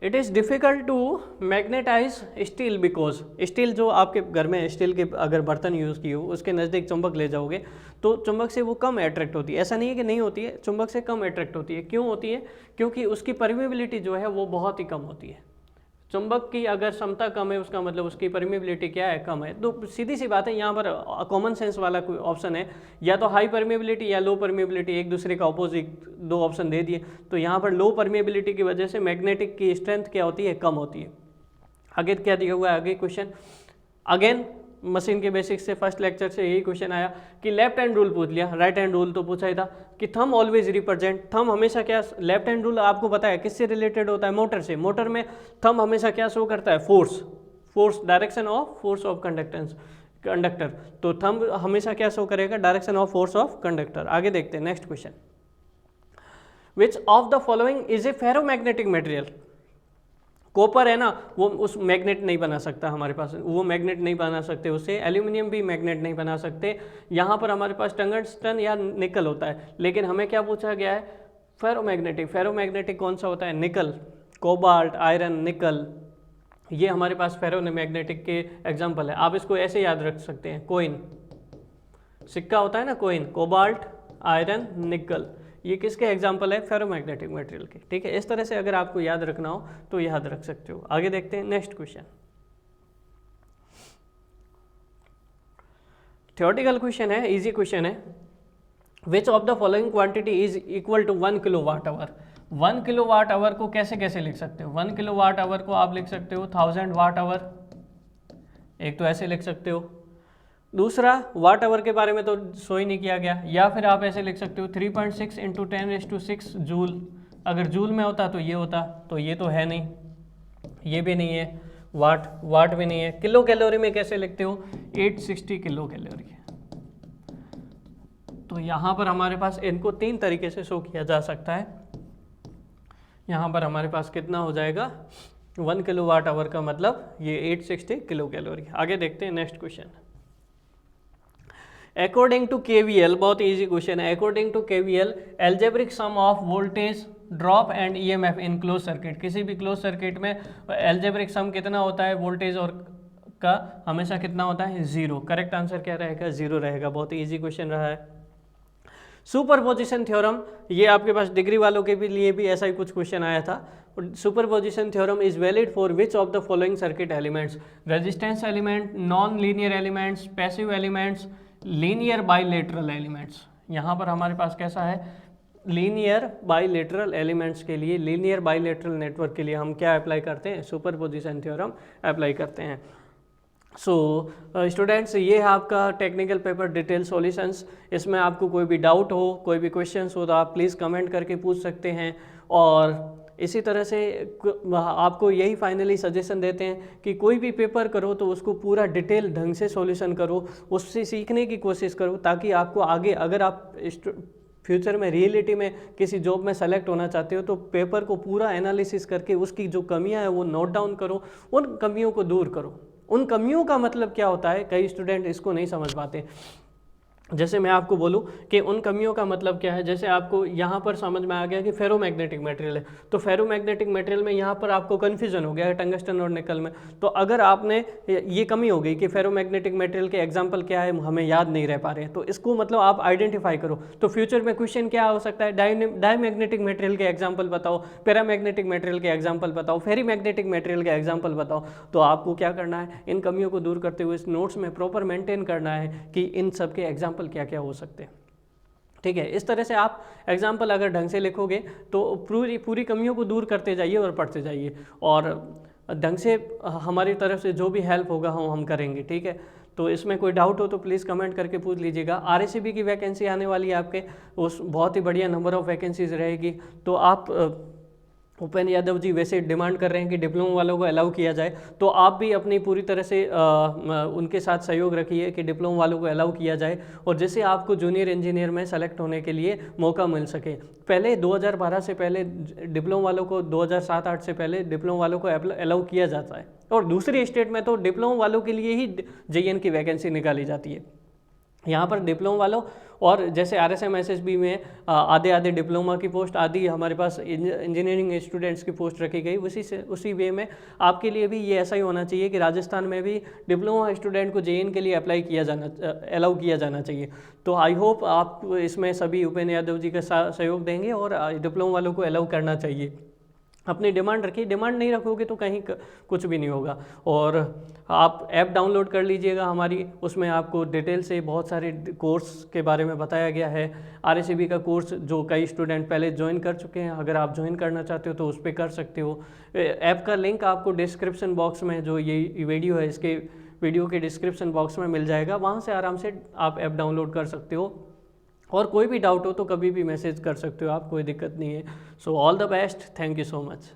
It is difficult to magnetise steel because, steel जो आपके घर में स्टील के अगर बर्तन यूज़ किए हो उसके नज़दीक चुंबक ले जाओगे तो चुंबक से वो कम अट्रैक्ट होती है। ऐसा नहीं है कि नहीं होती है, चुंबक से कम अट्रैक्ट होती है। क्यों होती है, क्योंकि उसकी परमिबिलिटी जो है वो बहुत ही कम होती है। चुंबक की अगर क्षमता कम है उसका मतलब उसकी परमिबिलिटी क्या है, कम है। तो सीधी सी बात है, यहाँ पर कॉमन सेंस वाला कोई ऑप्शन है, या तो हाई परमिबिलिटी या लो परमिबिलिटी, एक दूसरे का ऑपोजिट 2 ऑप्शन दे दिए। तो यहाँ पर लो परमिबिलिटी की वजह से मैग्नेटिक की स्ट्रेंथ क्या होती है, कम होती है। आगे क्या दिया हुआ है, आगे क्वेश्चन अगेन मशीन के बेसिक्स से फर्स्ट लेक्चर से यही क्वेश्चन आया कि लेफ्ट हैंड रूल पूछ लिया, राइट हैंड रूल तो पूछा ही था कि थंब ऑलवेज रिप्रेजेंट, थंब हमेशा क्या, लेफ्ट हैंड रूल आपको पता है किससे रिलेटेड होता है, मोटर से। मोटर में थंब हमेशा क्या शो करता है, force, direction of force of conductor. तो थंब हमेशा क्या शो करेगा, direction of force of conductor. आगे देखते हैं next question, which of the following is a ferromagnetic material. Copper है ना, वो उस मैग्नेट नहीं बना सकता हमारे पास, वो मैग्नेट नहीं बना सकते उससे। एल्यूमिनियम भी मैग्नेट नहीं बना सकते। यहाँ पर हमारे पास टंगस्टन या निकल होता है, लेकिन हमें क्या पूछा गया है, फेरोमैग्नेटिक। फेरोमैग्नेटिक कौन सा होता है, निकल, कोबाल्ट, आयरन, निकल, ये हमारे पास फेरोमैग्नेटिक के एग्जाम्पल है। आप इसको ऐसे याद रख सकते हैं, कोइन, सिक्का होता है ना कोइन, कोबाल्ट, आयरन, निकल, ये किसके एग्जाम्पल है, फेरोमैग्नेटिक मटेरियल के, ठीक है। इस तरह से अगर आपको याद रखना हो तो याद रख सकते हो। आगे देखते हैं नेक्स्ट क्वेश्चन, थ्योरेटिकल क्वेश्चन है, इजी क्वेश्चन है। Which of the following quantity is equal to 1 kilowatt hour. 1 kilowatt hour को कैसे कैसे लिख सकते हो, 1 किलोवाट आवर को आप लिख सकते हो 1000 वाट आवर, एक तो ऐसे लिख सकते हो। दूसरा वाट आवर के बारे में तो शो ही नहीं किया गया, या फिर आप ऐसे लिख सकते हो 3.6 इंटू 10⁶ जूल। अगर जूल में होता तो ये होता, तो ये तो है नहीं, ये भी नहीं है, वाट भी नहीं है। किलो कैलोरी में कैसे लिखते हो, 860 किलो कैलोरी। तो यहाँ पर हमारे पास इनको 3 तरीके से शो किया जा सकता है। यहाँ पर हमारे पास कितना हो जाएगा, 1 किलोवाट आवर का मतलब ये 860 किलो कैलोरी। आगे देखते हैं next question, according to KVL, बहुत इजी क्वेश्चन है। According to KVL, algebraic sum of voltage drop and EMF in close circuit, किसी भी क्लोज सर्किट में एल्जेब्रिक सम कितना होता है वोल्टेज और का, हमेशा कितना होता है, 0। करेक्ट आंसर क्या रहेगा, 0 रहेगा। बहुत ही ईजी क्वेश्चन रहा है। सुपरपोजिशन थ्योरम, ये आपके पास डिग्री वालों के भी लिए भी ऐसा ही कुछ क्वेश्चन आया था। Superposition theorem is valid for which of the following circuit elements, resistance element, non linear elements, passive elements, linear bilateral elements. यहाँ पर हमारे पास कैसा है, लीनियर बाइलेटरल एलिमेंट्स के लिए, लीनियर बाइलेटरल नेटवर्क के लिए हम क्या अप्लाई करते हैं, सुपरपोजिशन थ्योरम अप्लाई करते हैं। सो स्टूडेंट्स, ये है आपका टेक्निकल पेपर डिटेल सॉल्यूशंस। इसमें आपको कोई भी डाउट हो, कोई भी क्वेश्चंस हो तो आप प्लीज़ कमेंट करके पूछ सकते हैं। और इसी तरह से आपको यही फाइनली सजेशन देते हैं कि कोई भी पेपर करो तो उसको पूरा डिटेल ढंग से सॉल्यूशन करो, उससे सीखने की कोशिश करो, ताकि आपको आगे अगर आप फ्यूचर में रियलिटी में किसी जॉब में सेलेक्ट होना चाहते हो तो पेपर को पूरा एनालिसिस करके उसकी जो कमियां हैं वो नोट डाउन करो, उन कमियों को दूर करो। उन कमियों का मतलब क्या होता है, कई स्टूडेंट इसको नहीं समझ पाते। जैसे मैं आपको बोलूं कि उन कमियों का मतलब क्या है, जैसे आपको यहाँ पर समझ में आ गया कि फेरोमैग्नेटिक मटेरियल है, तो फेरोमैग्नेटिक मटेरियल में यहाँ पर आपको कन्फ्यूजन हो गया है टंगस्टन और निकल में। तो अगर आपने ये कमी हो गई कि फेरोमैग्नेटिक मटेरियल के एग्जाम्पल क्या है हमें याद नहीं रह पा रहे हैं, तो इसको मतलब आप आइडेंटिफाई करो। तो फ्यूचर में क्वेश्चन क्या हो सकता है, डायमैग्नेटिक मटेरियल के एग्जाम्पल बताओ, पैरामैग्नेटिक मटेरियल के एग्जाम्पल बताओ, फेरीमैग्नेटिक मटेरियल के एग्जाम्पल बताओ। तो आपको क्या करना है, इन कमियों को दूर करते हुए इस नोट्स में प्रॉपर मेंटेन करना है कि इन सब के एग्जाम्पल क्या क्या हो सकते हैं। ठीक है, इस तरह से आप एग्जाम्पल अगर ढंग से लिखोगे तो पूरी कमियों को दूर करते जाइए और पढ़ते जाइए, और ढंग से हमारी तरफ से जो भी हेल्प होगा हम करेंगे। ठीक है, तो इसमें कोई डाउट हो तो प्लीज़ कमेंट करके पूछ लीजिएगा। RACB की वैकेंसी आने वाली है आपके, उस बहुत ही बढ़िया नंबर ऑफ़ वैकेंसीज रहेगी। तो आप उपेंद्र यादव जी वैसे डिमांड कर रहे हैं कि डिप्लोमा वालों को अलाउ किया जाए, तो आप भी अपनी पूरी तरह से उनके साथ सहयोग रखिए कि डिप्लोमा वालों को अलाउ किया जाए, और जिससे आपको जूनियर इंजीनियर में सेलेक्ट होने के लिए मौका मिल सके। पहले 2012 से पहले डिप्लोमा वालों को, 2007-8 से पहले डिप्लोमा वालों को अलाउ किया जाता है, और दूसरी स्टेट में तो डिप्लोमा वालों के लिए ही JN की वैकेंसी निकाली जाती है। यहाँ पर डिप्लोमा वालों और जैसे RSM SSB में आधे डिप्लोमा की पोस्ट, आदि हमारे पास इंजीनियरिंग स्टूडेंट्स की पोस्ट रखी गई। उसी वे में आपके लिए भी ये ऐसा ही होना चाहिए कि राजस्थान में भी डिप्लोमा स्टूडेंट को JN के लिए अलाउ किया जाना चाहिए। तो आई होप आप इसमें सभी उपेंद्र यादव जी का सहयोग देंगे और डिप्लोमा वालों को अलाउ करना चाहिए। अपनी डिमांड रखिए, डिमांड नहीं रखोगे तो कहीं कुछ भी नहीं होगा। और आप ऐप डाउनलोड कर लीजिएगा हमारी, उसमें आपको डिटेल से बहुत सारे कोर्स के बारे में बताया गया है। RACB का कोर्स जो कई स्टूडेंट पहले ज्वाइन कर चुके हैं, अगर आप ज्वाइन करना चाहते हो तो उस पर कर सकते हो। ऐप का लिंक आपको डिस्क्रिप्शन बॉक्स में, जो ये वीडियो है इसके वीडियो के डिस्क्रिप्शन बॉक्स में मिल जाएगा, वहाँ से आराम से आप ऐप डाउनलोड कर सकते हो। और कोई भी डाउट हो तो कभी भी मैसेज कर सकते हो आप, कोई दिक्कत नहीं है। So all the best, thank you so much.